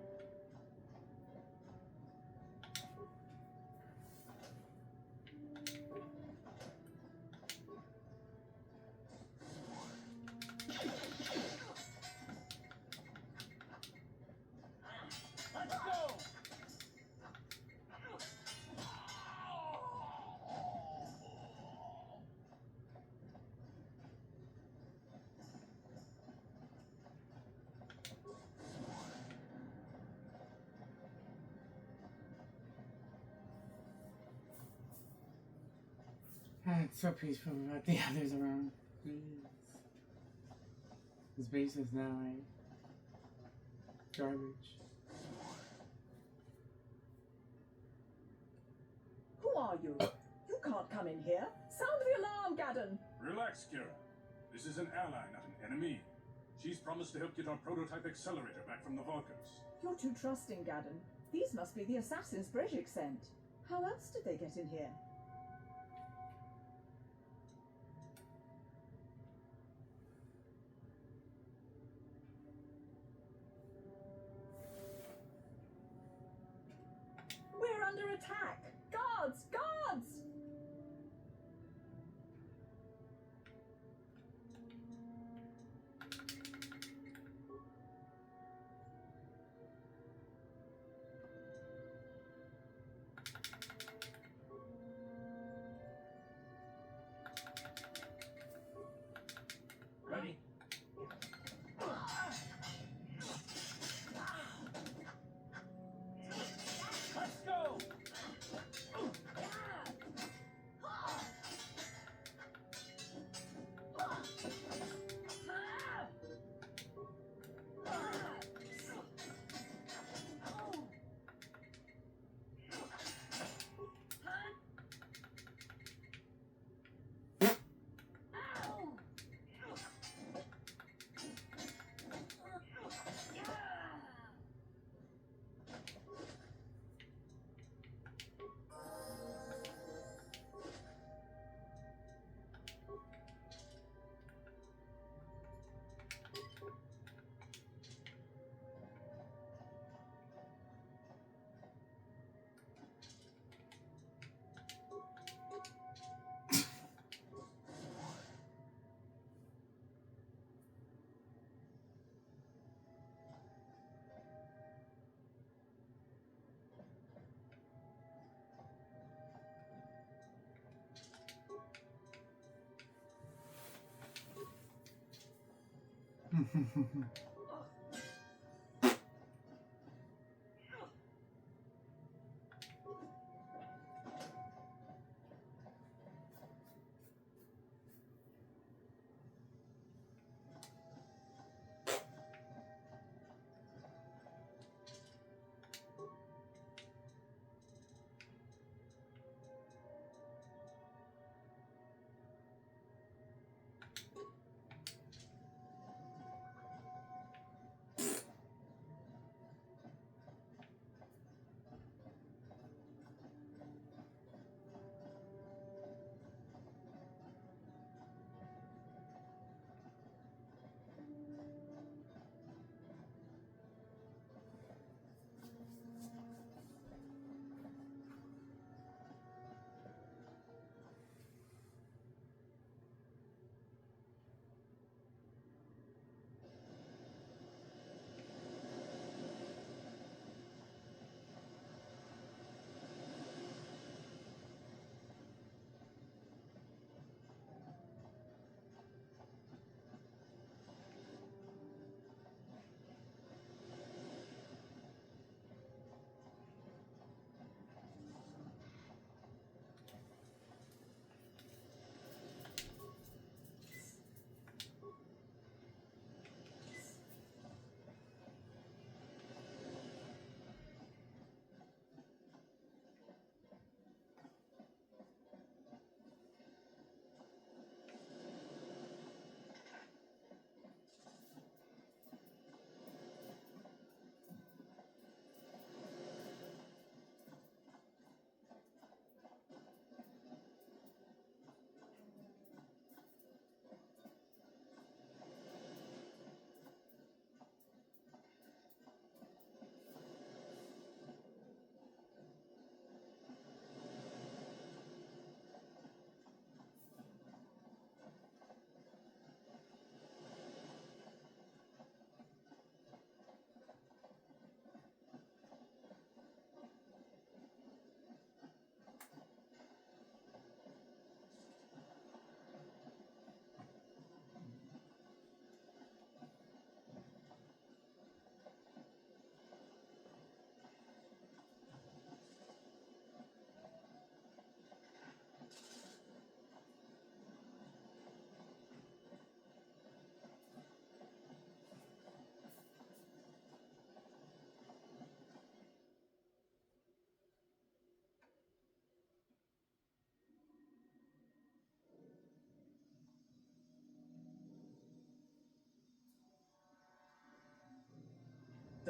A: Let's go!
B: It's so peaceful without the others around. Jeez. This base is now garbage.
J: Who are you? You can't come in here. Sound the alarm, Gaddon.
K: Relax, Kira. This is an ally, not an enemy. She's promised to help get our prototype accelerator back from the Vulcans.
J: You're too trusting, Gaddon. These must be the assassins Brejik sent. How else did they get in here? We're under attack! Guards! Guards!
A: Ready? Let's go!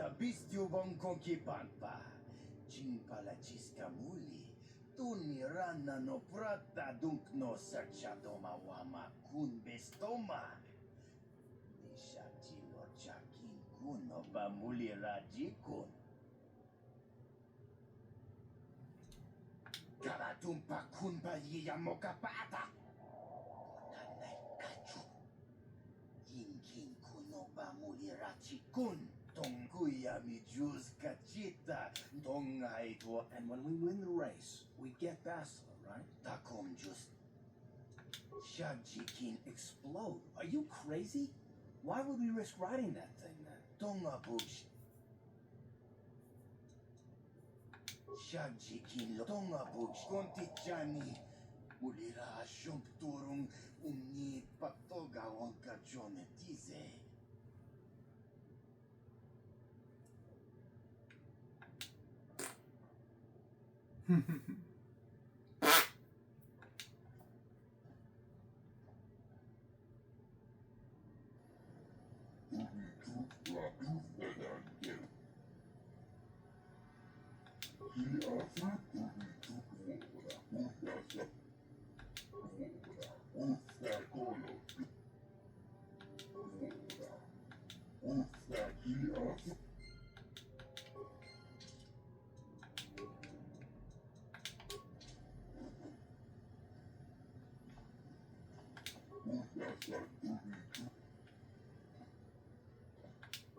G: Ita bistubong konkipampa. Chimpala chiskamuli. Tunirana no prata dunk no sarchatoma wama kun bestoma. Nishatilo chakin kun no bamuli rajikun. Karatumpa kun baliya mokapata. Nanay kachu. King kun no bamuli rajikun. Tonguya mi jus kachita. Tongaito.
A: And when we win the race, we get Bastila, right?
G: Takom just. Shajikin
A: Explode? Are you crazy? Why would we risk riding that thing then?
G: Tonga bush. Shajikin Tonga bush. Kontichani. Mulira shumpturung. Umni patoga wonka jonetize.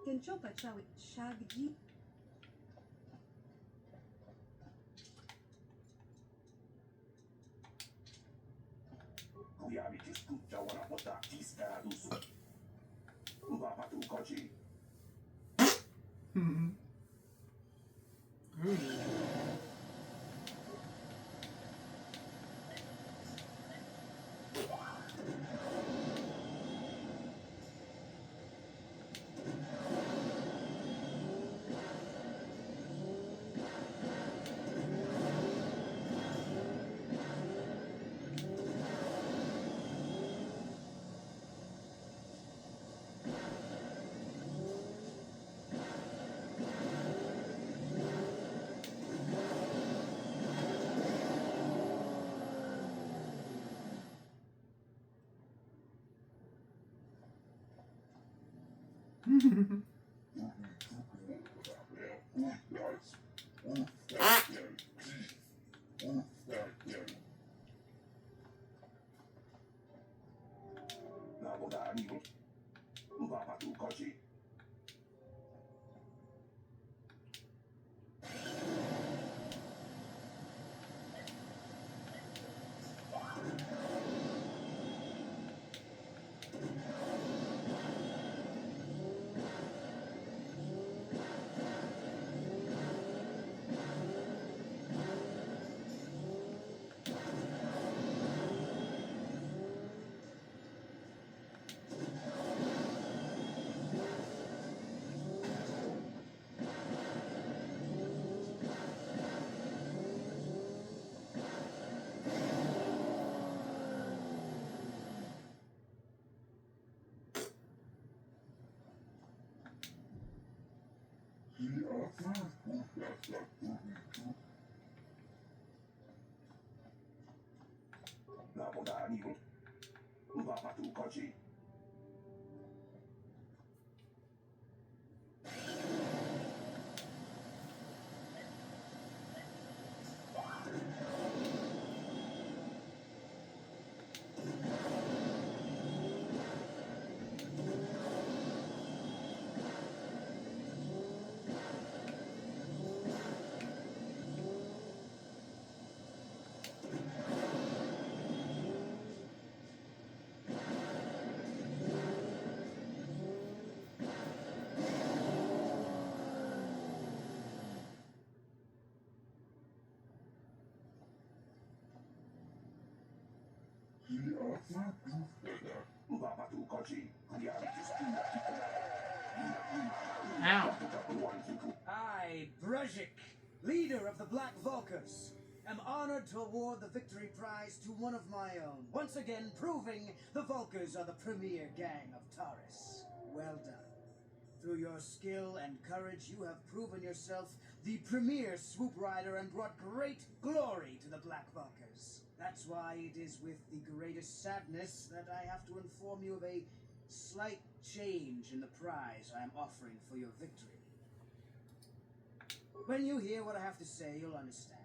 S: Kenchopa chawi shagji.
R: Kuyami disputa wana pota tista dusu. Ubapatu kochi. Naboda amigo. Ubapatu kochi. Naboda amigo. Ubapatu kochi. Ubapatu kochi. Kuyami disputa.
B: Ow.
N: I, Brezhik, leader of the Black Vulkars, am honored to award the victory prize to one of my own, once again proving the Vulkars are the premier gang of Taurus. Well done. Through your skill and courage, you have proven yourself the premier swoop rider and brought great glory to the Black Vulkars. That's why it is with the greatest sadness that I have to inform you of a slight change in the prize I am offering for your victory. When you hear what I have to say, you'll understand.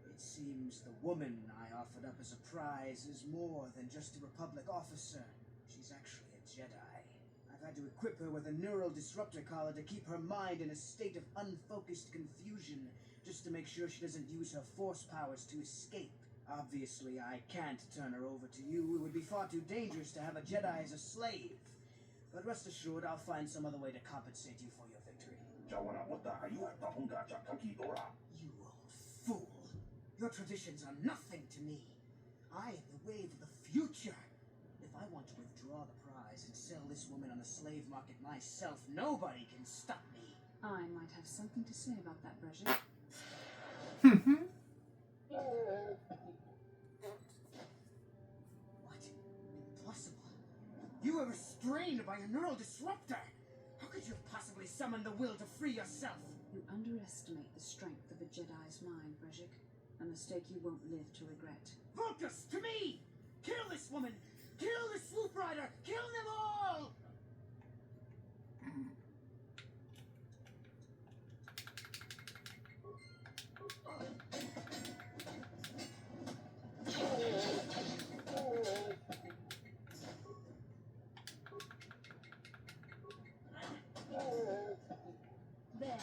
N: It seems the woman I offered up as a prize is more than just a Republic officer. She's actually a Jedi. I've had to equip her with a neural disruptor collar to keep her mind in a state of unfocused confusion, just to make sure she doesn't use her force powers to escape. Obviously, I can't turn her over to you. It would be far too dangerous to have a Jedi as a slave. But rest assured, I'll find some other way to compensate you for your victory. You old fool! Your traditions are nothing to me. I am the wave of the future. If I want to withdraw the prize and sell this woman on the slave market myself, nobody can stop me.
E: I might have something to say about that, Brejik.
N: What? Impossible. You were restrained by a neural disruptor. How could you have possibly summoned the will to free yourself?
E: You underestimate the strength of a Jedi's mind, Brejik. A mistake you won't live to regret.
N: Focus to me! Kill this woman! Kill the swoop rider! Kill them all!
E: There.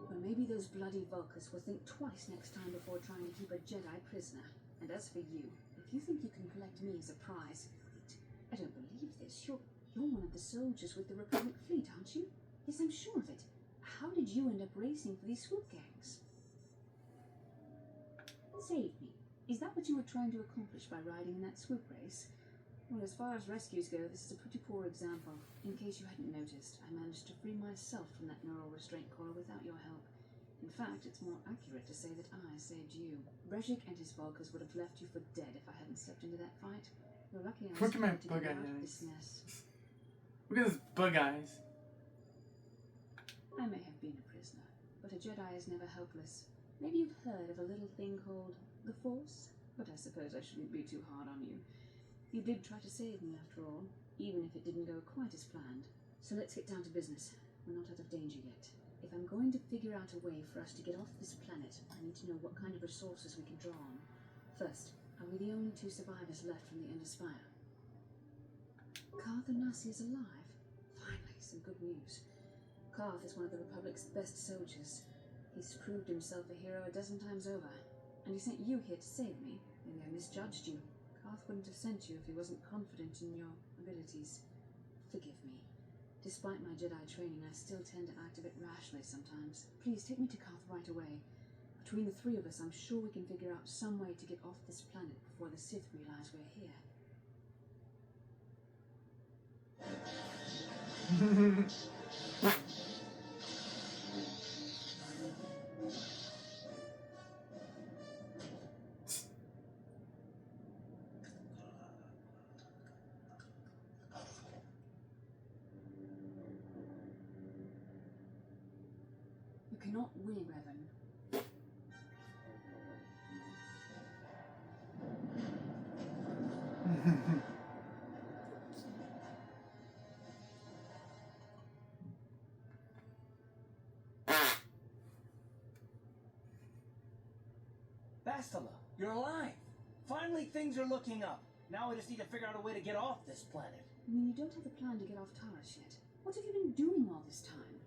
E: Well, maybe those bloody Vulkars will think twice next time before trying to keep a Jedi prisoner. And as for you, if you think you can collect me as a prize, wait, I don't believe this. You're one of the soldiers with the Republic fleet, aren't you? Yes, I'm sure of it. How did you end up racing for these swoop gangs? Save me. Is that what you were trying to accomplish by riding in that swoop race? Well, as far as rescues go, this is a pretty poor example. In case you hadn't noticed, I managed to free myself from that neural restraint collar without your help. In fact, it's more accurate to say that I saved you. Brejik and his Vulkars would have left you for dead if I hadn't stepped into that fight. You're lucky I was
B: Look at my
E: spared to
B: bug
E: get out of
B: eyes.
E: this mess.
B: Look at his bug eyes.
E: I may have been a prisoner, but a Jedi is never helpless. Maybe you've heard of a little thing called the Force? But I suppose I shouldn't be too hard on you. You did try to save me after all, even if it didn't go quite as planned. So let's get down to business. We're not out of danger yet. If I'm going to figure out a way for us to get off this planet, I need to know what kind of resources we can draw on. First, are we the only two survivors left from the Ender Spire? Karth Onasi is alive. Finally, some good news. Karth is one of the Republic's best soldiers. He's proved himself a hero a dozen times over. And he sent you here to save me. Maybe I misjudged you. Karth wouldn't have sent you if he wasn't confident in your abilities. Forgive me. Despite my Jedi training, I still tend to act a bit rashly sometimes. Please take me to Karth right away. Between the three of us, I'm sure we can figure out some way to get off this planet before the Sith realize we're here. You cannot win, Revan.
A: Bastila, you're alive. Finally, things are looking up. Now I just need to figure out a way to get off this planet.
E: I mean, you don't have a plan to get off Taras yet. What have you been doing all this time?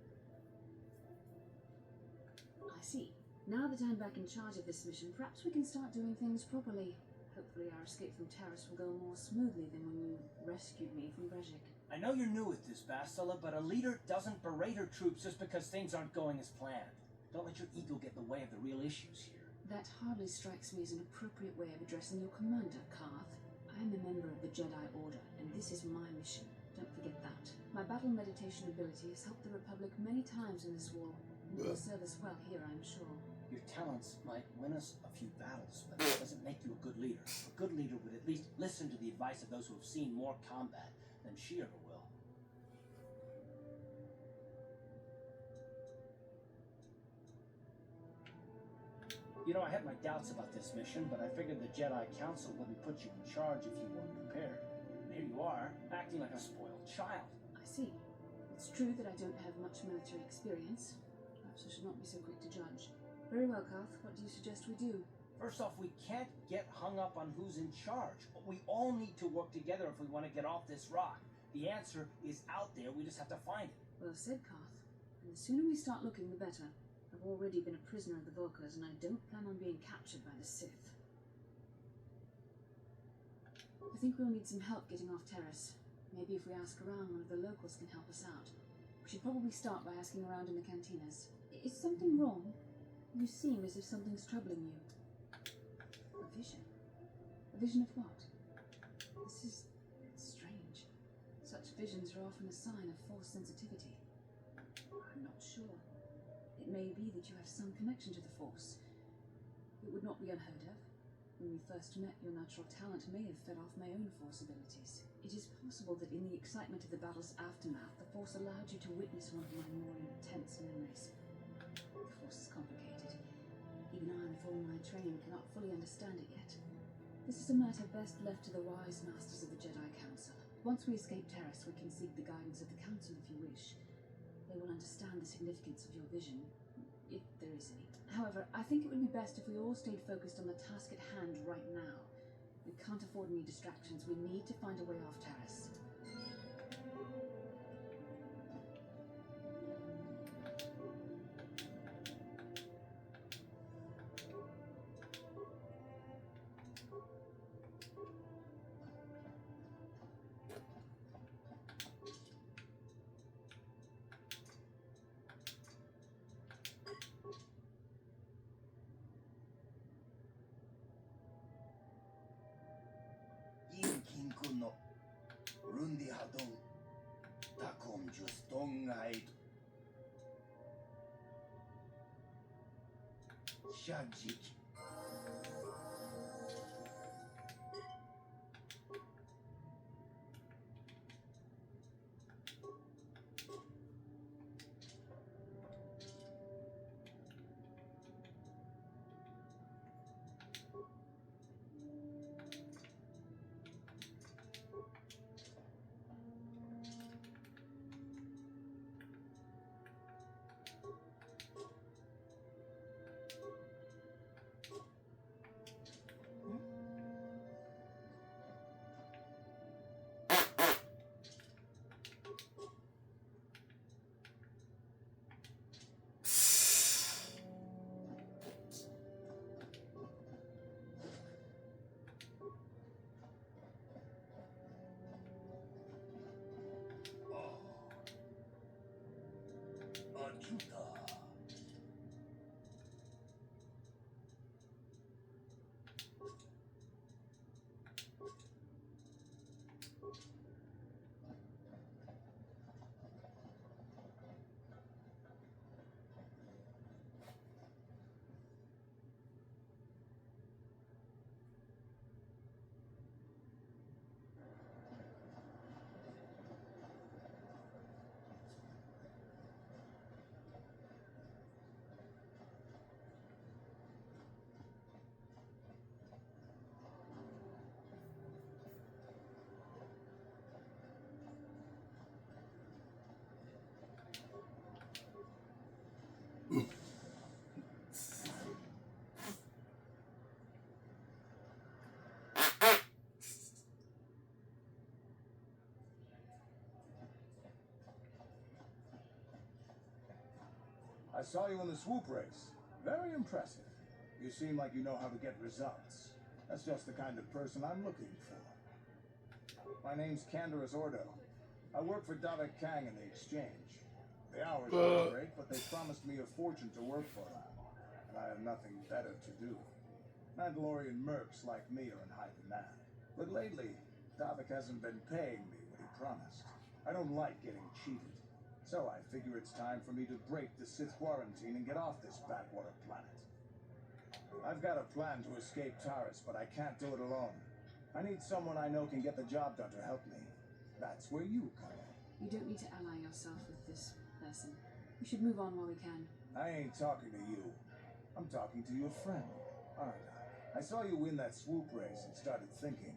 E: I see. Now that I'm back in charge of this mission, perhaps we can start doing things properly. Hopefully our escape from Taras will go more smoothly than when you rescued me from Brejik.
A: I I know you're new at this, Bastila, but a leader doesn't berate her troops just because things aren't going as planned. Don't let your ego get in the way of the real issues here.
P: That hardly strikes me as an appropriate way of addressing your commander, Karth. I am a member of the Jedi Order, and this is my mission. Don't forget that. My battle meditation ability has helped the Republic many times in this war, and it will serve us well here, I'm sure.
A: Your talents might win us a few battles, but that doesn't make you a good leader. A good leader would at least listen to the advice of those who have seen more combat than she ever will. You know, I had my doubts about this mission, but I figured the Jedi Council wouldn't put you in charge if you weren't prepared. And here you are, acting like a spoiled child.
P: I see. It's true that I don't have much military experience. Perhaps I should not be so quick to judge. Very well, Karth. What do you suggest we do?
A: First off, we can't get hung up on who's in charge. We all need to work together if we want to get off this rock. The answer is out there, we just have to find it.
P: Well said, Karth. And the sooner we start looking, the better. I've already been a prisoner of the Vulkars, and I don't plan on being captured by the Sith. I think we'll need some help getting off Terrace. Maybe if we ask around, one of the locals can help us out. We should probably start by asking around in the cantinas.
J: Is something wrong? You seem as if something's troubling you.
P: A vision? A vision of what? It's strange. Such visions are often a sign of force sensitivity. I'm not sure. It may be that you have some connection to the Force. It would not be unheard of. When we first met, your natural talent may have fed off my own Force abilities. It is possible that in the excitement of the battle's aftermath, the Force allowed you to witness one of my more intense memories. The Force is complicated. Even I, with all my training, cannot fully understand it yet. This is a matter best left to the wise masters of the Jedi Council. Once we escape Terrace, we can seek the guidance of the Council if you wish. They will understand the significance of your vision, if there is any. However, I think it would be best if we all stayed focused on the task at hand right now. We can't afford any distractions. We need to find a way off Terrace.
G: no Rundi hadon takom justong haid Shajik.
V: I saw you in the swoop race. Very impressive. You seem like you know how to get results. That's just the kind of person I'm looking for. My name's Canderous Ordo. I work for Davik Kang in the exchange. The hours aren't great, but they promised me a fortune to work for them. And I have nothing better to do. Mandalorian mercs like me are in high demand. But lately, Davik hasn't been paying me what he promised. I don't like getting cheated. So I figure it's time for me to break the Sith quarantine and get off this backwater planet. I've got a plan to escape Taris, but I can't do it alone. I need someone I know can get the job done to help me. That's where you come in.
P: You don't need to ally yourself with this person. We should move on while we can.
V: I ain't talking to you. I'm talking to your friend, aren't I? I saw you win that swoop race and started thinking,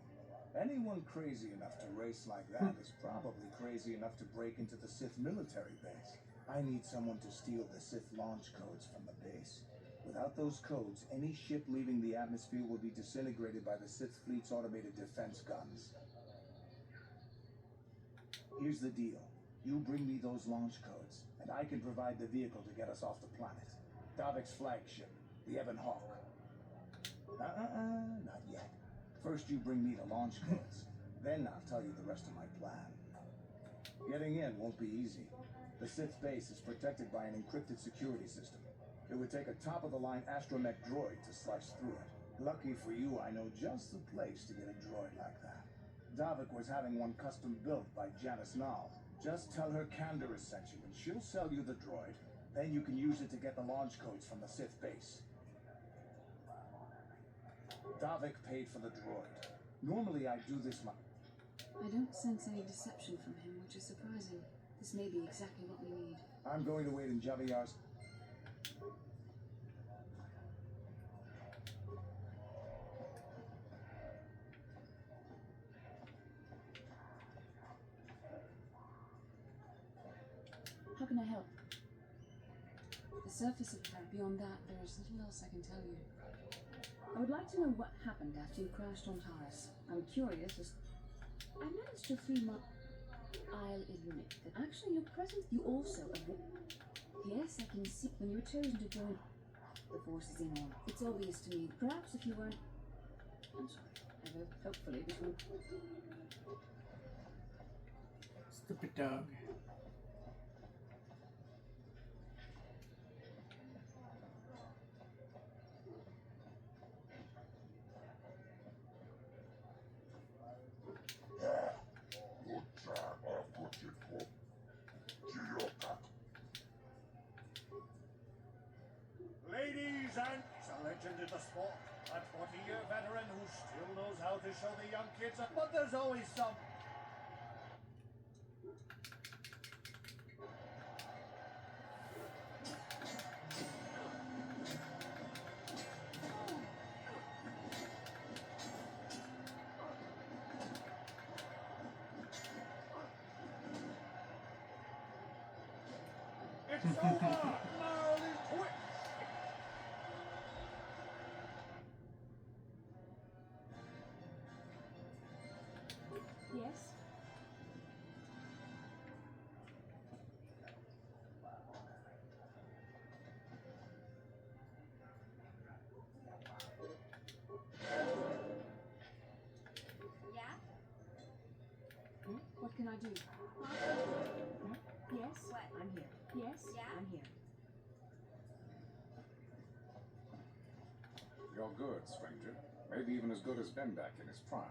V: anyone crazy enough to race like that is probably crazy enough to break into the Sith military base. I need someone to steal the Sith launch codes from the base. Without those codes, any ship leaving the atmosphere will be disintegrated by the Sith fleet's automated defense guns. Here's the deal. You bring me those launch codes, and I can provide the vehicle to get us off the planet. Davik's flagship, the Ebon Hawk. Not yet. First you bring me the launch codes. Then I'll tell you the rest of my plan. Getting in won't be easy. The Sith base is protected by an encrypted security system. It would take a top-of-the-line astromech droid to slice through it. Lucky for you, I know just the place to get a droid like that. Davik was having one custom built by Janice Nall. Just tell her Canderous sent you, and she'll sell you the droid. Then you can use it to get the launch codes from the Sith base. Davik paid for the droid. Normally I'd do this
P: I don't sense any deception from him, which is surprising. This may be exactly what we need.
V: I'm going to wait in Javiyar's...
P: How can I help? The surface of that. Beyond that, there is little else I can tell you. I would like to know what happened after you crashed on Taris. I'm curious as... I managed to free my... I'll admit that actually your presence, you also... Yes, I can see when you were chosen to join... The force is in on. It's obvious to me. Perhaps if you weren't... I'm sorry. Ever, hopefully, between...
B: Stupid dog.
G: Ladies and he's a legend in the sport. A 20-year veteran who still knows how to show the young kids, but there's always some. It's over! Now is quick!
J: Yes?
O: Yeah?
P: What can I do?
J: Yes?
O: What?
J: I'm here. Yes?
O: Yeah?
J: I'm here.
L: You're good, stranger. Maybe even as good as Bendak in his prime.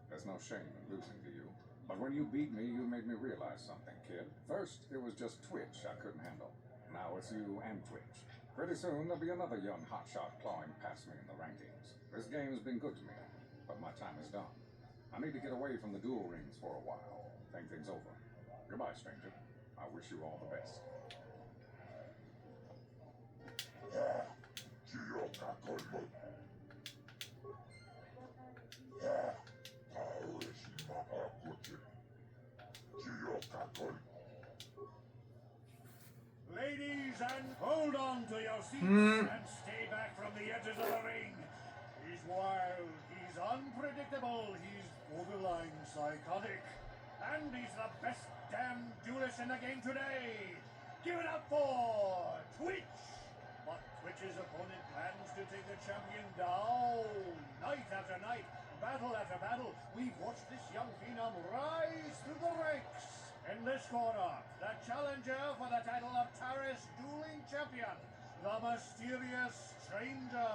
L: There's no shame in losing to you. But when you beat me, you made me realize something, kid. First, it was just Twitch I couldn't handle. Now it's you and Twitch. Pretty soon, there'll be another young hotshot clawing past me in the rankings. This game's been good to me, but my time is done. I need to get away from the duel rings for a while. Think things over. Goodbye, stranger. I wish you all the best.
G: Ladies, and hold on to your seats and stay back from the edges of the ring. He's wild, he's unpredictable, he's borderline psychotic, and he's the best damn duelist in the game today. Give it up for Twitch! But Twitch's opponent plans to take the champion down. Night after night, battle after battle, we've watched this young phenom rise through the ranks.
V: In this corner, the challenger for the title of Taris Dueling Champion, the Mysterious Stranger.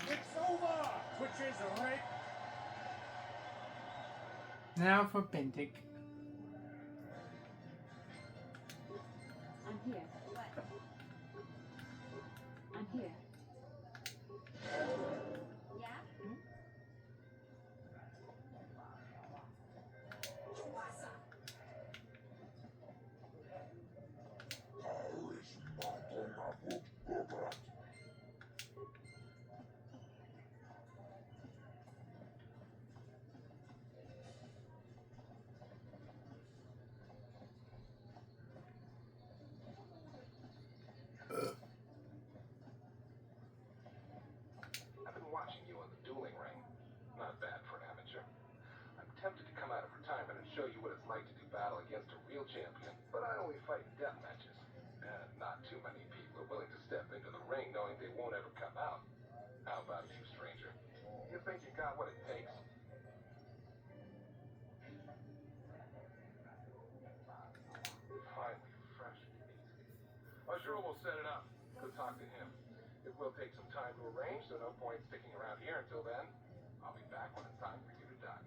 V: It's over! Twitch is right.
B: Now for Bendik.
I: I'm here. What? I'm here. Yeah?
Q: I've been watching you on the dueling ring. Not bad for an amateur. I'm tempted to come out of retirement and show you what it's like to do battle against a real champion, but I only fight in death matches. And not too many people are willing to step into the ring knowing they won't ever come out. How about you, stranger? You think you got what it takes? Finally, fresh and easy. Sure, we'll set it up. Go talk to him. It will take some time to arrange, so no point sticking around here until then. I'll be back when it's time for you to die.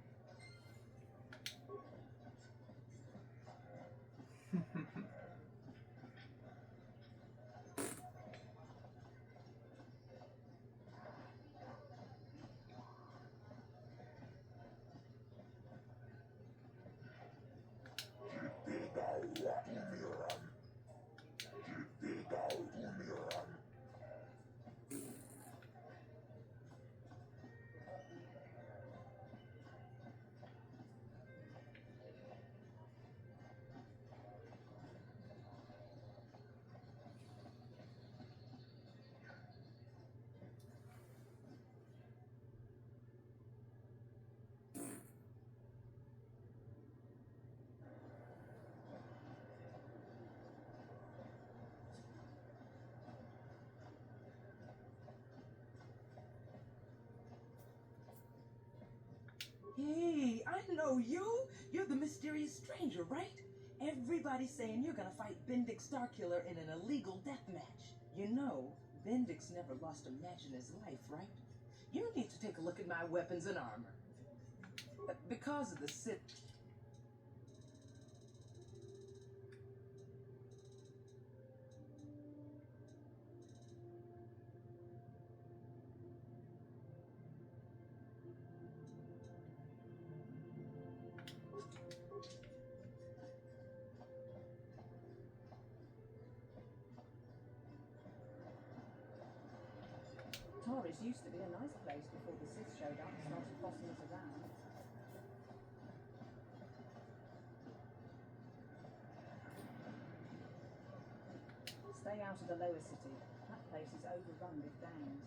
T: Hey, I know you. You're the mysterious stranger, right? Everybody's saying you're gonna fight Bendik Starkiller in an illegal death match. You know, Bendik's never lost a match in his life, right? You need to take a look at my weapons and armor. Because of the Sith...
J: Taris used to be a nice place before the Sith showed up and started bossing us around. Stay out of the lower city. That place is overrun with gangs.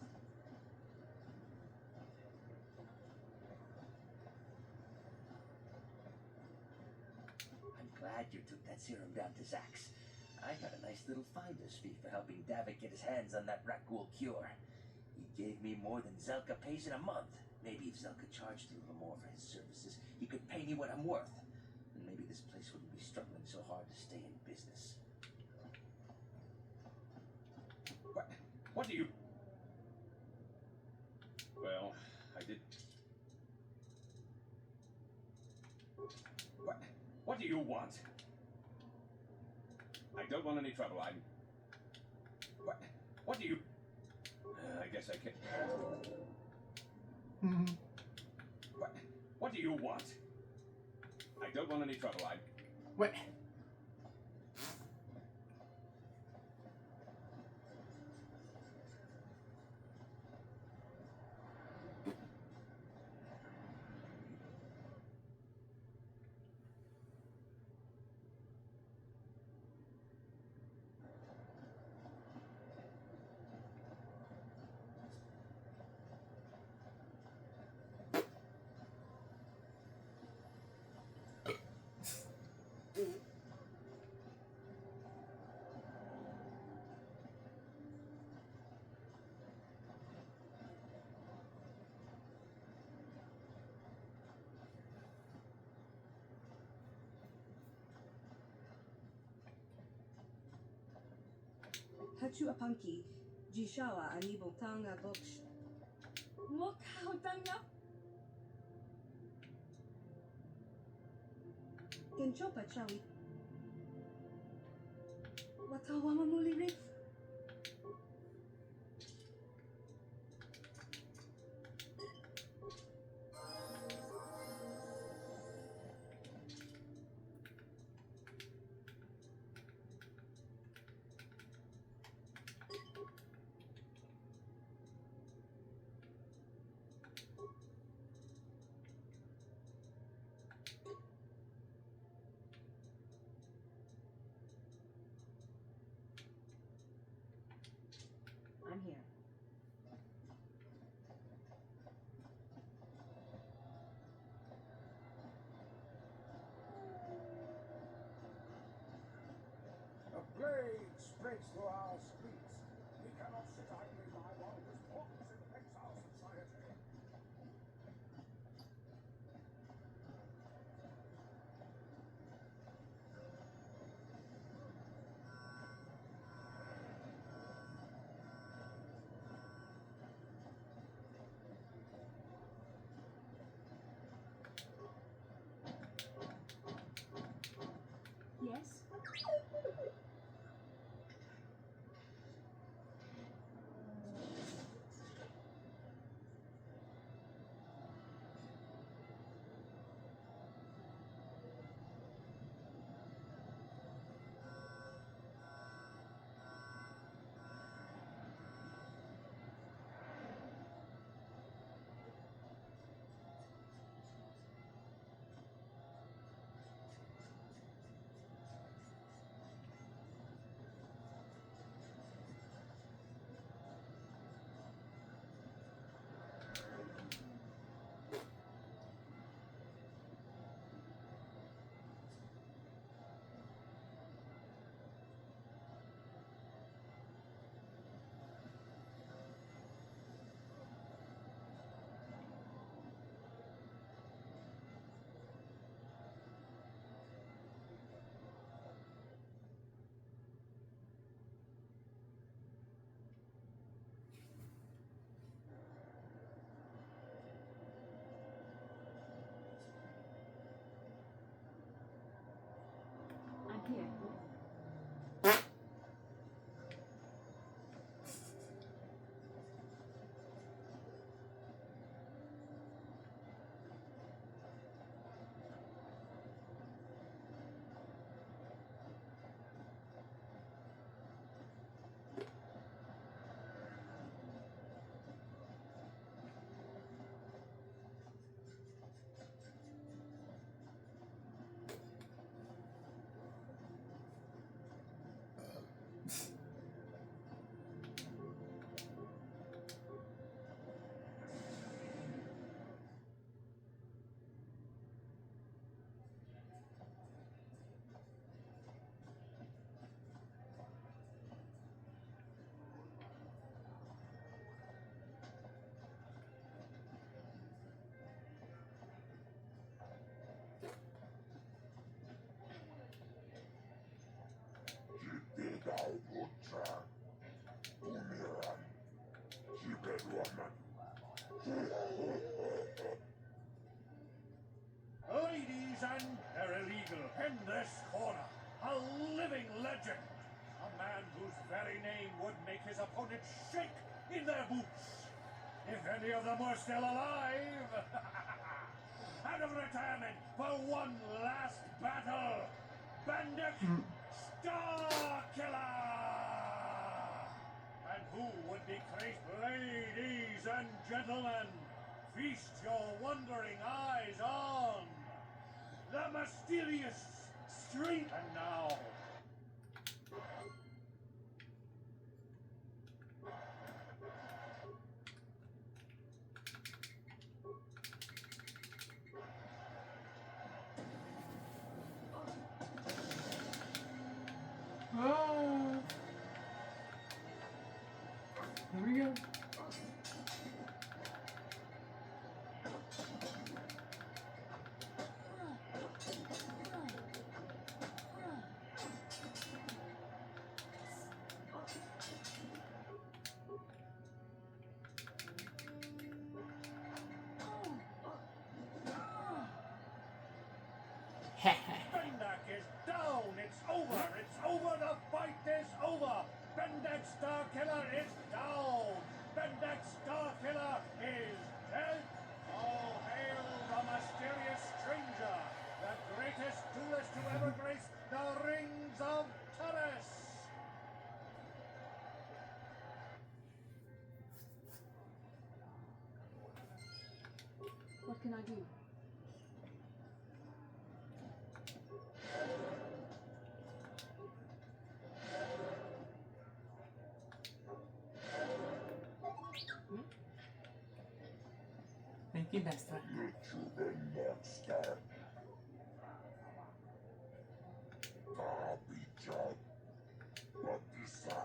W: I'm glad you took that serum down to Zax. I got a nice little finder's fee for helping Davik get his hands on that Rakghoul cure. He gave me more than Zelka pays in a month. Maybe if Zelka charged a little more for his services, he could pay me what I'm worth. And maybe this place wouldn't be struggling so hard to stay in business.
X: What do you... Well, I did... What do you want? I don't want any trouble. I'm... What do you... I guess I can... What do you want? I don't want any trouble. I'm...
B: What?
S: Kachu Apanki, Jishawa Anibo Tanga Boksh. Mokau Tanga. Kenchopa Chawi. Watawama Muli Rif.
E: I'm here.
R: A plague spreads through our streets. We cannot sit idly by while this pox infects our society.
J: Yes?
E: I'm here.
R: Ladies and paralegal, in this corner, a living legend. A man whose very name would make his opponents shake in their boots. If any of them were still alive. Out of retirement for one last battle. Bandit Starkiller! And who would be great ladies and gentlemen? Feast your wondering eyes on the mysterious street. And now,
B: Oh! Here we go.
R: Bendak is down! It's over! It's over! The fight is over! Bendak Starkiller is down! Bendak Starkiller is dead! All hail the mysterious stranger! The greatest duelist to ever grace the rings of Taris!
P: What can I do?
B: Thank you, best friend.
H: Monster. Abijad. Batisa.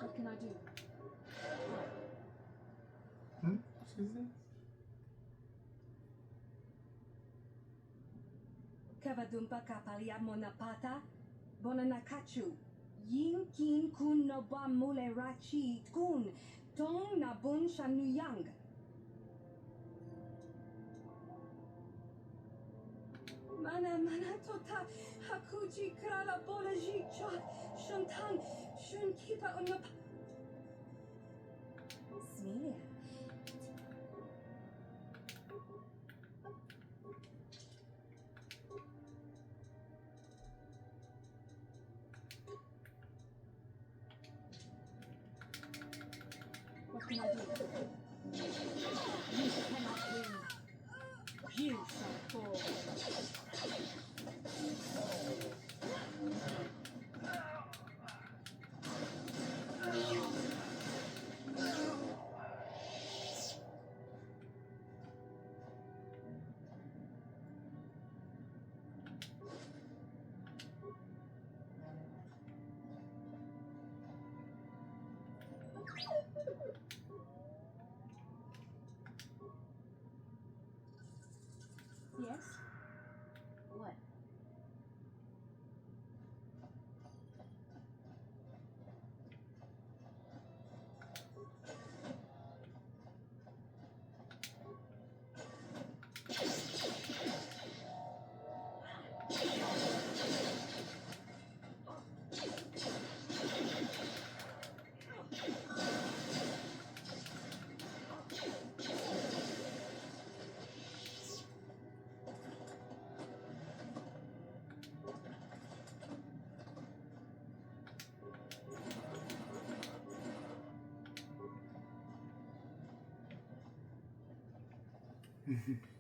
P: What can I do?
B: She says.
S: Kavadumpa kapalia monapata, bonanakachu. Yin kin kun no ba mule rachi kun, tong na bun shanuyang. Mana tota, hakuji krala bolaji cha, shuntang, shun kipa unop. Smelia.
P: What can I do? You cannot win. You shall fall.
S: Yes?
P: What?
B: Mm-hmm.